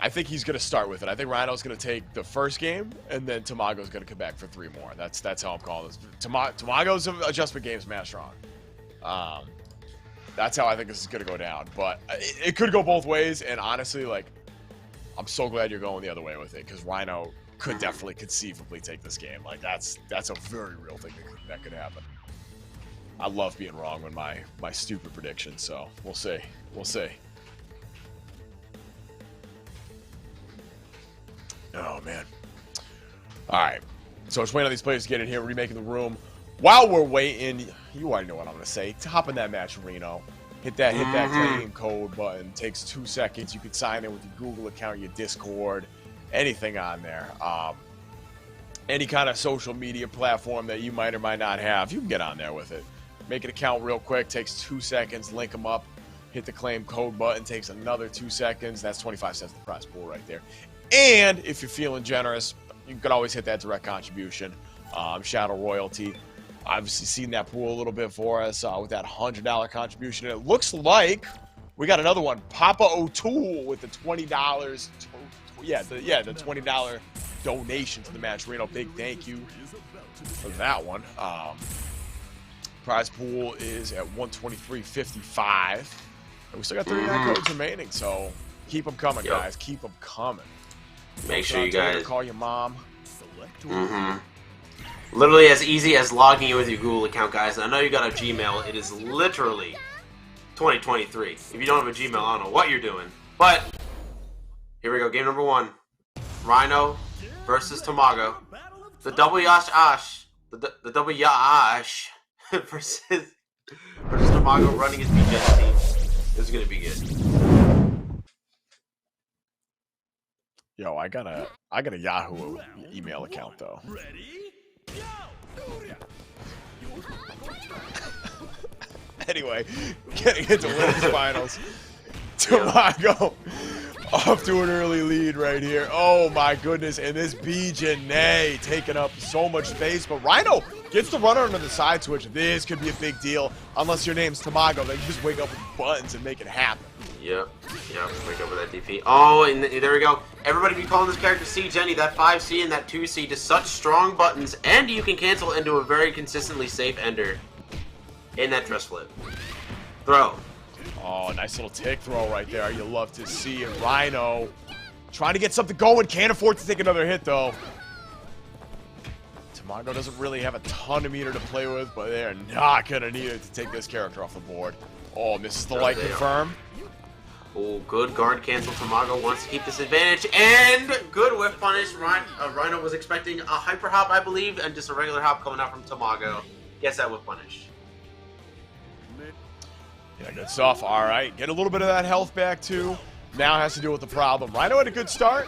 I think he's going to start with it. I think Rhino's going to take the first game, and then Tamago's going to come back for 3 more. That's how I'm calling this. Tamago's adjustment game's mad strong. That's how I think this is going to go down. But it could go both ways, and honestly, like, I'm so glad you're going the other way with it, because Rhino could definitely conceivably take this game. Like, that's a very real thing that could happen. I love being wrong on my stupid predictions, so we'll see. We'll see. Oh, man. All right. So just waiting on these players to get in here, remaking the room. While we're waiting, you already know what I'm going to say. Hop in that match, Rino. Hit that claim code button. Takes 2 seconds. You can sign in with your Google account, your Discord, anything on there. Any kind of social media platform that you might or might not have, you can get on there with it. Make an account real quick. Takes 2 seconds. Link them up. Hit the claim code button. Takes another 2 seconds. That's 25 cents to the prize pool right there. And if you're feeling generous, you can always hit that direct contribution. Shadow Royalty. Obviously seen that pool a little bit for us with that $100 contribution. It looks like We got another one. Papa O'Toole with the $20. Yeah, the $20 donation to the match. Reno, big thank you for that one. Prize pool is at $123.55. And we still got 39 codes remaining, so keep them coming, guys. Keep them coming. Make sure you guys call your mom. Literally as easy as logging in with your Google account, guys. I know you got a Gmail. It is literally 2023. If you don't have a Gmail, I don't know what you're doing. But here we go. Game number 1. Rino versus Tamago. The double Yash. The double Yash versus Tamago running his B.Jenet team. This is gonna be good. Yo, I got a Yahoo email account though. Anyway, getting into women's finals. Tamago off to an early lead right here. Oh my goodness, and this B.Jenet taking up so much space, but Rino gets the runner under the side switch. This could be a big deal, unless your name's Tamago. Then you just wake up with buttons and make it happen. Yep, wake up with that DP. Oh, and there we go. Everybody be calling this character C.Jenet. That 5C and that 2C to such strong buttons, and you can cancel into a very consistently safe ender in that dress flip. Throw. Oh, nice little tick throw right there. You love to see it. Rino trying to get something going. Can't afford to take another hit, though. Tamago doesn't really have a ton of meter to play with, but they're not going to need it to take this character off the board. Oh, misses the light confirm. Oh, good guard cancel. Tamago wants to keep this advantage, and good whiff punish. Rino was expecting a hyper hop, I believe, and just a regular hop coming out from Tamago. Gets that whiff punish. Yeah, good stuff. All right, get a little bit of that health back, too. Now has to deal with the problem. Rino had a good start,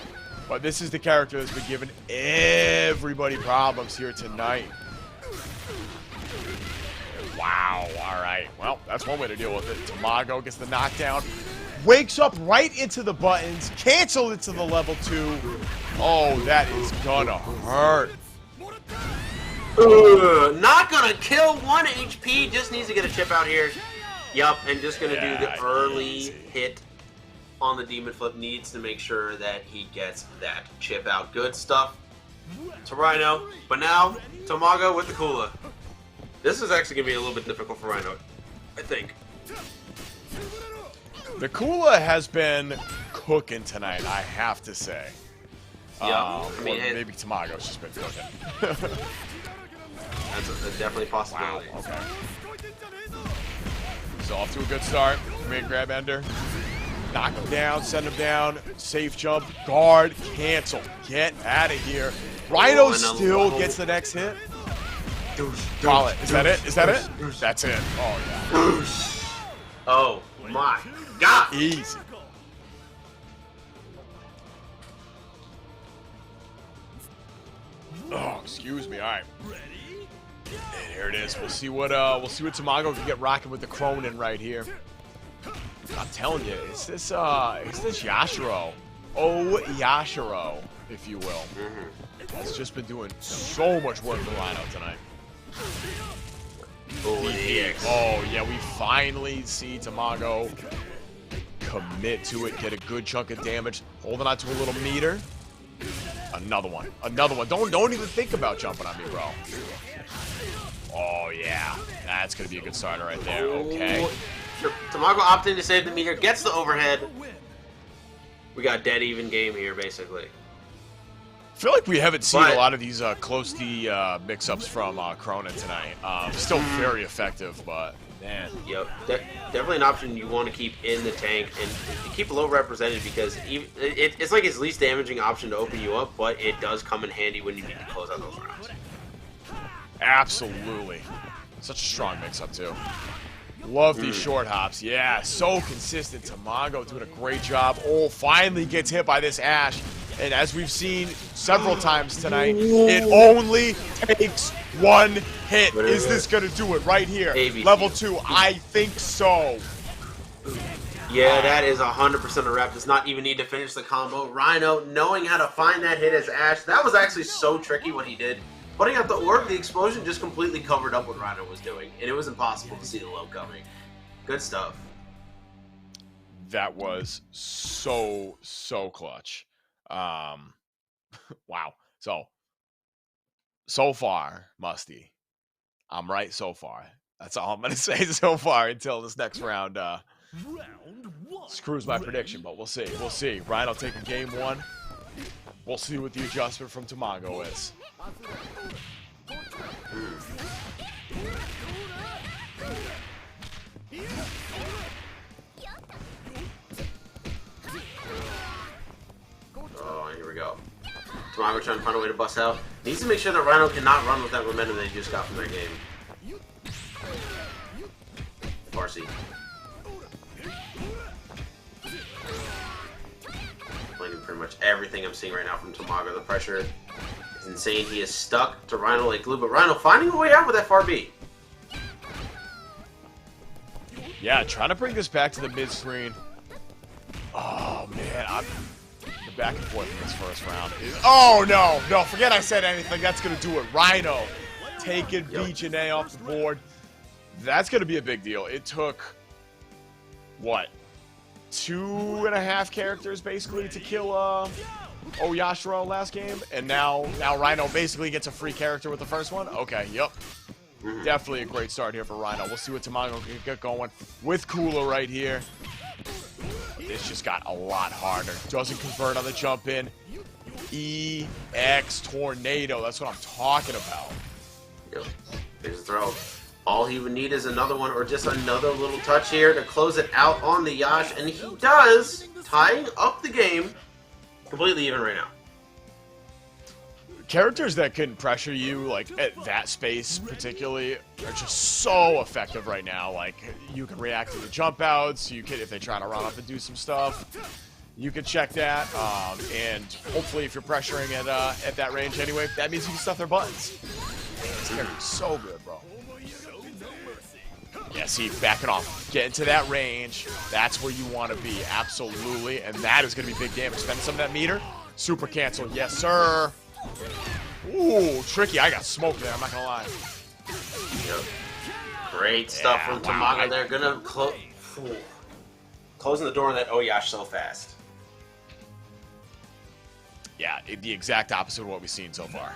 but this is the character that's been giving everybody problems here tonight. Wow, all right. Well, that's one way to deal with it. Tamago gets the knockdown. Wakes up right into the buttons. Cancel it to the level 2. Oh, that is gonna hurt. Not gonna kill 1 HP. Just needs to get a chip out here. Yup, and just gonna do the early hit on the demon flip. Needs to make sure that he gets that chip out. Good stuff to Rino. But now, Tamago with the Kula. This is actually gonna be a little bit difficult for Rino, I think. The Kula has been cooking tonight, I have to say. Yeah, I mean, maybe Tamago's just been cooking. That's definitely a possibility. Wow, okay. So off to a good start. Mid grab ender. Knock him down, send him down. Safe jump, guard, cancel. Get out of here. Rino still gets the next hit. Call it. Is that it? Is that it? That's it. Oh, yeah. Oh, my God. Easy. Oh, excuse me. All right. And here it is. We'll see what Tamago can get rocking with the Krohnen right here. I'm telling you, it's this Yashiro. O.Yashiro, if you will. Has just been doing so much work for Rino tonight. Oh, yeah, we finally see Tamago commit to it, get a good chunk of damage, holding on to a little meter. Another one. Another one. Don't even think about jumping on me, bro. Oh, yeah. That's going to be a good starter right there. Okay. Tamago opting to save the meter, gets the overhead. We got dead even game here, basically. I feel like we haven't seen a lot of these close to mix-ups from Krohnen tonight. Still very effective, but man. Yep, definitely an option you want to keep in the tank and keep low represented because it's like his least damaging option to open you up, but it does come in handy when you need to close out those rounds. Absolutely. Such a strong mix-up, too. Love these short hops. Yeah, so consistent. Tamago doing a great job. Oh, finally gets hit by this Ash. And as we've seen several times tonight, it only takes one hit. Is this going to do it right here? ABC. Level 2, I think so. Yeah, that is 100% a rep. Does not even need to finish the combo. Rino knowing how to find that hit as Ash. That was actually so tricky what he did. Putting out the orb, the explosion just completely covered up what Rino was doing. And it was impossible to see the low coming. Good stuff. That was so clutch. Wow. So far, Musty, I'm right so far. That's all I'm gonna say so far until this next round screws my prediction, but we'll see. We'll see. Rhino taking game 1. We'll see what the adjustment from Tamago is. Oh, here we go. Tamago trying to find a way to bust out. Needs to make sure that Rhino cannot run with that momentum that he just got from that game. Farsi. Playing pretty much everything I'm seeing right now from Tamago. The pressure is insane. He is stuck to Rhino like glue, but Rhino finding a way out with that far B. Yeah, trying to bring this back to the mid screen. Oh man, the back and forth in this first round is. Oh no, forget I said anything. That's gonna do it. Rhino taking B.Jenet off the board. That's gonna be a big deal. It took what, 2.5 characters basically to kill O.Yashiro last game, and now Rhino basically gets a free character with the first one. Okay, yep. Definitely a great start here for Rhino. We'll see what Tamago can get going with Kula right here. This just got a lot harder. Doesn't convert on the jump in. EX Tornado. That's what I'm talking about. Yep. There's a throw. All he would need is another one or just another little touch here to close it out on the Yash. And he does, tying up the game completely even right now. Characters that can pressure you, like, at that space particularly, are just so effective right now. Like, you can react to the jump outs, you can, if they try to run up and do some stuff, you can check that, and hopefully if you're pressuring at that range anyway, that means you can stuff their buttons. This character's so good, bro. Yeah, see, backing off. Get into that range. That's where you want to be, absolutely. And that is going to be big damage. Spend some of that meter. Super cancel, yes, sir. Ooh, tricky. I got smoked there, I'm not gonna lie. Yep. Great stuff from Tamago there. Gonna closing the door on that O.Yash so fast. Yeah, the exact opposite of what we've seen so far.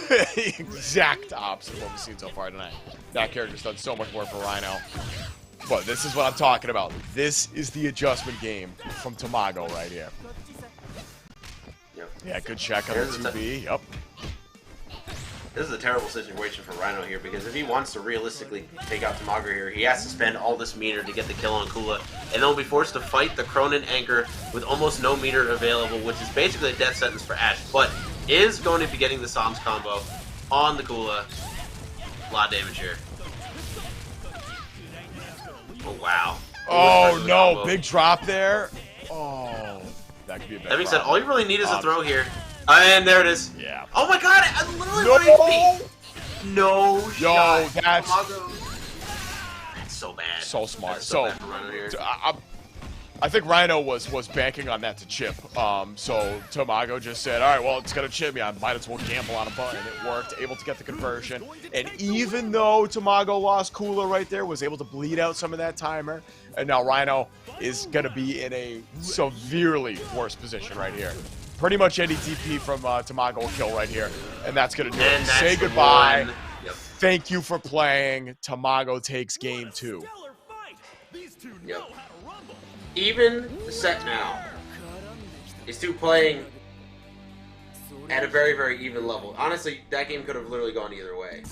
The exact opposite of what we've seen so far tonight. That character's done so much more for Rhino. But this is what I'm talking about. This is the adjustment game from Tamago right here. Yep. Yeah, good check on the 2B. Yep. This is a terrible situation for Rhino here because if he wants to realistically take out Tamago here, he has to spend all this meter to get the kill on Kula, and then will be forced to fight the Krohnen anchor with almost no meter available, which is basically a death sentence for Ash, but is going to be getting the Psalms combo on the Kula. A lot of damage here. Oh, wow. Oh, no. Big drop there. Oh, that could be a bad That being said, all you really need is a throw here. And there it is. Yeah. Oh my god, I literally no shot. That's so bad. So smart. That's so bad for Rhino here. I think Rhino was banking on that to chip. So Tamago just said, all right, well, it's going to chip me. I might as well gamble on a button. It worked. Able to get the conversion. And even though Tamago lost Kula right there, was able to bleed out some of that timer. And now Rhino is going to be in a severely worse position right here. Pretty much any DP from Tamago will kill right here. And that's going to do it. Say goodbye. Yep. Thank you for playing. Tamago takes game 2. Yep. Even the set now is two playing at a very, very even level. Honestly, that game could have literally gone either way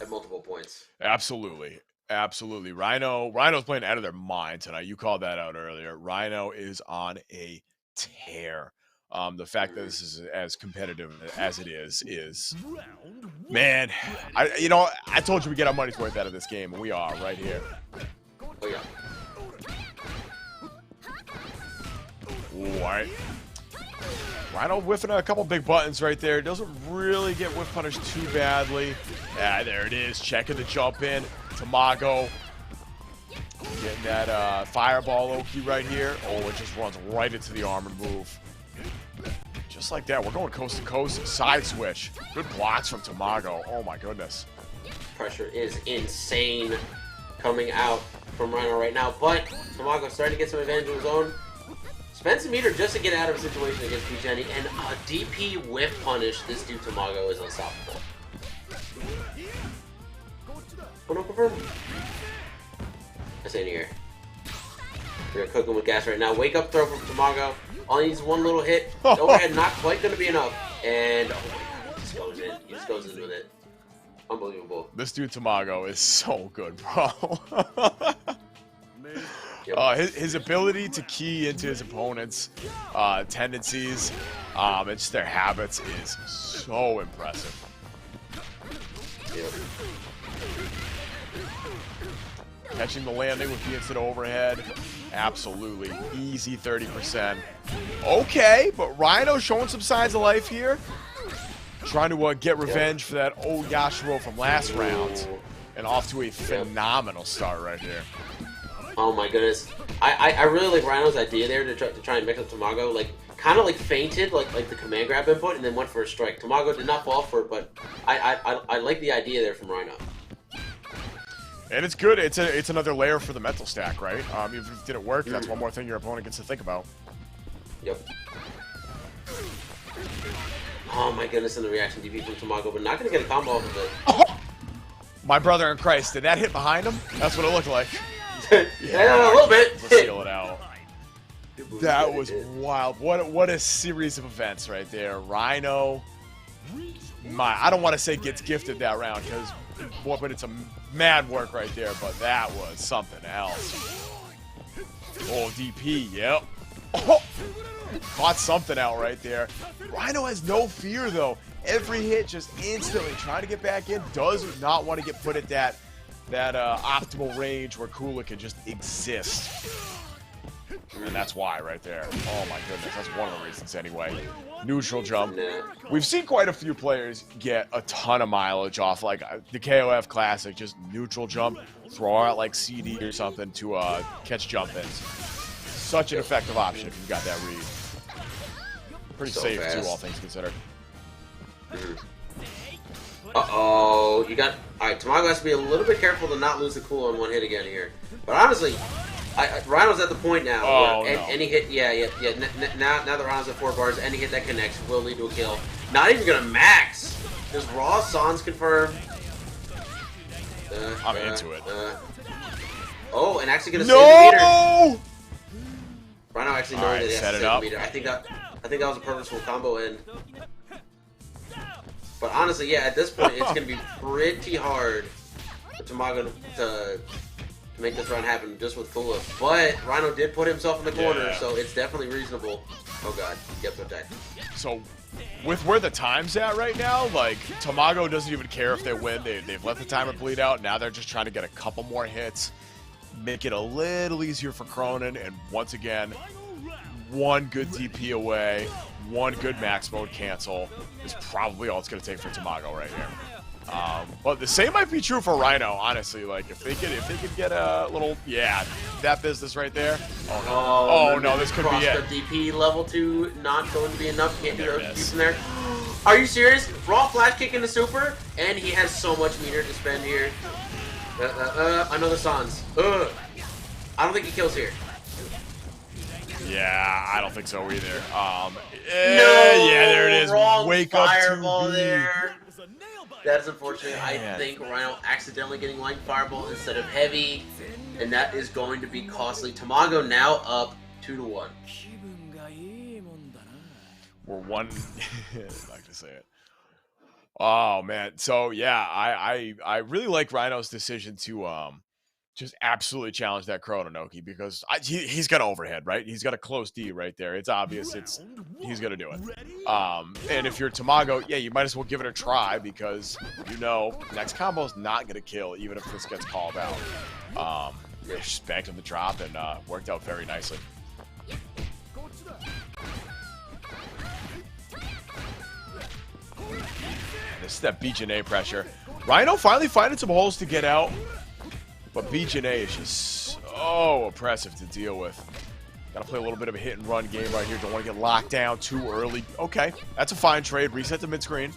at multiple points. Absolutely. Absolutely. Rhino's playing out of their mind tonight. You called that out earlier. Rhino is on a tear. The fact that this is as competitive as it is man, I told you we get our money's worth out of this game, and we are right here. Oh yeah. Ooh, all right. Rhino whiffing a couple big buttons right there. Doesn't really get whiff punished too badly. Yeah, there it is. Checking the jump in. Tamago getting that fireball Oki right here. Oh, it just runs right into the armor move. Just like that. We're going coast to coast. Side switch. Good blocks from Tamago. Oh my goodness. Pressure is insane coming out from Rino right now, but Tamago's starting to get some advantage of his own. Spend some meter just to get out of a situation against B.Jenet, and a DP whiff punish. This dude Tamago is unstoppable. Oh no, confirm. I say in here. We're gonna cook him with gas right now. Wake up throw from Tamago. All he needs is one little hit. The overhead not quite gonna be enough. And oh my god, he just goes in. He just goes in with it. Unbelievable. This dude Tamago is so good, bro. His ability to key into his opponent's tendencies and just their habits is so impressive. Yep. Catching the landing with the instant overhead, absolutely easy 30%. Okay, but Rino showing some signs of life here. Trying to get revenge for that O.Yashiro from last round. And off to a phenomenal start right here. Oh my goodness. I really like Rhino's idea there to try and mix up Tamago. Like, kind of like feinted, like the command grab input, and then went for a strike. Tamago did not fall for it, but I like the idea there from Rino. And it's good. It's another layer for the mental stack, right? Even if it didn't work, that's one more thing your opponent gets to think about. Yep. Oh my goodness, and the reaction DP from Tamago, but not going to get a combo off of it. Oh! My brother in Christ, did that hit behind him? That's what it looked like. Yeah, a little bit. Let's seal it out. That was wild. What a series of events right there. Rino, I don't want to say gets gifted that round, but it's a mad work right there, but that was something else. Oh, DP, yep. Oh, caught something out right there. Rino has no fear, though. Every hit just instantly trying to get back in. Does not want to get put at that optimal range where Kula can just exist. And that's why right there. Oh my goodness, that's one of the reasons anyway. Neutral jump. We've seen quite a few players get a ton of mileage off, like the KOF Classic, just neutral jump, throw out like CD or something to catch jump ins. Such an effective option if you've got that read. Pretty so safe fast, too, all things considered. Uh-oh, you got... Alright, Tamago has to be a little bit careful to not lose the Kula on one hit again here. But honestly, Rhino's at the point now where any hit... Now that Rhino's at 4 bars, any hit that connects will lead to a kill. Not even gonna max! Just raw Sans confirmed. I'm into it. Oh, and actually gonna save the meter. Rhino actually knowing that he has to save the meter. I think that was a purposeful combo end. But honestly, yeah, at this point, it's going to be pretty hard for Tamago to make this run happen just with Kula. But Rhino did put himself in the corner, so it's definitely reasonable. Oh god, get to attack. So, with where the time's at right now, like, Tamago doesn't even care if they win. They've let the timer bleed out. Now they're just trying to get a couple more hits, make it a little easier for Krohnen, and once again, one good DP away, one good max mode cancel is probably all it's going to take for Tamago right here. But the same might be true for Rino, honestly. Like, if they could get a little, that business right there. Oh no, this could be it. The DP level 2 not going to be enough. Can't do those from there. Are you serious? Raw flash kick into super, and he has so much meter to spend here. Another Sans. I don't think he kills here. Yeah, I don't think so either. There it is. Wrong Wake up fireball to there. That's unfortunate. I think Rhino accidentally getting light fireball instead of heavy, and that is going to be costly. Tamago now up 2-1. We're one. I like to say it. Oh man. So yeah, I really like Rhino's decision to just absolutely challenge that Krohnen because he's got overhead, right? He's got a close D right there. It's obvious. He's gonna do it. And if you're Tamago, you might as well give it a try because next combo's not gonna kill even if this gets called out. Just banked on the drop and worked out very nicely. This is that B.Jenet pressure. Rhino finally finding some holes to get out. But B.Jenet is just so oppressive to deal with. Got to play a little bit of a hit and run game right here. Don't want to get locked down too early. Okay, that's a fine trade. Reset to mid-screen.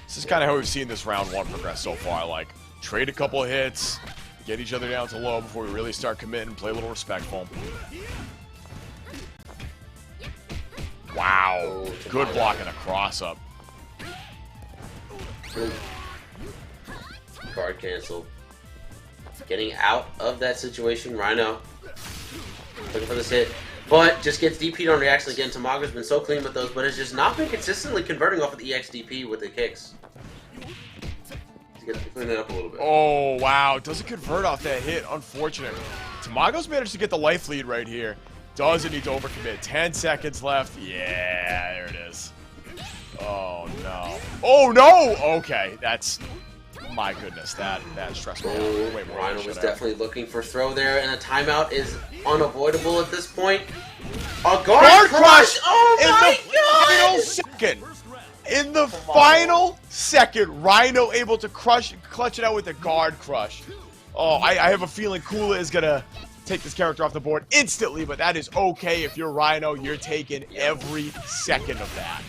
This is kind of how we've seen this round 1 progress so far. Like, trade a couple of hits, Get each other down to low before we really start committing. Play a little respectful. Wow. Oh, Good block and a cross-up. Guard cancel. Getting out of that situation, Rhino. Looking for this hit. But just gets DP'd on reaction again. Tamago's been so clean with those, but has just not been consistently converting off of the EX DP with the kicks. He's got to clean that up a little bit. Oh, wow. Doesn't convert off that hit. Unfortunate. Tamago's managed to get the life lead right here. Doesn't need to overcommit. 10 seconds left. Yeah, there it is. Oh, no. Oh, no! Okay, that's... My goodness, that's stressful. Oh, way more. Rhino was definitely looking for throw there, and a timeout is unavoidable at this point. A guard crush! Oh my god! Final second. In the final second, Rhino able to clutch it out with a guard crush. Oh, I have a feeling Kula is gonna take this character off the board instantly, but that is okay if you're Rhino. You're taking every second of that.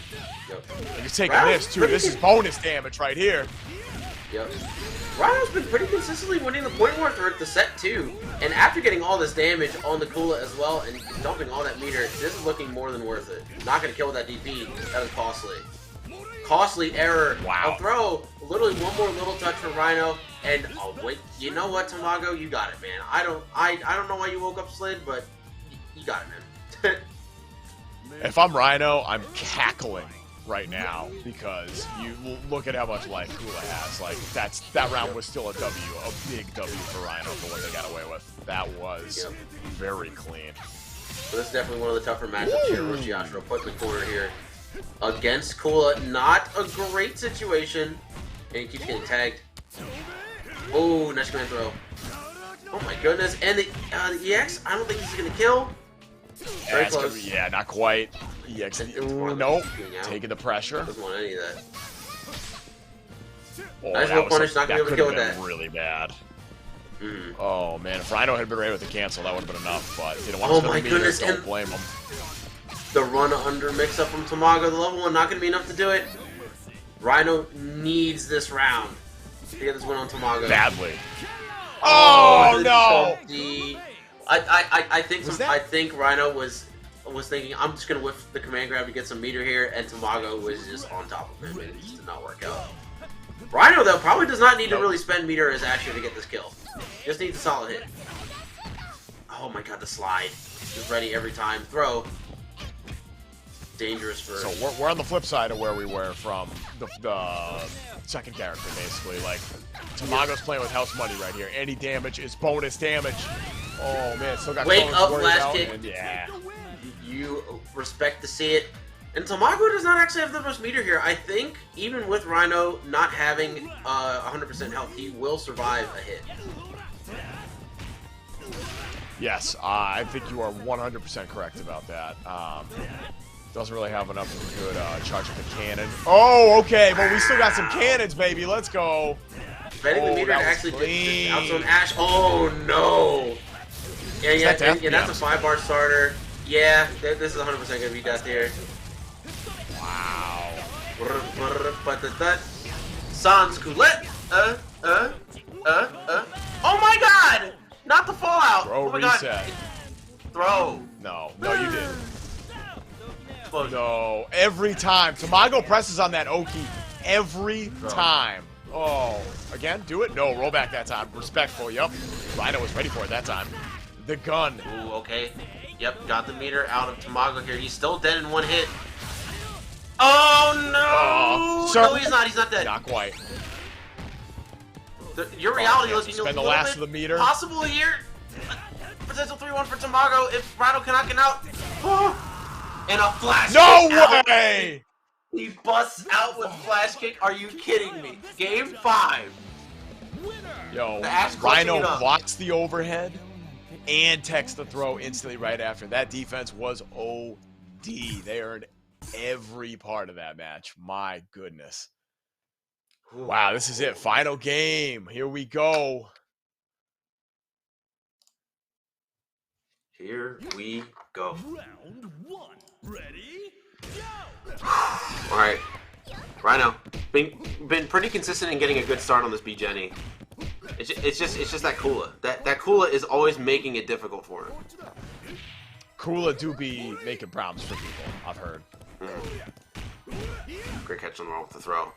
And you're taking this too. This is bonus damage right here. Yep. Rhino's been pretty consistently winning the point war throughout the set too, and after getting all this damage on the Kula as well and dumping all that meter, this is looking more than worth it. Not gonna kill with that DP. That is costly. Costly error. Wow. A throw. Literally one more little touch for Rhino, and oh wait, you know what, Tamago, you got it, man. I don't know why you woke up slid, but you got it, man. If I'm Rhino, I'm cackling right now because you look at how much life Kula has. Like that round was still a W, a big W for Rhino for what they got away with. That was very clean. So this is definitely one of the tougher matchups here. O.Yashiro put in the corner here against Kula. Not a great situation, and he keeps getting tagged. Oh, nice command throw. Oh my goodness, and the EX. I don't think this is gonna kill. Very close. Yeah, not quite. EX. Ooh, nope. Taking the pressure. Doesn't want any of that. Oh, Nice little punish, not gonna be able to kill with that. Really bad. Mm. Oh man, if Rhino had been ready with the cancel, that would have been enough. But he didn't want Oh to my spend the goodness, meter. Don't and blame him. the run under mix up from Tamago, the level 1, not gonna be enough to do it. Rhino needs this round to get this win on Tamago. Badly. Oh no! I think Rhino was thinking, I'm just gonna whiff the command grab to get some meter here, and Tamago was just on top of him, and it just did not work out. Rhino though probably does not need to really spend meter as action to get this kill. Just needs a solid hit. Oh my god, the slide. Just ready every time. Throw. Dangerous for... So we're on the flip side of where we were from the second character, basically. Like, Tamago's playing with house money right here. Any damage is bonus damage. Oh man, still got Wake up, last kick. And yeah. You respect to see it. And Tamago does not actually have the most meter here. I think, even with Rhino not having 100% health, he will survive a hit. Yes, I think you are 100% correct about that. Doesn't really have enough of a good charge of the cannon. Oh, okay, but we still got some cannons, baby. Let's go. Betting the meter to actually get outzone Ash. Oh, no. Yeah, that's a 5-bar starter. Yeah, this is 100% going to be death here. Wow. Sans Coulette. Oh my god! Not the fallout! Throw oh my reset. God. Throw. No, you didn't. No, every time. Tamago presses on that Oki every time. Oh, again, do it? No, roll back that time. Respectful, yep. Rhino was ready for it that time. The gun. Ooh, okay. Yep, got the meter out of Tamago here. He's still dead in one hit. Oh no! No, he's not dead. Not quite. Your reality looking spend the last of the meter. Possible here. Potential 3-1 for Tamago if Rhino cannot get out. Oh. And a flash kick. No way! He busts out with flash kick. Are you kidding me? Game 5. Yo, Rhino blocks the overhead and takes the throw instantly right after. That defense was OD. They earned every part of that match. My goodness. Wow, this is it. Final game. Here we go. Here we go. Round 1. Ready? Go! Alright. Rhino. Been pretty consistent in getting a good start on this B.Jenet. It's just that Kula. That Kula is always making it difficult for him. Kula do be making problems for people, I've heard. Great catch on the wall with the throw.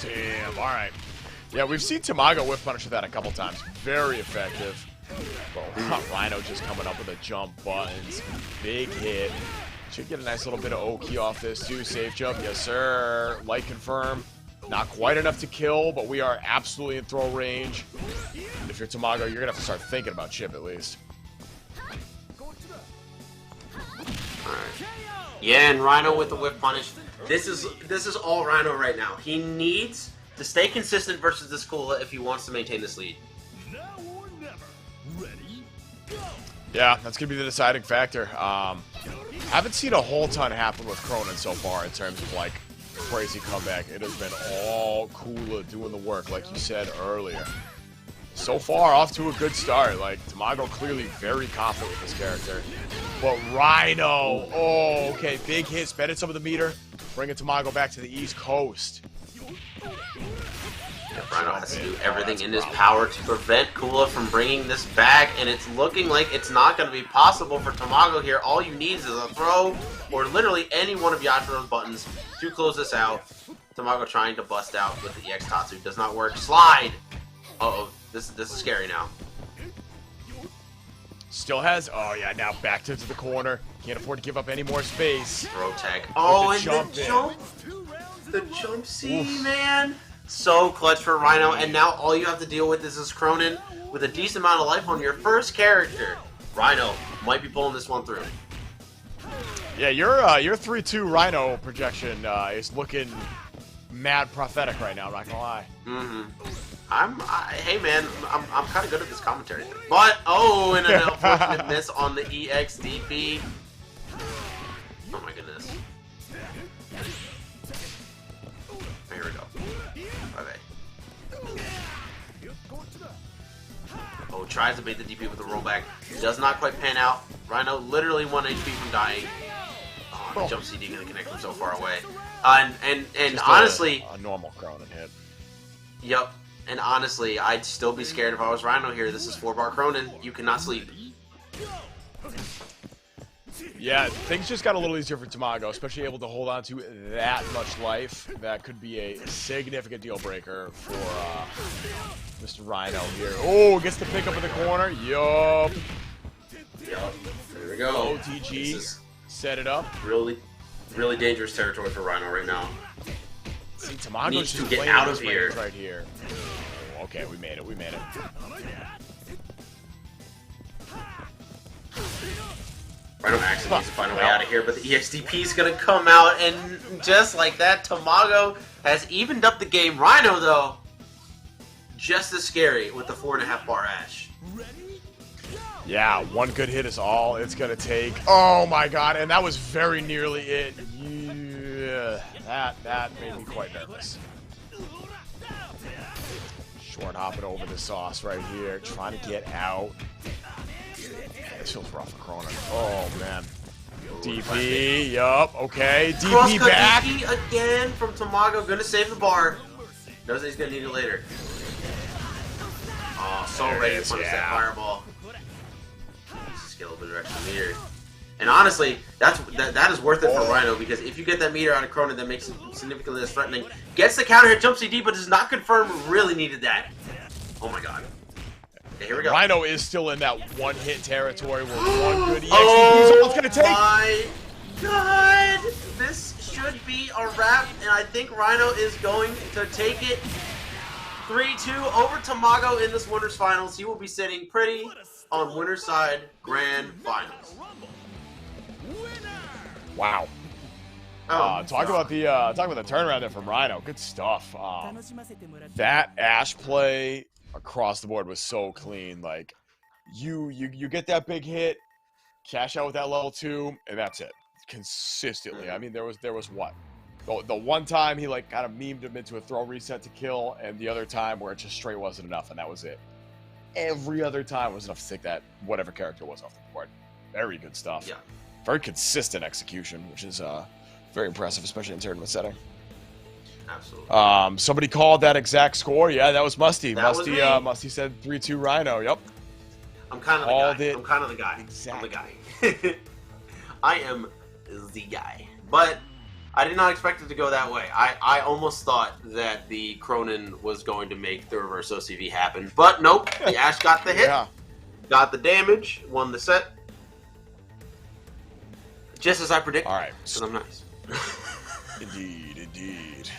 Damn, alright. Yeah, we've seen Tamago whiff punish with that a couple times. Very effective. Well, Rhino just coming up with a jump buttons. Big hit. Should get a nice little bit of Oki off this too. Safe jump, yes sir. Light confirm. Not quite enough to kill, but we are absolutely in throw range. And if you're Tamago, you're gonna have to start thinking about chip at least. Alright. Yeah, and Rhino with the whip punish. This is all Rhino right now. He needs to stay consistent versus this Kula if he wants to maintain this lead. Now or never. Ready? Go. Yeah, that's gonna be the deciding factor. Haven't seen a whole ton happen with Krohnen so far in terms of like crazy comeback. It has been all Kula doing the work, like you said earlier. So far, off to a good start. Like, Tamago clearly very confident with this character. But Rhino, oh, okay, big hit, spending some of the meter, bringing Tamago back to the East Coast. Yeah, Rhino has to do everything in his power to prevent Kula from bringing this back, and it's looking like it's not going to be possible for Tamago here. All you need is a throw, or literally any one of Yashiro's buttons to close this out. Tamago trying to bust out with the EX Tatsu. Does not work. Slide! Uh-oh. This is scary now. Still has, oh yeah, now back to the corner. Can't afford to give up any more space. Throw tech. Oh, and jump the jump C, man. So clutch for Rhino, and now all you have to deal with is this Krohnen with a decent amount of life on your first character. Rhino might be pulling this one through. Yeah, your 3-2 Rhino projection is looking mad prophetic right now, I'm not gonna lie. Hey man, I'm kind of good at this commentary thing. But, oh, and an unfortunate miss on the EXDP. Oh my goodness. Here we go. Okay. Oh, tries to bait the DP with the rollback. Does not quite pan out. Rhino literally 1 HP from dying. Oh, the jump CD gonna connect from so far away. And just honestly, a normal Krohnen hit. Yep. And honestly, I'd still be scared if I was Rhino here. This is 4-bar Krohnen. You cannot sleep. Yeah, things just got a little easier for Tamago, especially able to hold on to that much life. That could be a significant deal breaker for Mr. Rhino here. Oh, gets the pick up in the corner. Yup. Yup. There we go. OTG. Set it up. Really, really dangerous territory for Rhino right now. See, Tamago needs just to get playing out his of here. right here. Oh, okay, we made it. We made it. Rhino actually needs to find a way out of here, but the EXDP is going to come out, and just like that, Tamago has evened up the game. Rhino, though, just as scary with the 4.5 bar Ash. Yeah, one good hit is all it's going to take. Oh my god, and that was very nearly it. Yeah, that made me quite nervous. Short hopping over the sauce right here, trying to get out. This feels rough for Krohnen. Oh, man. DP, yup, okay. DP back. DP again from Tamago. Gonna save the bar. Knows that he's gonna need it later. Oh, so ready to punish that fireball. Just get a little bit of extra meter. And honestly, that is worth it for Rhino, because if you get that meter out of Krohnen, that makes it significantly less threatening. Gets the counter hit jump CD, but does not confirm. Really needed that. Oh my god. Okay, here we go. Rhino is still in that one-hit territory where one good EXP is all it's gonna take. Oh my god! This should be a wrap, and I think Rhino is going to take it 3-2 over Tamago in this Winners Finals. He will be sitting pretty on Winners Side Grand Finals. Wow. Talk about the turnaround there from Rhino. Good stuff. That Ash play across the board was so clean. Like, you get that big hit, cash out with that level 2, and that's it. Consistently. I mean, there was what? The one time he like kind of memed him into a throw reset to kill, and the other time where it just straight wasn't enough, and that was it. Every other time was enough to take that whatever character was off the board. Very good stuff. Yeah. Very consistent execution, which is Very impressive, especially in tournament setting. Absolutely. Somebody called that exact score. Yeah, that was Musty. That was me. Musty said 3-2 Rhino. Yep. I'm kind of the guy. I'm kind of the guy. Exactly. I'm the guy. I am the guy. But I did not expect it to go that way. I almost thought that the Krohnen was going to make the reverse OCV happen. But nope. The Ash got the hit. Yeah. Got the damage. Won the set. Just as I predicted. All right. Because I'm nice. Indeed, indeed.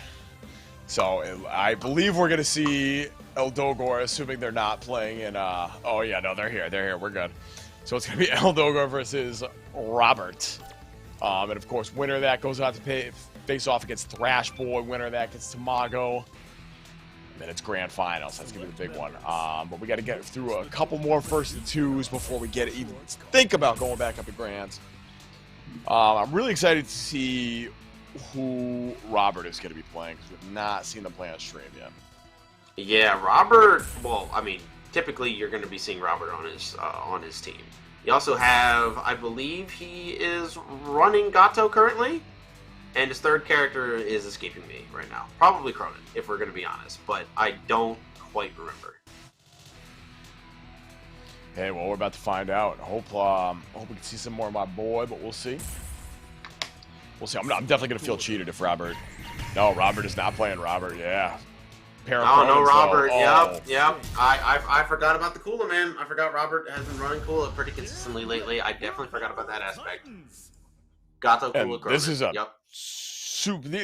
So I believe we're gonna see El Dogor, assuming they're not playing in. Oh yeah, no, they're here. They're here. We're good. So it's gonna be El Dogor versus Robert, and of course, winner of that goes out to face off against Thrashboy. Winner of that gets Tamago. And then it's grand finals. That's gonna be the big one. But we got to get through a couple more first and twos before we even think about going back up to grands. I'm really excited to see who Robert is going to be playing because we've not seen them play on stream yet. Yeah, Robert. Well, I mean, typically you're going to be seeing Robert on his team. You also have, I believe, he is running Gato currently, and his third character is escaping me right now. Probably Krohnen, if we're going to be honest, but I don't quite remember. Hey, well, we're about to find out. Hope we can see some more of my boy, but we'll see. We'll see. I'm definitely going to feel cheated if Robert... No, Robert is not playing Robert. Yeah. Oh, no, Robert. Oh. Yep. I forgot about the Kula, man. I forgot Robert has been running Kula pretty consistently lately. I definitely forgot about that aspect. Gato, Kula, Krohnen. This is a... Yep.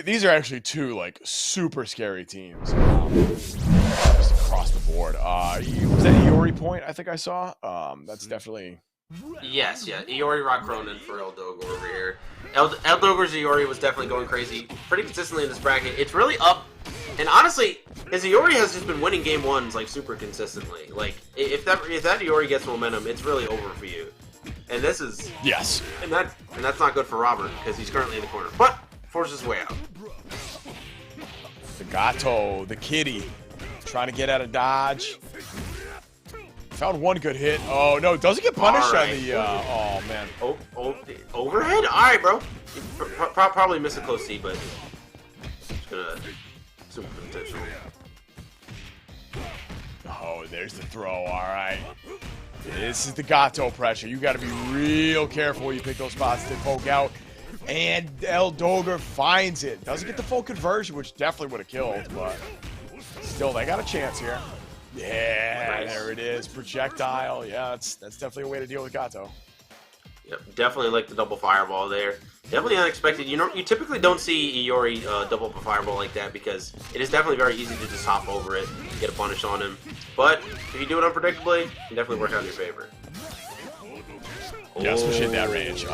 These are actually two, like, super scary teams. Just across the board. Was that Iori point I think I saw? That's definitely... Yes, yeah. Iori rock Krohnen for El Dogor over here. El Dogor's Iori was definitely going crazy pretty consistently in this bracket. It's really up. And honestly, his Iori has just been winning game ones like super consistently. Like if that Iori gets momentum, it's really over for you. And this is yes. And that's not good for Robert because he's currently in the corner. But forces his way out. The Gato, the kitty, trying to get out of dodge. Found one good hit. Oh no, doesn't get punished on the. Oh man. Overhead. All right, bro. Probably missed a close C, but just gonna super potential. Oh, there's the throw. All right. This is the Gato pressure. You got to be real careful when you pick those spots to poke out. And El Dogor finds it. Doesn't get the full conversion, which definitely would have killed, but still, they got a chance here. Yeah, there it is. Projectile. Yeah, that's definitely a way to deal with Gato. Yep, definitely like the double fireball there. Definitely unexpected. You typically don't see Iori double up a fireball like that because it is definitely very easy to just hop over it, get a punish on him. But if you do it unpredictably, it can definitely work out in your favor. Yeah, especially in that range.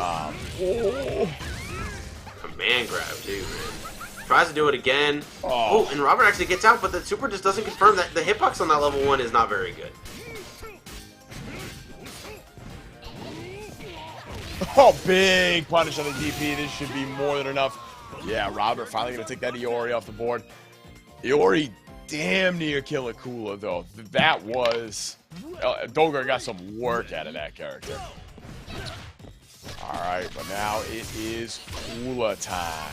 Command grab too, man. Tries to do it again. Oh, and Robert actually gets out, but the super just doesn't confirm that the hitbox on that level 1 is not very good. Oh, big punish on the DP. This should be more than enough. Yeah, Robert finally going to take that Iori off the board. Iori damn near kill a Kula, though. That was... Dogor got some work out of that character. All right, but now it is Kula time.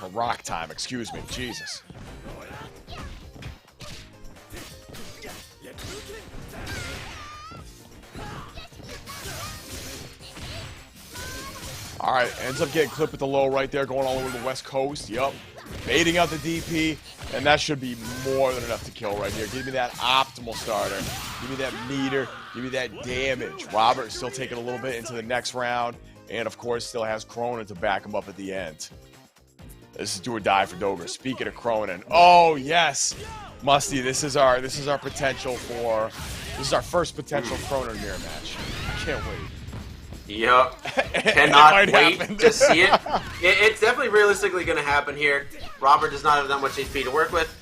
Or rock time, excuse me. Jesus. All right, ends up getting clipped at the low right there, going all over the west coast. Yep. Baiting out the DP, and that should be more than enough to kill right here. Give me that optimal starter. Give me that meter. Give me that damage. Robert still taking a little bit into the next round, and of course still has Krohnen to back him up at the end. This is do or die for Dogor. Speaking of Krohnen, oh yes, Musty. This is our potential for. This is our first potential Krohnen mirror match. I can't wait. Yep. Cannot wait to see it. It's definitely realistically going to happen here. Robert does not have that much HP to work with.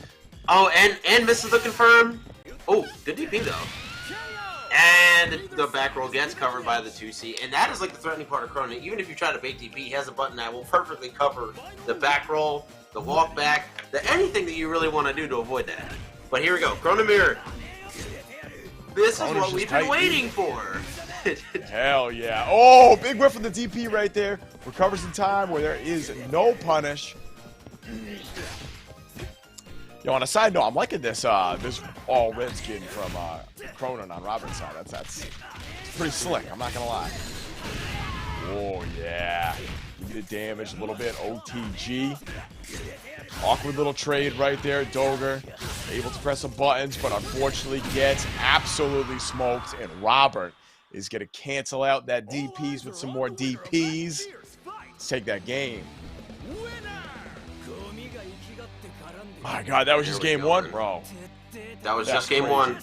Oh, and misses the confirm. Oh, good DP though. And the back roll gets covered by the 2C. And that is like the threatening part of Krohnen. Even if you try to bait DP, he has a button that will perfectly cover the back roll, the walk back, anything that you really want to do to avoid that. But here we go. Krohnen mirror. This is what we've been waiting for. Hell yeah. Oh, big whiff from the DP right there. recovers in time where there is no punish. Yo, on a side note, I'm liking this this all red skin from Krohnen on Robert's side. That's it's pretty slick. I'm not gonna lie. Oh yeah, give me the damage a little bit. OTG. Awkward little trade right there. Dogor able to press some buttons, but unfortunately gets absolutely smoked. And Robert is gonna cancel out that DPs with some more DPs. Let's take that game. My God, that was just game one, bro. That was just game one.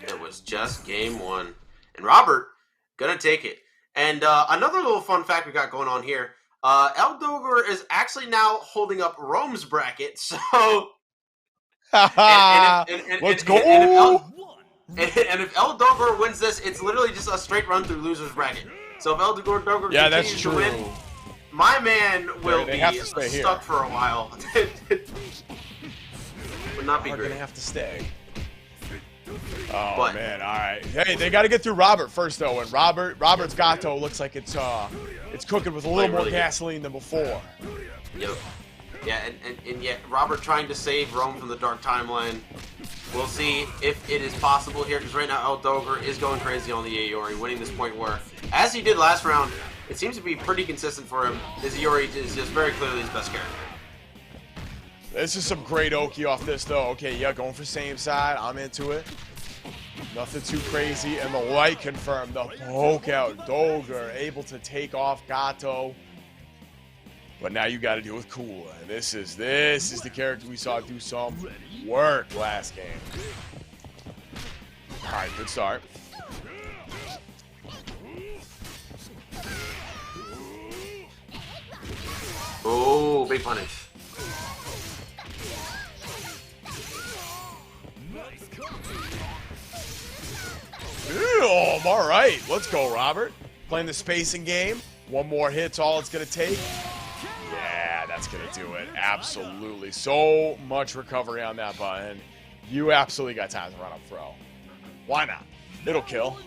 It was just game one. And Robert, gonna take it. And another little fun fact we got going on here. Dogor is actually now holding up Rome's bracket. So... Let's go! And if Dogor wins this, it's literally just a straight run through loser's bracket. So if Dogor continues to win, my man will be stuck for a while. Would not be great. They're gonna have to stay. Oh man, all right. Hey, they got to get through Robert first though, and Robert's Gato looks like it's cooking with a little more gasoline than before. Yep. Yeah, and yet Robert trying to save Rome from the dark timeline. We'll see if it is possible here, because right now Dogor is going crazy on the Iori, winning this point where, as he did last round, it seems to be pretty consistent for him. His Iori is just very clearly his best character. This is some great Oki off this though. Okay, yeah, going for same side. I'm into it. Nothing too crazy, and the light confirmed. The poke out. Dogor able to take off Gato. But now you got to deal with Kula. And this is the character we saw do some work last game. All right, good start. Oh, big punish. Oh, all right. Let's go, Robert. Playing the spacing game. One more hit's all it's going to take. Yeah, that's going to do it. Absolutely. So much recovery on that button. You absolutely got time to run up throw. Why not? It'll kill.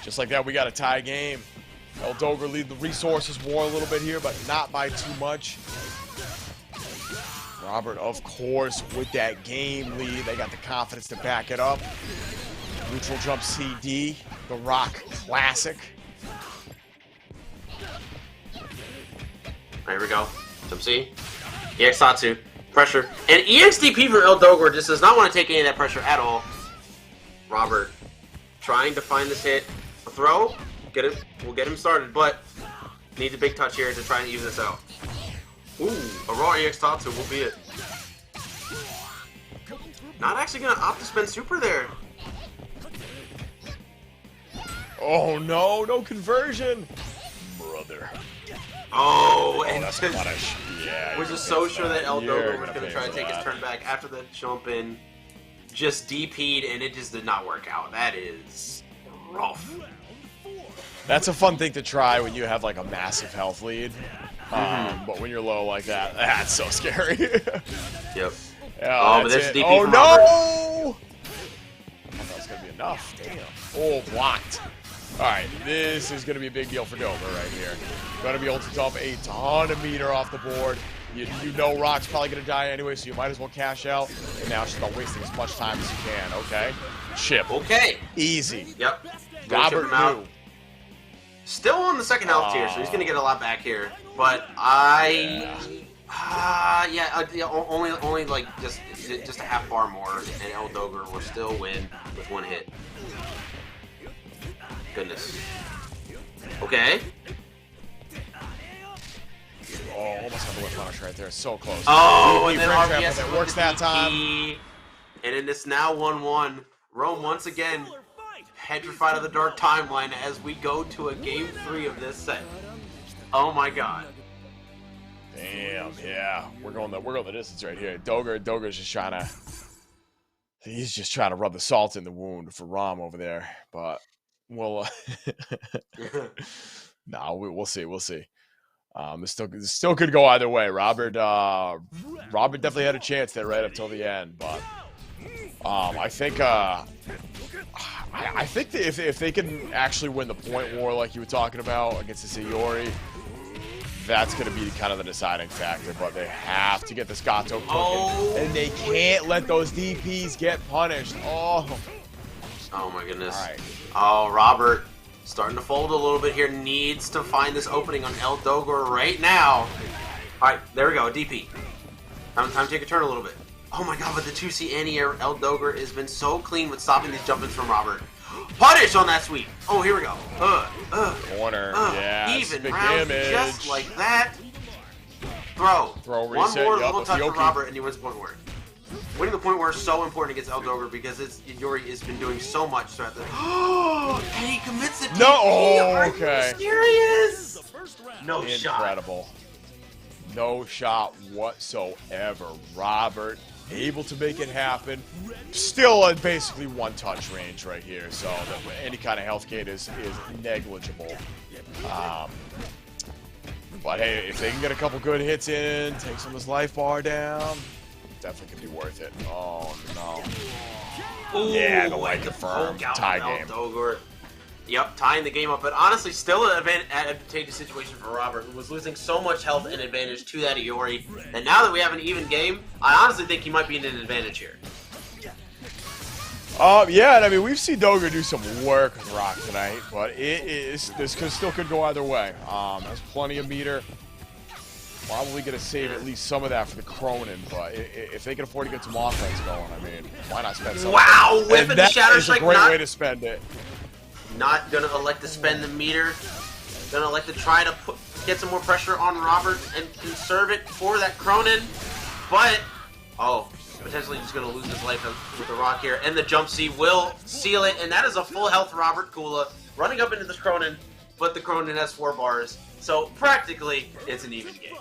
Just like that, we got a tie game. Dogor lead the resources war a little bit here, but not by too much. Robert, of course, with that game lead. They got the confidence to back it up. Neutral jump CD, the Rock classic. There we go. Jump C. EX Tatsu. Pressure. And EXDP for Dogor just does not want to take any of that pressure at all. Robert trying to find this hit. A throw. Get it. We'll get him started, but needs a big touch here to try and even this out. Ooh, a raw EX Tatsu will be it. Not actually going to opt to spend super there. Oh no, no conversion. Brother. Oh, and that's a punish. Yeah, was just so sure that Dogor was going to try to take his turn back after the jump in. Just DP'd, and it just did not work out. That is rough. That's a fun thing to try when you have like a massive health lead. But when you're low like that, that's so scary. Yep. Oh, but there's DP oh from no! Robert. I thought it was going to be enough. Damn. Oh, blocked. All right, this is going to be a big deal for Dogor right here. Going to be able to dump a ton of meter off the board. You know Rock's probably going to die anyway, so you might as well cash out. And now it's just about wasting as much time as you can, okay? Chip. Okay. Easy. Yep. Robert knew. Still on the second health tier, so he's going to get a lot back here. But only like just a half bar more, and Dogor will still win with one hit. Goodness. Okay. Oh, almost had the whip punish right there. So close. Oh, and then RBS that works that time. And in this now 1-1, Rome once again petrified of the dark timeline as we go to a game 3 of this set. Oh my God. Damn, yeah. We're going the distance right here. Dogor's just trying to rub the salt in the wound for Rom over there. But we'll we'll see. This still could go either way. Robert definitely had a chance there right up till the end, but I think that if they can actually win the point war like you were talking about against this Iori, that's going to be kind of the deciding factor. But they have to get this Gato cooking, and they can't let those DPs get punished. Oh my goodness. All right. Oh, Robert, starting to fold a little bit here. Needs to find this opening on El Dogor right now. All right, there we go. DP. Time to take a turn a little bit. Oh my god, but the 2C anti-air El Dogor has been so clean with stopping these jump-ins from Robert. Punish on that sweep. Oh, here we go. Corner. Yeah. Even round, just like that. Throw. Throw one reset. more Yep, little touch for for Robert, and he wins point war. Winning the point war is so important against El Dogor because Iori has been doing so much throughout the. And he commits it. No. Oh, okay. Are you serious? No shot. Incredible. No shot whatsoever. Robert able to make it happen. Still in basically one touch range right here, so any kind of health gain is negligible. But hey, if they can get a couple good hits in, take some of his life bar down, definitely could be worth it. Oh no. Ooh, Yeah, the leg confirmed. Tie game. Dogor. Yep, tying the game up, but honestly, still an advantageous situation for Robert, who was losing so much health and advantage to that Iori. And now that we have an even game, I honestly think he might be in an advantage here. Yeah, and I mean, we've seen Dogor do some work with Rock tonight, but this still could go either way. Has plenty of meter. Probably going to save at least some of that for the Krohnen, but if they can afford to get some offense going, I mean, why not spend some? Wow, whipping the Shadow Strike. That is a great way to spend it. Not gonna elect to spend the meter. Gonna elect to try to get some more pressure on Robert and conserve it for that Krohnen. But, potentially just gonna lose his life with the rock here. And the jump C will seal it. And that is a full health Robert Kula running up into this Krohnen. But the Krohnen has 4 bars. So practically, it's an even game.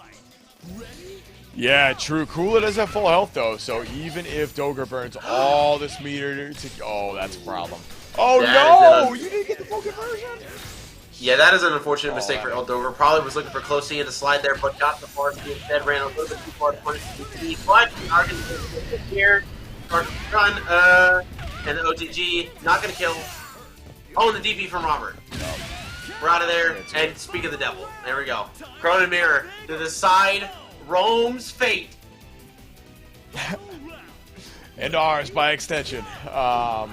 Yeah, true. Kula does have full health though. So even if Dogor burns all this meter that's a problem. Oh no! You didn't get the full conversion? Yeah, that is an unfortunate mistake for El Dogor. Probably was looking for close C in the slide there, but got the far C instead. Ran a little bit too far to punish the but we are going to get here. Run, and the OTG, not going to kill. Oh, and the DP from Robert. We're out of there, and speak of the devil. There we go. Krohnen Mirror to decide Rome's fate. And ours, by extension.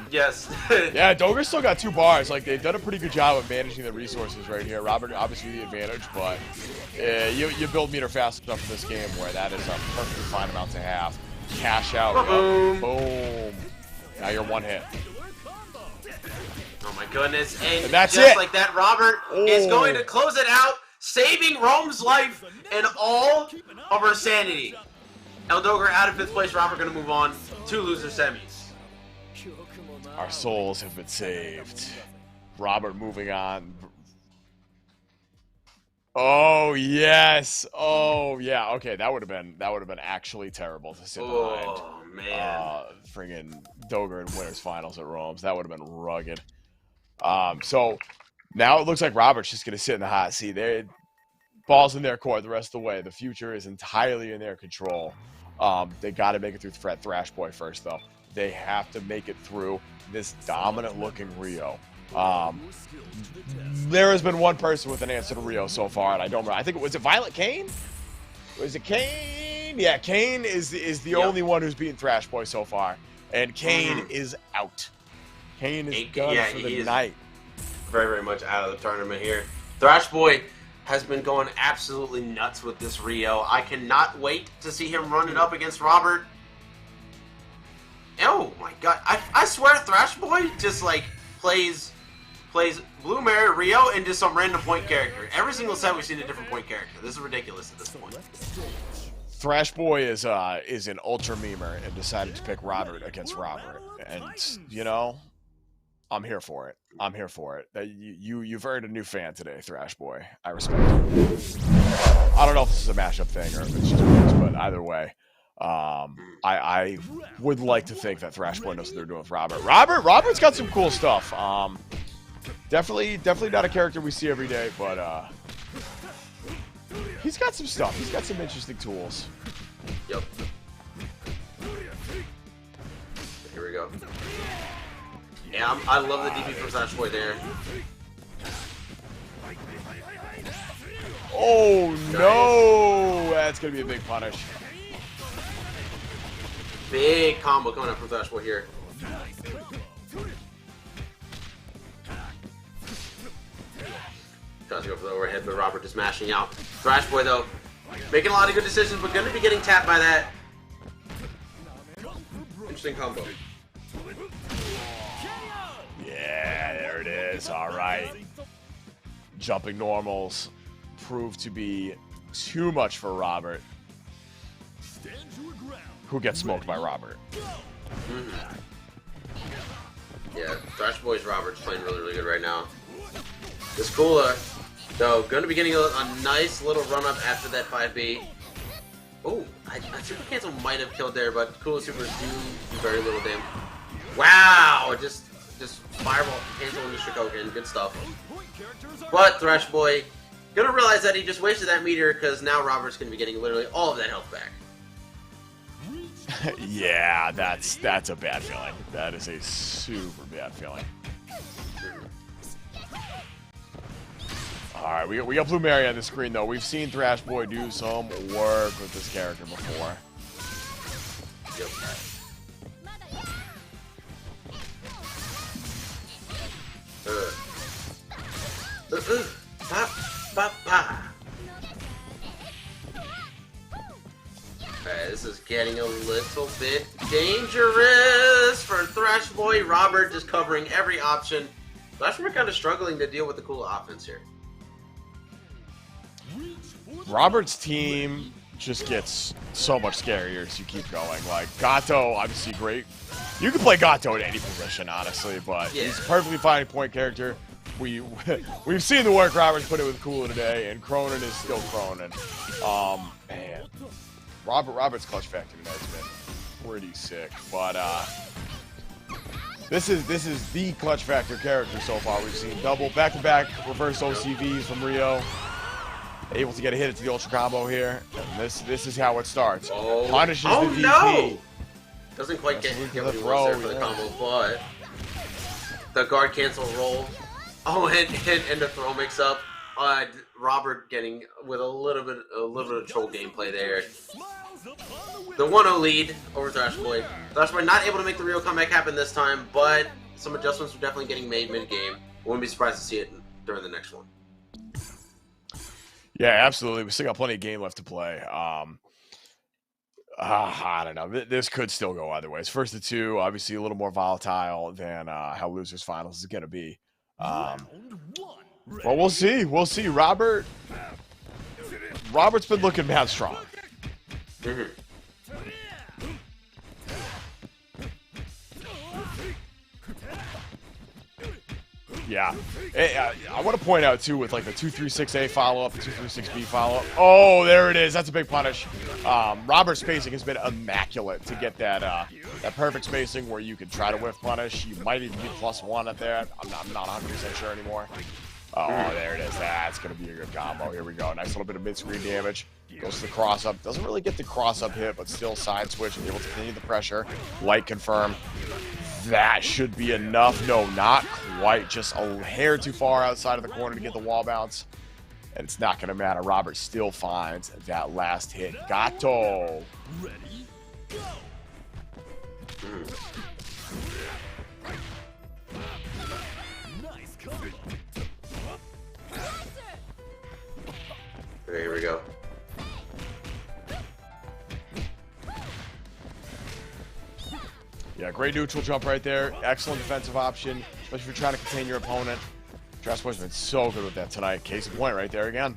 Yes. Yeah, Dogor still got 2 bars. Like, they've done a pretty good job of managing the resources right here. Robert, obviously, the advantage, but you build meter fast enough for this game where that is a perfectly fine amount to have. Cash out. Boom. Boom. Now you're 1 hit. Oh, my goodness. And that's just it. like that, Robert is going to close it out, saving Rome's life and all of her sanity. El Dogor out of 5th place. Robert going to move on to loser semis. Our souls have been saved. Robert moving on. Oh yes. Oh yeah. Okay, that would have been actually terrible to sit behind. Oh man. Friggin' Dogor in winners finals at Rome's. That would have been rugged. So now it looks like Robert's just gonna sit in the hot seat. Ball's in their court the rest of the way. The future is entirely in their control. They got to make it through Thrashboy first, though. They have to make it through this dominant-looking Rio. There has been one person with an answer to Rio so far, and I don't remember. I think was it ViolentKain? Was it Kain? Yeah, Kain is the only one who's beaten Thrashboy so far, and Kain is out. Kain is done for the night. Very, very much out of the tournament here. Thrashboy has been going absolutely nuts with this Rio. I cannot wait to see him run it up against Robert. Oh my god. I swear Thrashboy just like plays Blue Mare, Rio, and just some random point character. Every single set we've seen a different point character. This is ridiculous at this point. Thrashboy is an ultra memer and decided to pick Robert against Robert. And you know, I'm here for it. I'm here for it. You've earned a new fan today, Thrashboy. I respect it. I don't know if this is a mashup thing or if it's just words, but either way, I would like to think that Thrashboy knows what they're doing with Robert. Robert's got some cool stuff. Definitely not a character we see every day, but he's got some stuff. He's got some interesting tools. Yep. Here we we go. Yeah, I love the DP from Thrashboy there. Oh no! That's gonna be a big punish. Big combo coming up from Thrashboy here. Tries to go for the overhead, but Robert just mashing out. Thrashboy though, making a lot of good decisions, but gonna be getting tapped by that. Interesting combo. Yeah, there it is. All right. Jumping normals proved to be too much for Robert, who gets smoked by Robert. Yeah, Thrashboy's Robert's playing really, really good right now. This Kula, though, going to be getting a nice little run-up after that 5B. Oh, I Super Cancel might have killed there, but Kula Supers do very little damage. Wow, just Fireball cancel into Shokoken, good stuff. But Thrashboy gonna realize that he just wasted that meter because now Robert's gonna be getting literally all of that health back. Yeah, that's a bad feeling. That is a super bad feeling. All right, we got Blue Mary on the screen though. We've seen Thrashboy do some work with this character before. Yep. Alright, this is getting a little bit dangerous for Thrashboy. Robert just covering every option. Thrashboy kind of struggling to deal with the Kula offense here. Robert's team just gets so much scarier as you keep going. Like, Gato, obviously great. You can play Gato at any position, honestly, but he's a perfectly fine point character. We've seen the work Robert's put in with Kula today, and Krohnen is still Krohnen. Man, Robert's clutch factor tonight's been pretty sick. But this is the clutch factor character so far. We've seen double back-to-back reverse OCVs from Rio. Able to get a hit into the ultra combo here. And this is how it starts. Oh, punishes the DP. No! Doesn't quite get what he wants there for the combo, but the guard cancel roll. Oh, and the throw mix up. Robert getting with a little bit of troll gameplay there. The 1-0 lead over Thrashboy. Thrashboy not able to make the real comeback happen this time, but some adjustments are definitely getting made mid-game. Wouldn't be surprised to see it during the next one. Yeah, absolutely. We still got plenty of game left to play. I don't know. This could still go either ways. First of two, obviously a little more volatile than how losers finals is going to be. But we'll see. We'll see. Robert's been looking mad strong. Yeah. I want to point out, too, with like the 236A follow-up, the 236B follow-up. Oh, there it is. That's a big punish. Robert's spacing has been immaculate to get that perfect spacing where you can try to whiff punish. You might even be +1 at that. I'm not 100% sure anymore. Oh, there it is. That's going to be a good combo. Here we go. Nice little bit of mid-screen damage. Goes to the cross-up. Doesn't really get the cross-up hit, but still side switch and able to continue the pressure. Light confirm. That should be enough. No, not quite. Just a hair too far outside of the corner to get the wall bounce. And it's not going to matter. Robert still finds that last hit. Gato. Ready, go. Nice combo. Okay, here we go. Yeah, great neutral jump right there. Excellent defensive option, especially if you're trying to contain your opponent. Thrashboy's been so good with that tonight. Case in point right there again.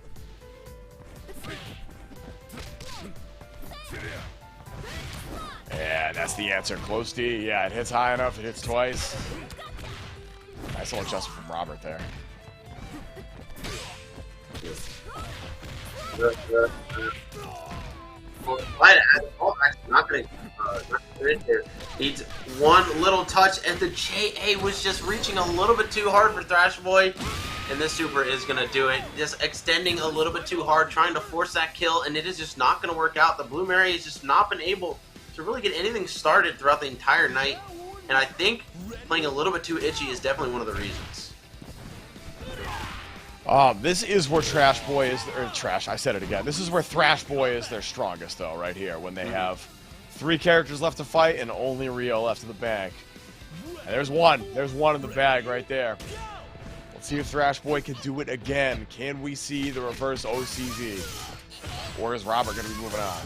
Yeah, that's the answer. Close D. Yeah, it hits high enough. It hits twice. Nice little adjustment from Robert there. Not gonna here. Needs one little touch, and the JA was just reaching a little bit too hard for Thrashboy, and this super is gonna do it. Just extending a little bit too hard, trying to force that kill, and it is just not gonna work out. The Blue Mary has just not been able to really get anything started throughout the entire night. And I think playing a little bit too itchy is definitely one of the reasons. This is where Thrashboy is, I said it again. This is where Thrashboy is their strongest, though, right here, when they have 3 characters left to fight and only Rio left in the bank. And there's one in the bag right there. Let's see if Thrashboy can do it again. Can we see the reverse OCZ? Or is Robert going to be moving on?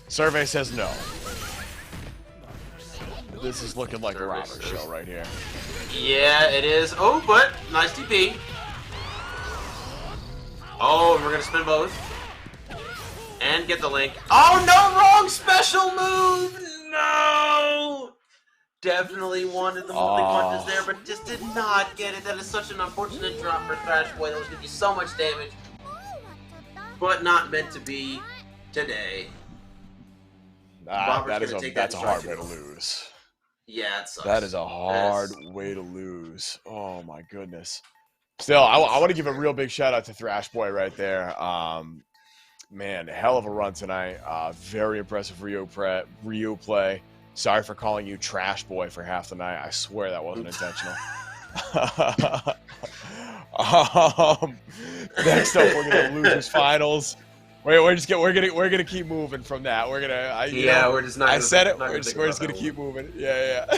Survey says no. This is looking like a Robert show right here. Yeah, it is. Oh, but nice TP. Oh, and we're gonna spin both. And get the link. Oh no, wrong special move! No! Definitely wanted the multi punches there, but just did not get it. That is such an unfortunate drop for Thrashboy. That was gonna be so much damage. But not meant to be today. That's a hard way to lose. Yeah, it sucks. That is a hard way to lose. Oh my goodness. Still, I want to give a real big shout out to Thrashboy right there. Man, hell of a run tonight. Very impressive Rio play. Sorry for calling you Trashboy for half the night. I swear that wasn't intentional. Next up, we're gonna losers finals. We're gonna keep moving from that. We're gonna we're just not. I said it. We're just gonna keep moving. Yeah.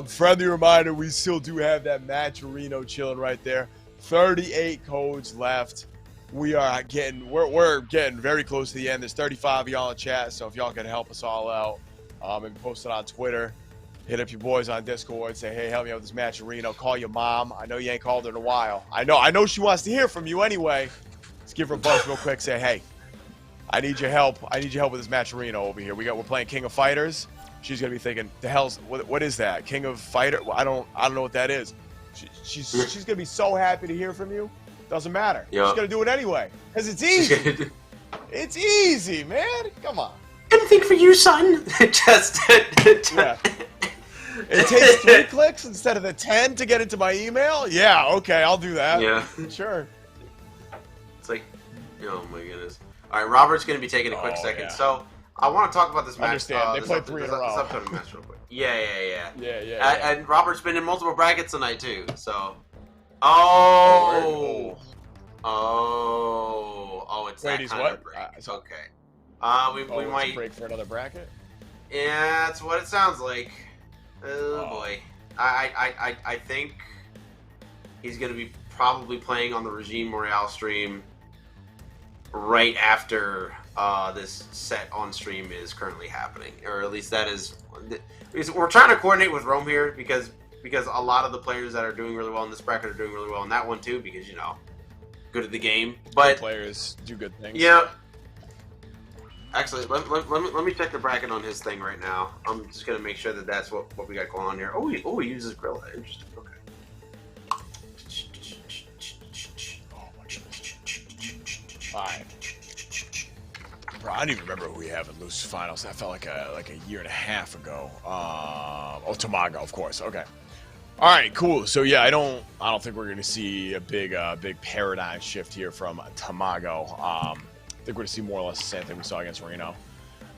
Friendly reminder: we still do have that match Rino chilling right there. 38 codes left. We're getting very close to the end. There's 35 of y'all in chat, so if y'all can help us all out, and post it on Twitter, hit up your boys on Discord, say, hey, help me out with this match Rino. Call your mom. I know you ain't called her in a while. I know she wants to hear from you anyway. Let's give her a buzz real quick. Say, hey, I need your help. I need your help with this match Rino over here. We're playing King of Fighters. She's gonna be thinking, the hell's what is that? King of Fighter? Well, I don't know what that is. She's gonna be so happy to hear from you. Doesn't matter. Yep. She's gonna do it anyway. Cause it's easy. It's easy, man. Come on. Anything for you, son. Yeah. It takes 3 clicks instead of the 10 to get into my email? Yeah, okay, I'll do that. Yeah. Sure. It's like, oh my goodness. All right, Robert's going to be taking a quick second. Yeah. So, I want to talk about this match. Understand. They played 3 in a row. This upcoming match real quick. Yeah. Yeah. And Robert's been in multiple brackets tonight, too. So, oh, it's Wait, that kind of break. Okay. We might break for another bracket. Yeah, that's what it sounds like. Oh boy, I think he's gonna be probably playing on the Regime Royale stream right after this set on stream is currently happening, or at least that is. We're trying to coordinate with Rome here because a lot of the players that are doing really well in this bracket are doing really well in that one too, because good at the game. But good players do good things. Yeah. Actually, let me check the bracket on his thing right now. I'm just gonna make sure that that's what we got going on here. Oh, he uses Gorilla. Interesting. Okay. Fine. Bro, I don't even remember who we have in Losers Finals. That felt like a year and a half ago. Tamago, of course. Okay. All right, cool. So yeah, I don't think we're gonna see a big paradigm shift here from Tamago. I think we're gonna see more or less the same thing we saw against Rino.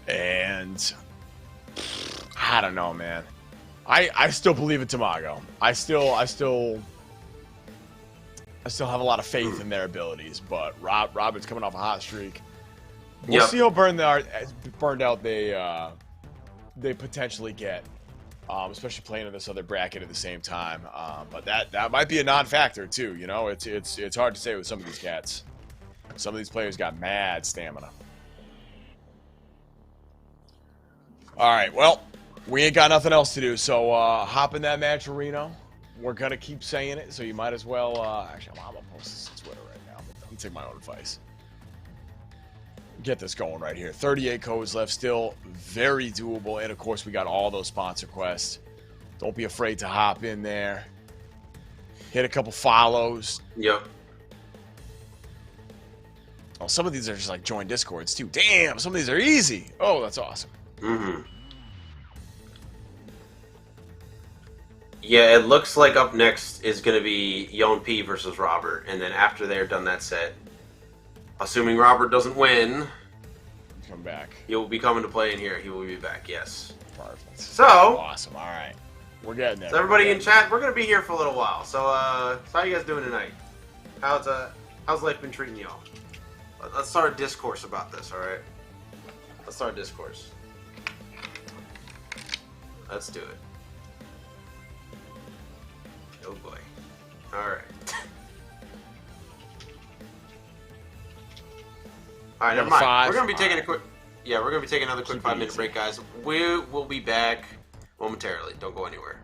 And I don't know, man. I still believe in Tamago. I still have a lot of faith in their abilities, but Robert's coming off a hot streak. We'll see how burned out they potentially get, especially playing in this other bracket at the same time. But that might be a non-factor too. It's hard to say with some of these cats. Some of these players got mad stamina. All right, well, we ain't got nothing else to do, so hop in that match, Rino. We're gonna keep saying it, so you might as well. Actually, I'm gonna post this on Twitter right now. I'm gonna take my own advice. Get this going right here. 38 codes left, still very doable, and of course we got all those sponsor quests. Don't be afraid to hop in there. Hit a couple follows. Yep. Oh, some of these are just like join Discords too. Damn, some of these are easy. Oh, that's awesome. Mm-hmm. Yeah, it looks like up next is going to be Yon P versus Robert, and then after they're done that set, assuming Robert doesn't win, come back. He'll be coming to play in here. He will be back. Yes. Perfect. So awesome. All right, we're getting there. So everybody in chat, we're going to be here for a little while. So, how you guys doing tonight? How's life been treating y'all? Let's start a discourse about this. All right. Let's start a discourse. Let's do it. Oh boy. Alright. Alright, never mind. We're gonna be taking a quick we're gonna be taking another quick 5-minute break, guys. We will be back momentarily. Don't go anywhere.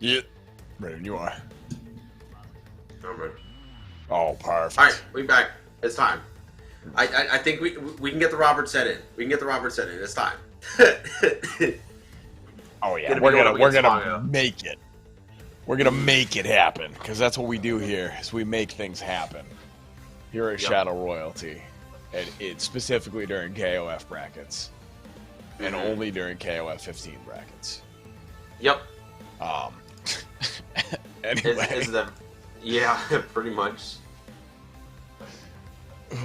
Yep. Ready when you are. I'm ready. Oh, perfect. All right, we back. It's time. I think we can get the Robert set in. We can get the Robert set in. It's time. Oh yeah, we're gonna make it. We're gonna make it happen because that's what we do here. Is we make things happen. Here at Shadow Royalty, and it's specifically during KOF brackets, and only during KOF 15 brackets. Yep. Anyway. Yeah, pretty much.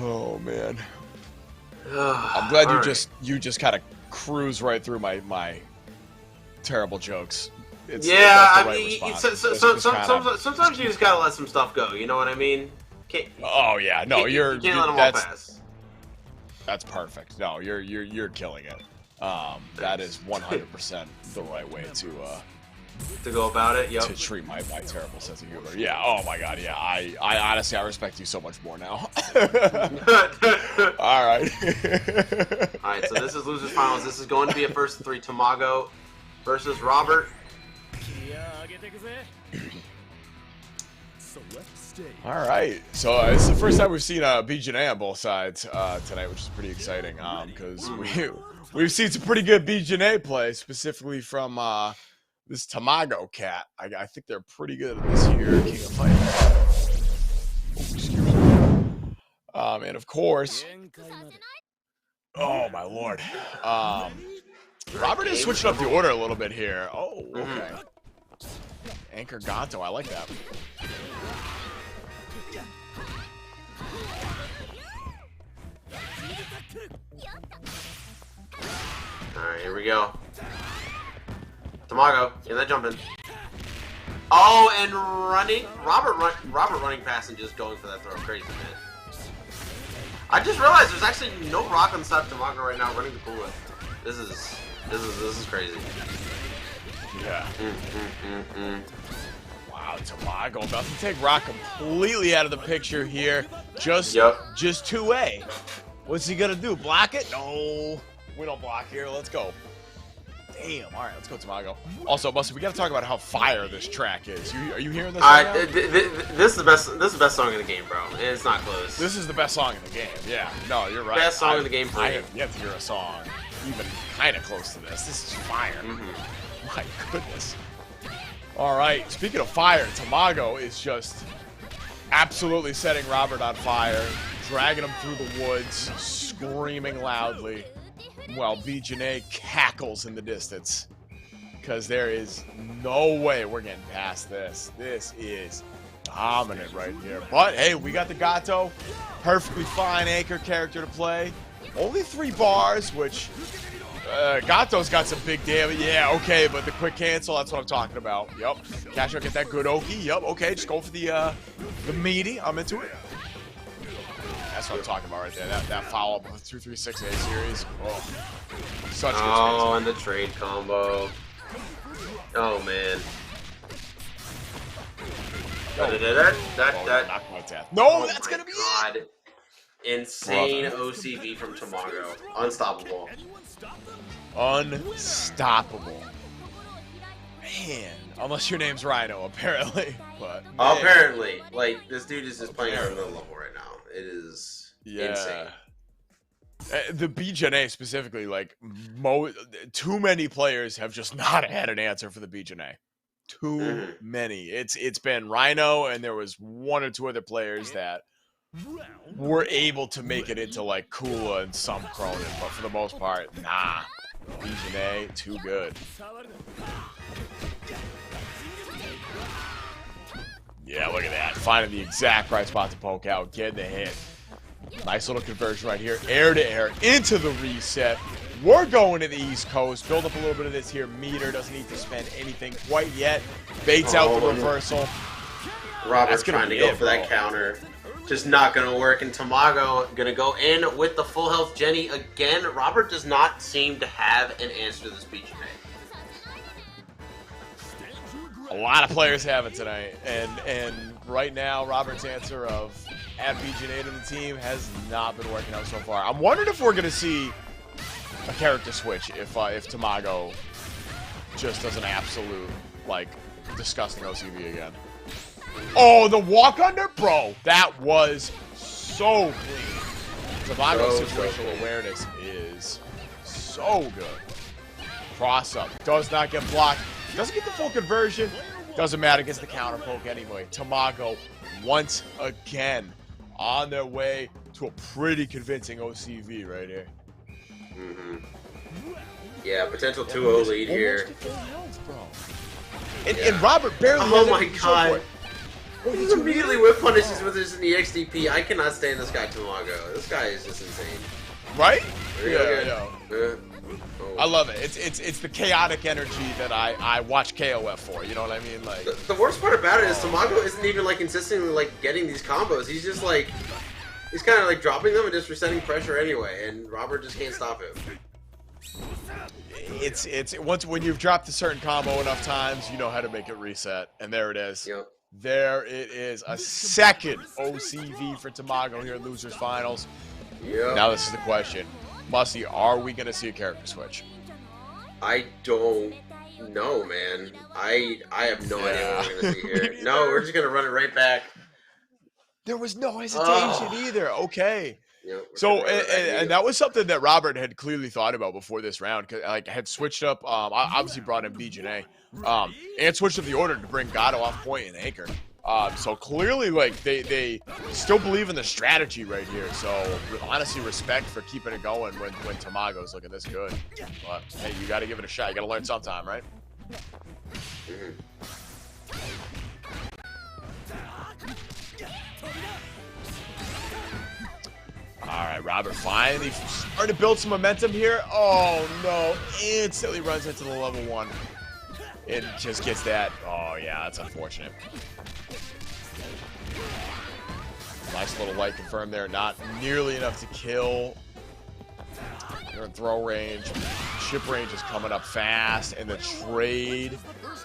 Oh man. I'm glad you just kind of cruise right through my terrible jokes. Sometimes you just gotta let some stuff go. You know what I mean? Oh yeah, no, you can't let them all pass. That's perfect. No, you're killing it. That is 100% the right way to go about it. Yep. To treat my terrible sense of humor. Yeah. Oh my god. Yeah. I honestly respect you so much more now. All right. All right. So this is losers finals. This is going to be a first 3. Tamago versus Robert. All right. So this is the first time we've seen B.Jenet on both sides tonight, which is pretty exciting. Because we've seen some pretty good B.Jenet play, specifically from this Tamago cat. I think they're pretty good at this here King of Fighters. Oh, excuse me. And of course, oh my lord, Robert is switching up the order a little bit here. Oh, okay. Anchor Gato, I like that. All right, here we go. Tamago, get that jump in. Oh, and running. Robert running past and just going for that throw. Crazy, man. I just realized there's actually no rock on side of Tamago right now running the Kula. This is crazy. Yeah. Wow, Tamago about to take rock completely out of the picture here. Just 2A. What's he gonna do? Block it? No, we don't block here. Let's go. Damn. All right, let's go, Tamago. Also, Buster, we got to talk about how fire this track is. Are you hearing this? This is the best. This is the best song in the game, bro. It's not close. This is the best song in the game. Yeah. No, you're right. Best song in the game. I have yet to hear a song even kind of close to this. This is fire. My goodness. All right. Speaking of fire, Tamago is just absolutely setting Robert on fire, dragging him through the woods, screaming loudly. While B.Jenet cackles in the distance, because there is no way we're getting past this. This is dominant right here. But hey, we got the Gato, perfectly fine anchor character to play. Only 3 bars, which Gato's got some big damage. Yeah, okay, but the quick cancel, that's what I'm talking about. Yep, Cash out, get that good Oki. Yep, okay, just go for the meaty. I'm into it. That's what I'm talking about right there. That follow-up with 236A series. Oh, such good. Oh, and the trade combo. Oh man. No, that's gonna be it. Insane OCV from Tamago. Unstoppable. Unstoppable. Man, unless your name's Rino, apparently. But apparently, like this dude is just playing at another level right now. It is insane. The B.Jenet specifically, like too many players have just not had an answer for the B.Jenet. Too many. It's been Rino, and there was 1 or 2 other players that were able to make it into like Kula and some Krohnen, but for the most part, nah. B.Jenet, too good. Yeah, look at that. Finding the exact right spot to poke out, getting the hit. Nice little conversion right here. Air to air into the reset. We're going to the East Coast. Build up a little bit of this here. Meter doesn't need to spend anything quite yet. Baits out the reversal. Robert's trying to go for that counter. Just not going to work. And Tamago going to go in with the full health Jenny again. Robert does not seem to have an answer to this B.Jenet. A lot of players have it tonight, and right now Robert's answer of add B.Jenet to the team has not been working out so far. I'm wondering if we're gonna see a character switch if Tamago just does an absolute like disgusting OCV again. Oh, the walk under, bro. That was so clean. Tamago's situational awareness is so good. Cross up does not get blocked. Doesn't get the full conversion. Doesn't matter. Gets the counter poke anyway. Tamago once again on their way to a pretty convincing OCV right here. Yeah, potential 2-0 lead here. And Robert barely. Oh my god. He immediately whip punishes with his EXDP. I cannot stand this guy, Tamago. This guy is just insane. Right? Yeah. I love it. It's the chaotic energy that I watch KOF for. You know what I mean? Like the worst part about it is Tamago isn't even like consistently like getting these combos. He's just like he's kind of like dropping them and just resetting pressure anyway, and Robert just can't stop him. It's once when you've dropped a certain combo enough times, you know how to make it reset, and there it is. Yep. There it is, a second OCV for Tamago here in Losers Finals. Yep. Now this is the question. Musty, are we going to see a character switch? I don't know, man. I have no idea what we're going to see here. No, we're just going to run it right back. There was no hesitation either. Okay. Yep, so, and that was something that Robert had clearly thought about before this round. Like, had switched up, obviously brought in B.Jenet, and switched up the order to bring Gato off point and anchor. So clearly, like, they still believe in the strategy right here. So, honestly, respect for keeping it going when Tamago's looking this good. But, hey, you got to give it a shot. You got to learn sometime, right? All right, Robert finally starting to build some momentum here. Oh, no. Instantly runs into the level 1. It just gets that. Oh, yeah, that's unfortunate. Nice little light confirm there. Not nearly enough to kill. They're in throw range. Chip range is coming up fast. And the trade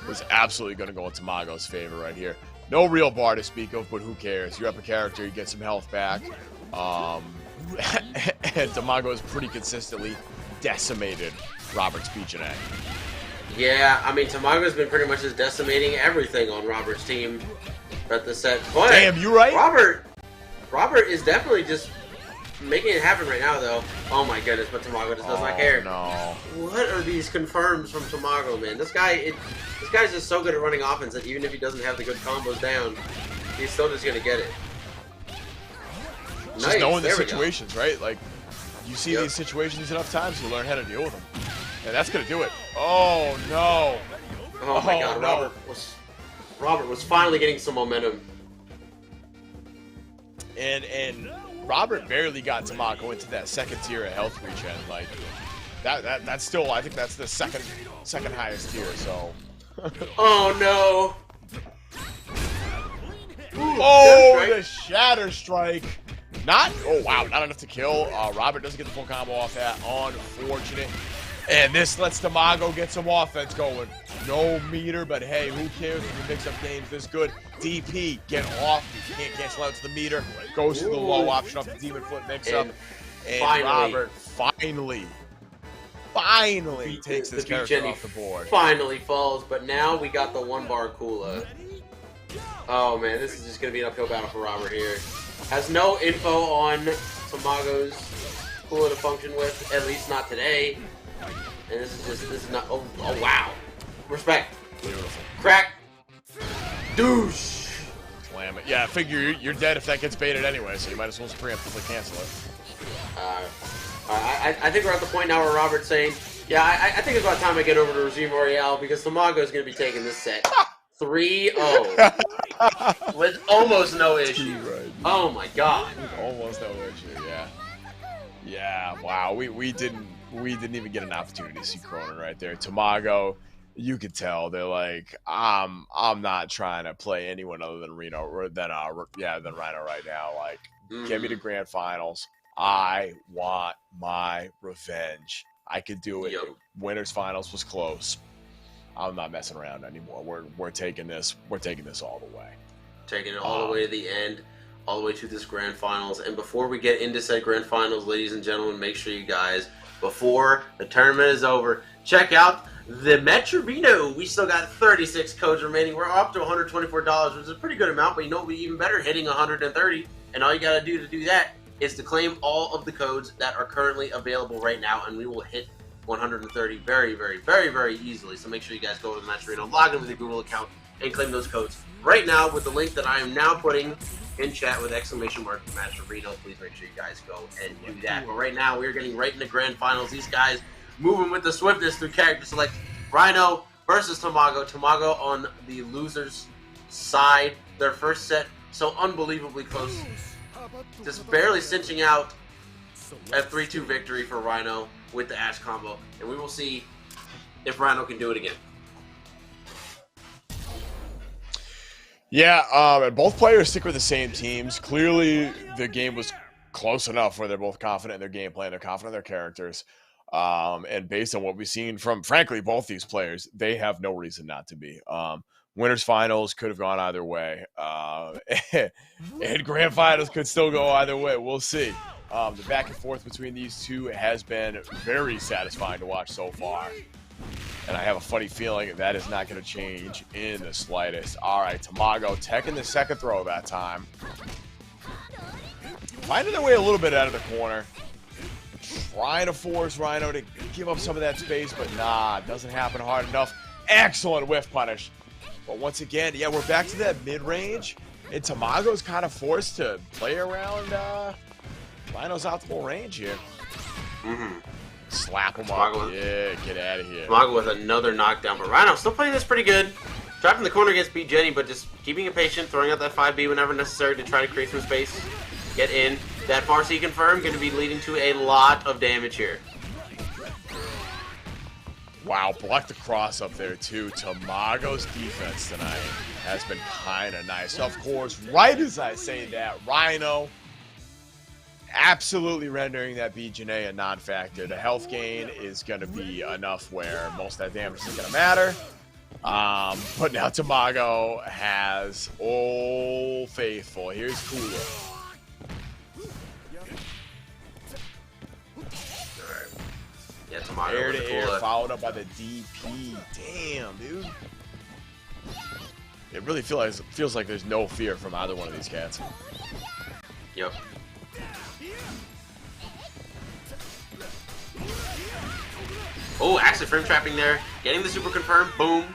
was absolutely going to go in Tamago's favor right here. No real bar to speak of, but who cares? You're up a character, you get some health back. And Tamago has pretty consistently decimated Robert's B.Jenet. Yeah, I mean, Tamago's been pretty much just decimating everything on Robert's team at the set. But damn, you right? Robert is definitely just making it happen right now, though. Oh my goodness, but Tamago just does not care. No. What are these confirms from Tamago, man? This guy's just so good at running offense that even if he doesn't have the good combos down, he's still just gonna get it. Just nice. knowing the situations, right? Like, you see these situations enough times, you learn how to deal with them. And that's going to do it. Oh, no. Oh, my God. No. Robert was finally getting some momentum. And Robert barely got Tamago into that second tier of health regen. Like, that's still, I think that's the second highest tier, so. Oh, no. Ooh, the Shatter Strike. Oh wow, not enough to kill. Robert doesn't get the full combo off that. Unfortunate. And this lets Tamago get some offense going. No meter, but hey, who cares if you mix up games this good? DP, get off. You can't cancel out to the meter. Goes to the low option off the Demon Flip mix-up. And Robert finally takes this character off the board. Finally falls, but now we got the 1-bar Kula. Oh man, this is just going to be an uphill battle for Robert here. Has no info on Tamago's Kula to function with, at least not today. And this is not, oh wow. Respect. Beautiful. Crack. Douche. Slam it. Yeah, I figure you're dead if that gets baited anyway, so you might as well just preemptively cancel it. I think we're at the point now where Robert's saying, yeah, I think it's about time I get over to Regime Royale because Tamago's going to be taking this set 3-0 with almost no issue. Right. Oh my God. Almost no issue, yeah. Yeah, wow. We didn't even get an opportunity to see Krohnen right there. Tamago, you could tell they're like, I'm not trying to play anyone other than Rino or than Rino right now. Like, get me to grand finals. I want my revenge. I could do it. Yep. Winners finals was close. I'm not messing around anymore. We're taking this all the way. Taking it all the way to the end, all the way to this grand finals. And before we get into said grand finals, ladies and gentlemen, make sure you guys, before the tournament is over, check out the Metrobino. We still got 36 codes remaining. We're up to $124, which is a pretty good amount, but you know what would be even better? Hitting 130. And all you got to do that is to claim all of the codes that are currently available right now, and we will hit 130 very, very, very, very easily. So make sure you guys go to the Metrobino, log in with your Google account, and claim those codes right now with the link that I am now putting in chat with exclamation mark Metrobino. Please make sure you guys go and do that. But right now, we're getting right into grand finals. These guys moving with the swiftness through character select. Rino versus Tamago. Tamago on the loser's side. Their first set so unbelievably close. Just barely cinching out a 3-2 victory for Rino with the Ash combo. And we will see if Rino can do it again. Yeah, both players stick with the same teams. Clearly, the game was close enough where they're both confident in their gameplay, they're confident in their characters. And based on what we've seen from, frankly, both these players, they have no reason not to be. Winners finals could have gone either way. And grand finals could still go either way. We'll see. The back and forth between these two has been very satisfying to watch so far. And I have a funny feeling that is not going to change in the slightest. All right, Tamago taking the second throw that time. Finding their way a little bit out of the corner. Trying to force Rino to give up some of that space, but nah, it doesn't happen hard enough. Excellent whiff punish. But once again, yeah, we're back to that mid-range. And Tamago's kind of forced to play around Rino's optimal range here. Slap him up. Yeah, get out of here. Tamago with another knockdown, but Rino still playing this pretty good. Dropping the corner against B.Jenet, but just keeping it patient, throwing out that 5B whenever necessary to try to create some space. Get in. That far C confirm going to be leading to a lot of damage here. Wow, blocked the cross up there too. Tamago's defense tonight has been kind of nice. Of course, right as I say that, Rino absolutely rendering that B.Jenet a non-factor. The health gain is going to be enough where most of that damage isn't going to matter. But now Tamago has Old Faithful. Here's Kula. Yeah, Tamago Air with to the air, Kula. followed up by the DP. Damn, dude. It really feels like there's no fear from either one of these cats. Yep. Oh, actually frame trapping there. Getting the super confirm. Boom.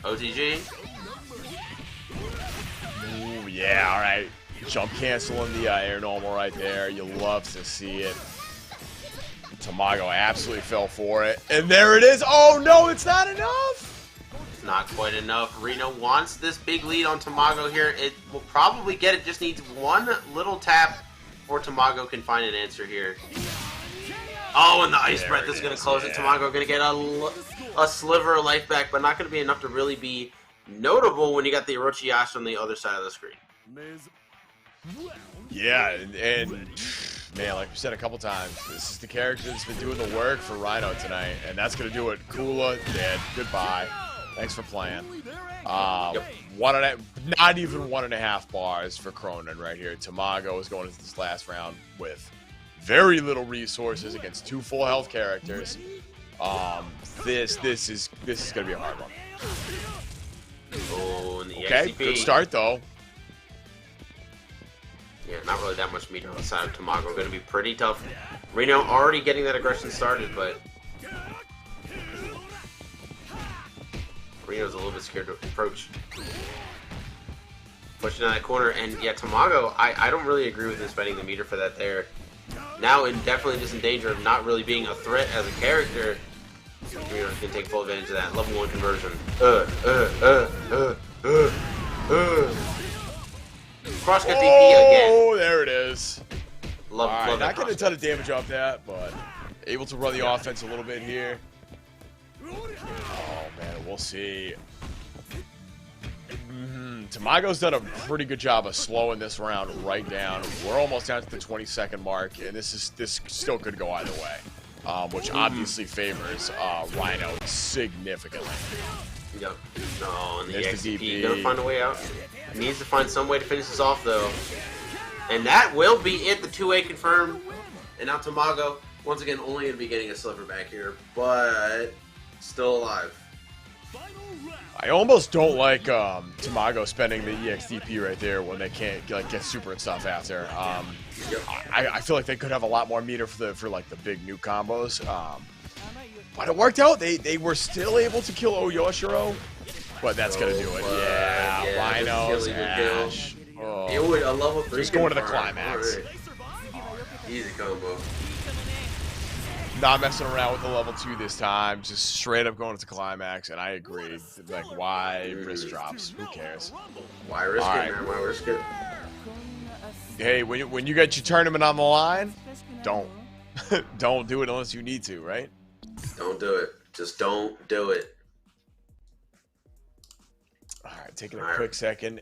OTG. Ooh, yeah, all right. Jump canceling the air normal right there. You love to see it. Tamago absolutely fell for it. And there it is. Oh, no, it's not enough. It's not quite enough. Rino wants this big lead on Tamago here. It will probably get it. Just needs one little tap before Tamago can find an answer here. Oh, and the Ice Breath is going to close it. Tamago going to get a sliver of life back, but not going to be enough to really be notable when you got the Orochimaru on the other side of the screen. Yeah, and man, like we said a couple times, this is the character that's been doing the work for Rino tonight, and that's going to do it. Kula, dead. Goodbye. Thanks for playing. Yep. Not even 1.5 bars for Krohnen right here. Tamago is going into this last round with very little resources against 2 full health characters. This is going to be a hard one. Oh, and the Okay, XCP. good start though. Yeah, not really that much meat on the side of Tamago. Going to be pretty tough. Rino already getting that aggression started, but Rino's a little bit scared to approach. Pushing in that corner, and yeah, Tamago, I don't really agree with him spending the meter for that there. Now, definitely just in danger of not really being a threat as a character. Rino's going to take full advantage of that. Level 1 conversion. Cross cut DP again. Oh, there it is. Love Not that getting a cross ton cut. of damage off that, but able to run the offense a little bit here. Oh, man, we'll see. Tamago's done a pretty good job of slowing this round right down. We're almost down to the 20-second mark, and this still could go either way, which obviously favors Rino significantly. Yep. No, and the There's the XP DP. gonna find a way out. Needs to find some way to finish this off though. And that will be it, the 2A confirmed. And now Tamago, once again, only gonna be getting a sliver back here. But Still alive. I almost don't like Tamago spending the EXDP right there when they can't like get super and stuff after. I feel like they could have a lot more meter for like the big new combos. But it worked out. They were still able to kill O.Yashiro, but that's gonna do it. Yeah, Rhino's Ash. Oh. It would a level 3. Just going to the climax. Right. Easy combo. Not messing around with the level 2 this time. Just straight up going to climax, and I agree. Like, why risk drops? Who cares? Why risk it, man? Why risk it? Hey, when you get your tournament on the line, don't don't do it unless you need to, right? Don't do it. Just don't do it. All right, taking a quick second.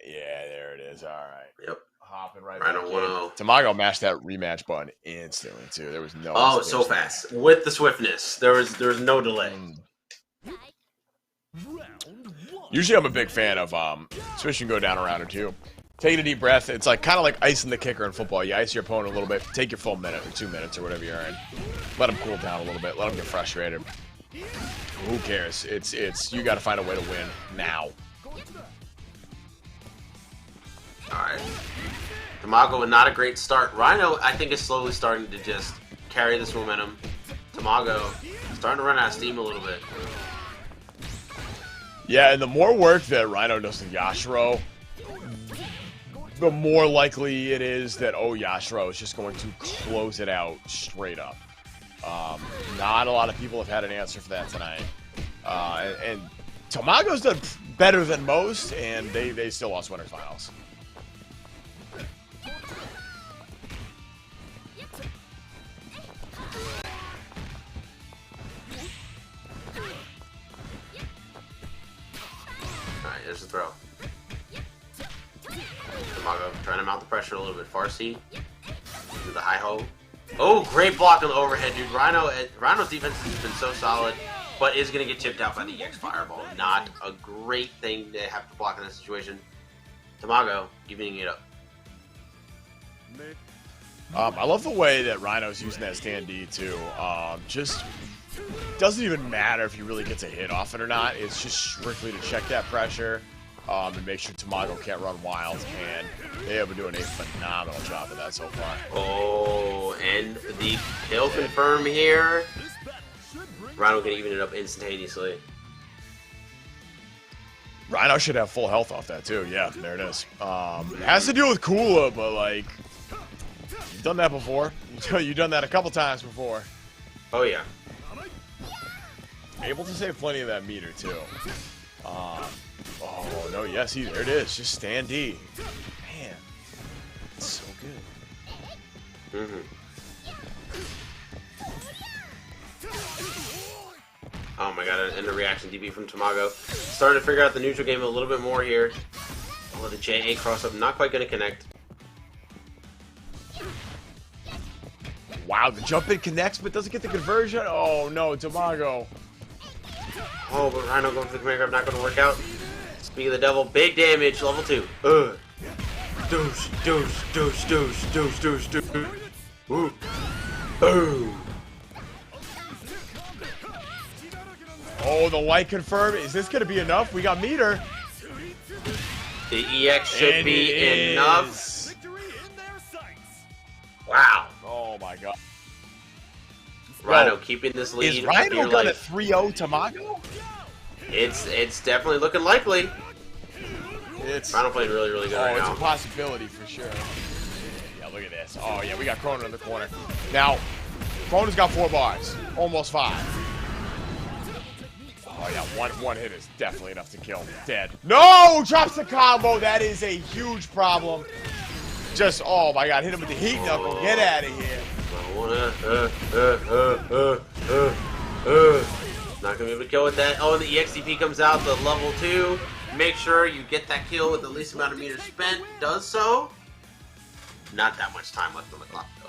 Yeah, there it is. All right. Yep. Hopping right Rhino back 1-0. Tamago mashed that rematch button instantly too. There was no. Oh, so fast with the swiftness. There was no delay. Usually, I'm a big fan of switch and go down a round or two. Take a deep breath. It's like kind of like icing the kicker in football. You ice your opponent a little bit. Take your full minute or 2 minutes or whatever you're in. Let them cool down a little bit. Let them get frustrated. Who cares? It's you got to find a way to win now. Alright. Tamago with not a great start. Rhino, I think, is slowly starting to just carry this momentum. Tamago starting to run out of steam a little bit. Yeah, and the more work that Rhino does to Yashiro, the more likely it is that O.Yashiro is just going to close it out straight up. Not a lot of people have had an answer for that tonight. And Tamago's done better than most, and they still lost winners finals. Alright, there's the throw. Tamago trying to mount the pressure a little bit. Farsi to the high ho. Oh, great block on the overhead, dude. Rhino's defense has been so solid, but is going to get chipped out by the EX Fireball. Not a great thing to have to block in this situation. Tamago evening it up. I love the way that Rhino's using that stand D too. Just doesn't even matter if he really gets a hit off it or not. It's just strictly to check that pressure and make sure Tamago can't run wild. And they have been doing a phenomenal job of that so far. Oh, and the kill confirm here. Rhino can even it up instantaneously. Rhino should have full health off that too. Yeah, there it is. It has to do with Kula, but like, you've done that before. You've done that a couple times before. Oh yeah. Able to save plenty of that meter too. Oh no, yes, there it is. Just stand D. Man, it's so good. Oh my god, and the reaction DB from Tamago. Starting to figure out the neutral game a little bit more here. Oh, the JA cross up, not quite going to connect. Wow, the jump in connects but doesn't get the conversion. Oh no, Tamago. Oh, but Rhino going for the command grab, not going to work out. Speak of the devil, big damage, level 2. Douche, douche, douche, douche, douche, douche, douche. Ooh. Boom. Oh, the light confirmed. Is this going to be enough? We got meter. The EX should And be enough. Wow. Oh my god. Rhino keeping this lead. Is Rhino got a 3-0 Tamago? It's definitely looking likely. It's Rhino playing really, really good right it's now. a possibility for sure. Yeah, look at this. Oh yeah, we got Krohnen in the corner. Now, Krohnen's got 4 bars. Almost 5. Oh yeah, one hit is definitely enough to kill. Dead. No! Drops the combo. That is a huge problem. Just, oh my god, hit him with the heat knuckle. Get out of here. Not gonna be able to kill with that. Oh, and the EXDP comes out, the level 2. Make sure you get that kill with the least amount of meters spent. Does so. Not that much time left on the clock, though.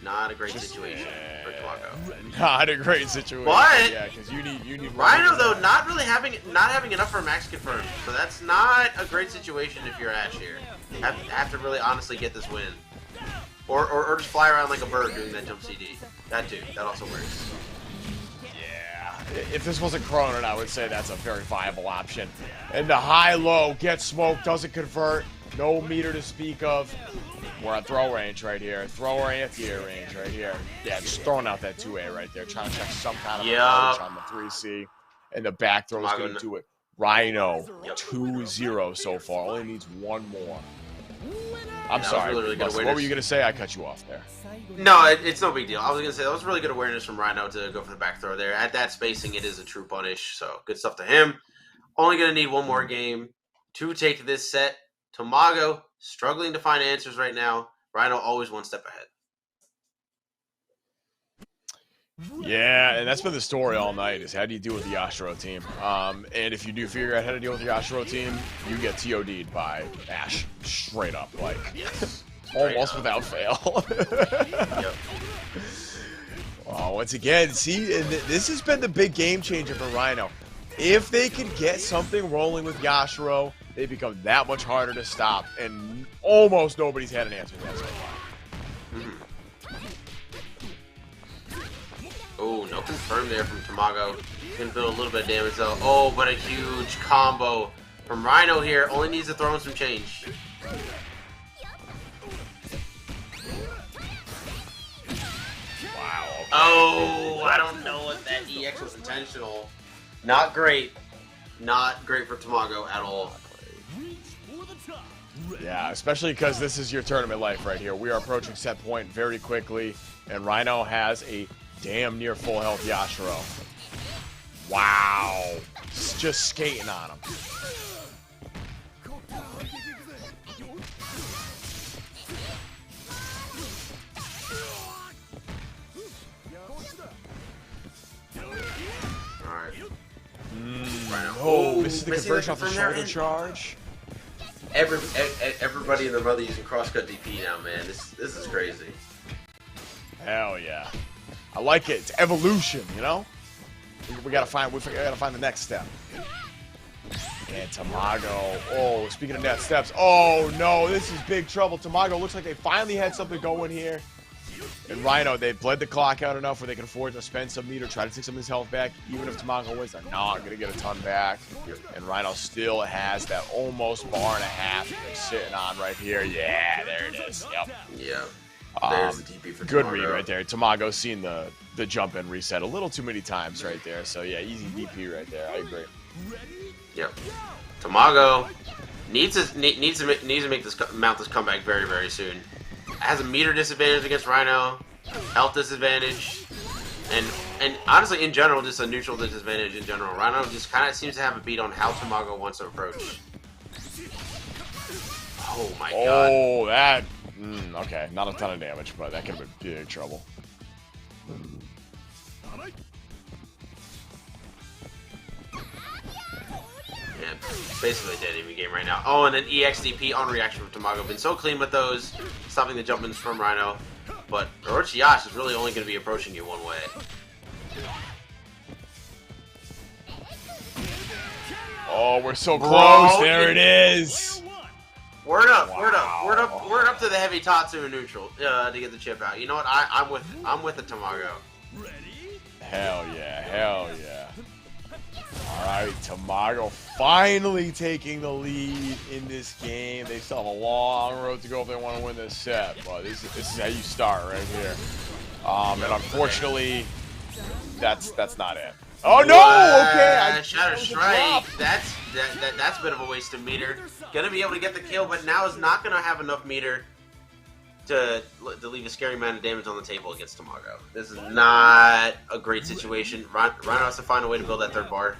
Not a great situation for Tamago. Not a great situation. But yeah, because you need Rhino though not having enough for max confirm. So that's not a great situation if you're Ash here. Have to really honestly get this win. Or just fly around like a bird doing that jump CD. That too. That also works. if this wasn't Krohnen, I would say that's a very viable option. And the high-low, get smoked, doesn't convert, no meter to speak of. We're on throw range right here. Throw or anti-air range right here. Yeah, just throwing out that 2A right there, trying to check some kind of approach on the 3C. And the back throw is going to do it. Rhino, 2-0 so far. Only needs one more. I'm sorry. Really what were you going to say? I cut you off there. No, it's no big deal. I was going to say that was really good awareness from Rhino to go for the back throw there. At that spacing, it is a true punish. So good stuff to him. Only going to need one more game to take this set. Tamago struggling to find answers right now. Rhino always one step ahead. Yeah, and that's been the story all night, is how do you deal with the Yashiro team? And if you do figure out how to deal with the Yashiro team, you get TOD'd by Ash. Straight up, like, almost without fail. Yep. Oh, once again, see, and this has been the big game changer for Rhino. If they could get something rolling with Yashiro, they become that much harder to stop, and almost nobody's had an answer to that so far. Oh, no confirm there from Tamago. Can build a little bit of damage though. Oh, but a huge combo from Rhino here. Only needs to throw in some change. Wow. Okay. Oh, I don't know if that EX was intentional. Not great. Not great for Tamago at all. Yeah, especially because this is your tournament life right here. We are approaching set point very quickly, and Rhino has a damn near full health Yashiro. Wow. Just skating on him. Alright. Oh, this is the missing conversion off the confirm there, shoulder and charge. Everybody and their mother using crosscut DP now, man. This is crazy. Hell yeah. I like it. It's evolution, you know? We gotta find the next step. And Tamago. Oh, speaking of next steps. Oh no, this is big trouble. Tamago looks like they finally had something going here. And Rhino, they bled the clock out enough where they can afford to spend some meter, try to take some of his health back. Even if Tamago wins, they're not gonna get a ton back. And Rhino still has that almost bar and a half they're sitting on right here. Yeah, there it is. Yep. Yeah. There's the DP for good Tamago. read right there. Tamago's seen the jump and reset a little too many times right there. So yeah, easy DP right there. I agree. Yep. Tamago needs to make this mount this comeback very, very soon. Has a meter disadvantage against Rhino, health disadvantage, and honestly in general just a neutral disadvantage in general. Rhino just kind of seems to have a beat on how Tamago wants to approach. Oh my god. Oh, that. Okay, not a ton of damage, but that could have been big trouble. Yeah, basically a dead enemy game right now. Oh, and then EXDP on reaction from Tamago. Been so clean with those, stopping the jump-ins from Rhino. But Orochiyash is really only going to be approaching you one way. Oh, we're so close. There it is. Word up, Wow. word up to the heavy Tatsu in neutral to get the chip out. You know what? I'm with the Tamago. Hell yeah, hell yeah. All right, Tamago finally taking the lead in this game. They still have a long road to go if they want to win this set, but this is how you start right here. And unfortunately, that's not it. Oh no! Okay, Shatter Strike. That's a bit of a waste of meter. Gonna be able to get the kill, but now is not gonna have enough meter to leave a scary amount of damage on the table against Tamago. This is not a great situation. Rhino has to find a way to build that third bar.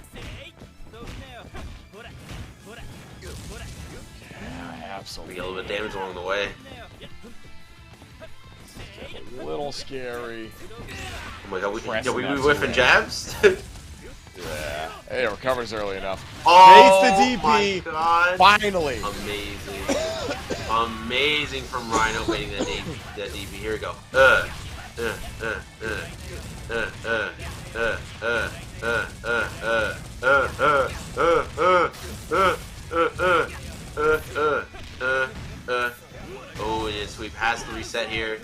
Yeah, absolutely. We get a little bit of damage along the way. A little scary. Oh my god, we whiffing jabs? Yeah. Hey, it recovers early enough. Oh, Face the DP. My god. Finally. Amazing. Amazing from Rhino waiting that DP. Here we go. Oh, and sweep has to reset here.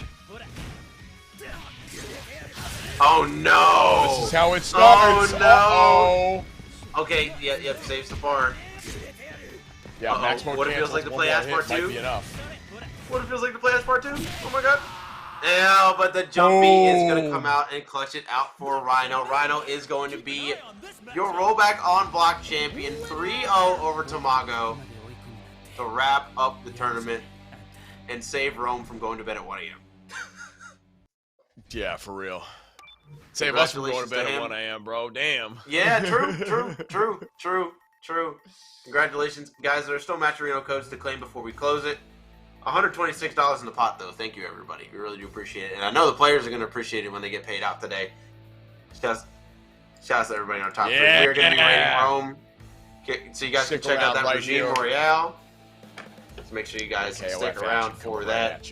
Oh no! This is how it starts. Oh no! Okay, yep, saves the bar. Yeah, maximum what it feels like to play as part 2? Might be enough. What it feels like to play as part 2? Oh my god. Yeah, but the jumpy is going to come out and clutch it out for Rino. Rino is going to be your rollback on block champion, 3-0 over Tamago to wrap up the tournament and save Rome from going to bed at 1 a.m. Yeah, for real. Save us from going to bed at 1 a.m., bro. Damn. Yeah, true. Congratulations, guys. There are still Matcherino codes to claim before we close it. $126 in the pot, though. Thank you, everybody. We really do appreciate it. And I know the players are going to appreciate it when they get paid out today. Shout out to everybody on top. Yeah. We're going to be rating Rome. So you guys can check out that right Regime here. Royale. So make sure you guys stick around for that.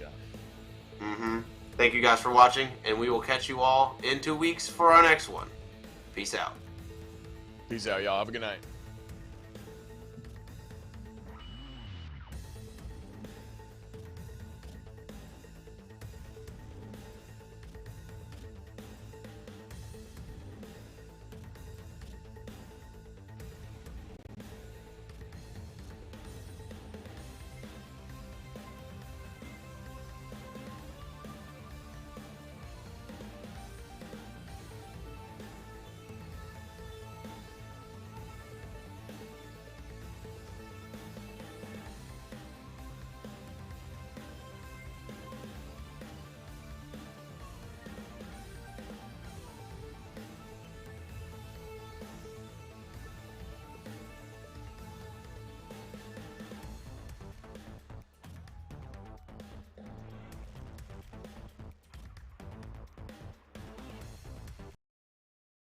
Thank you guys for watching, and we will catch you all in 2 weeks for our next one. Peace out. Peace out, y'all. Have a good night.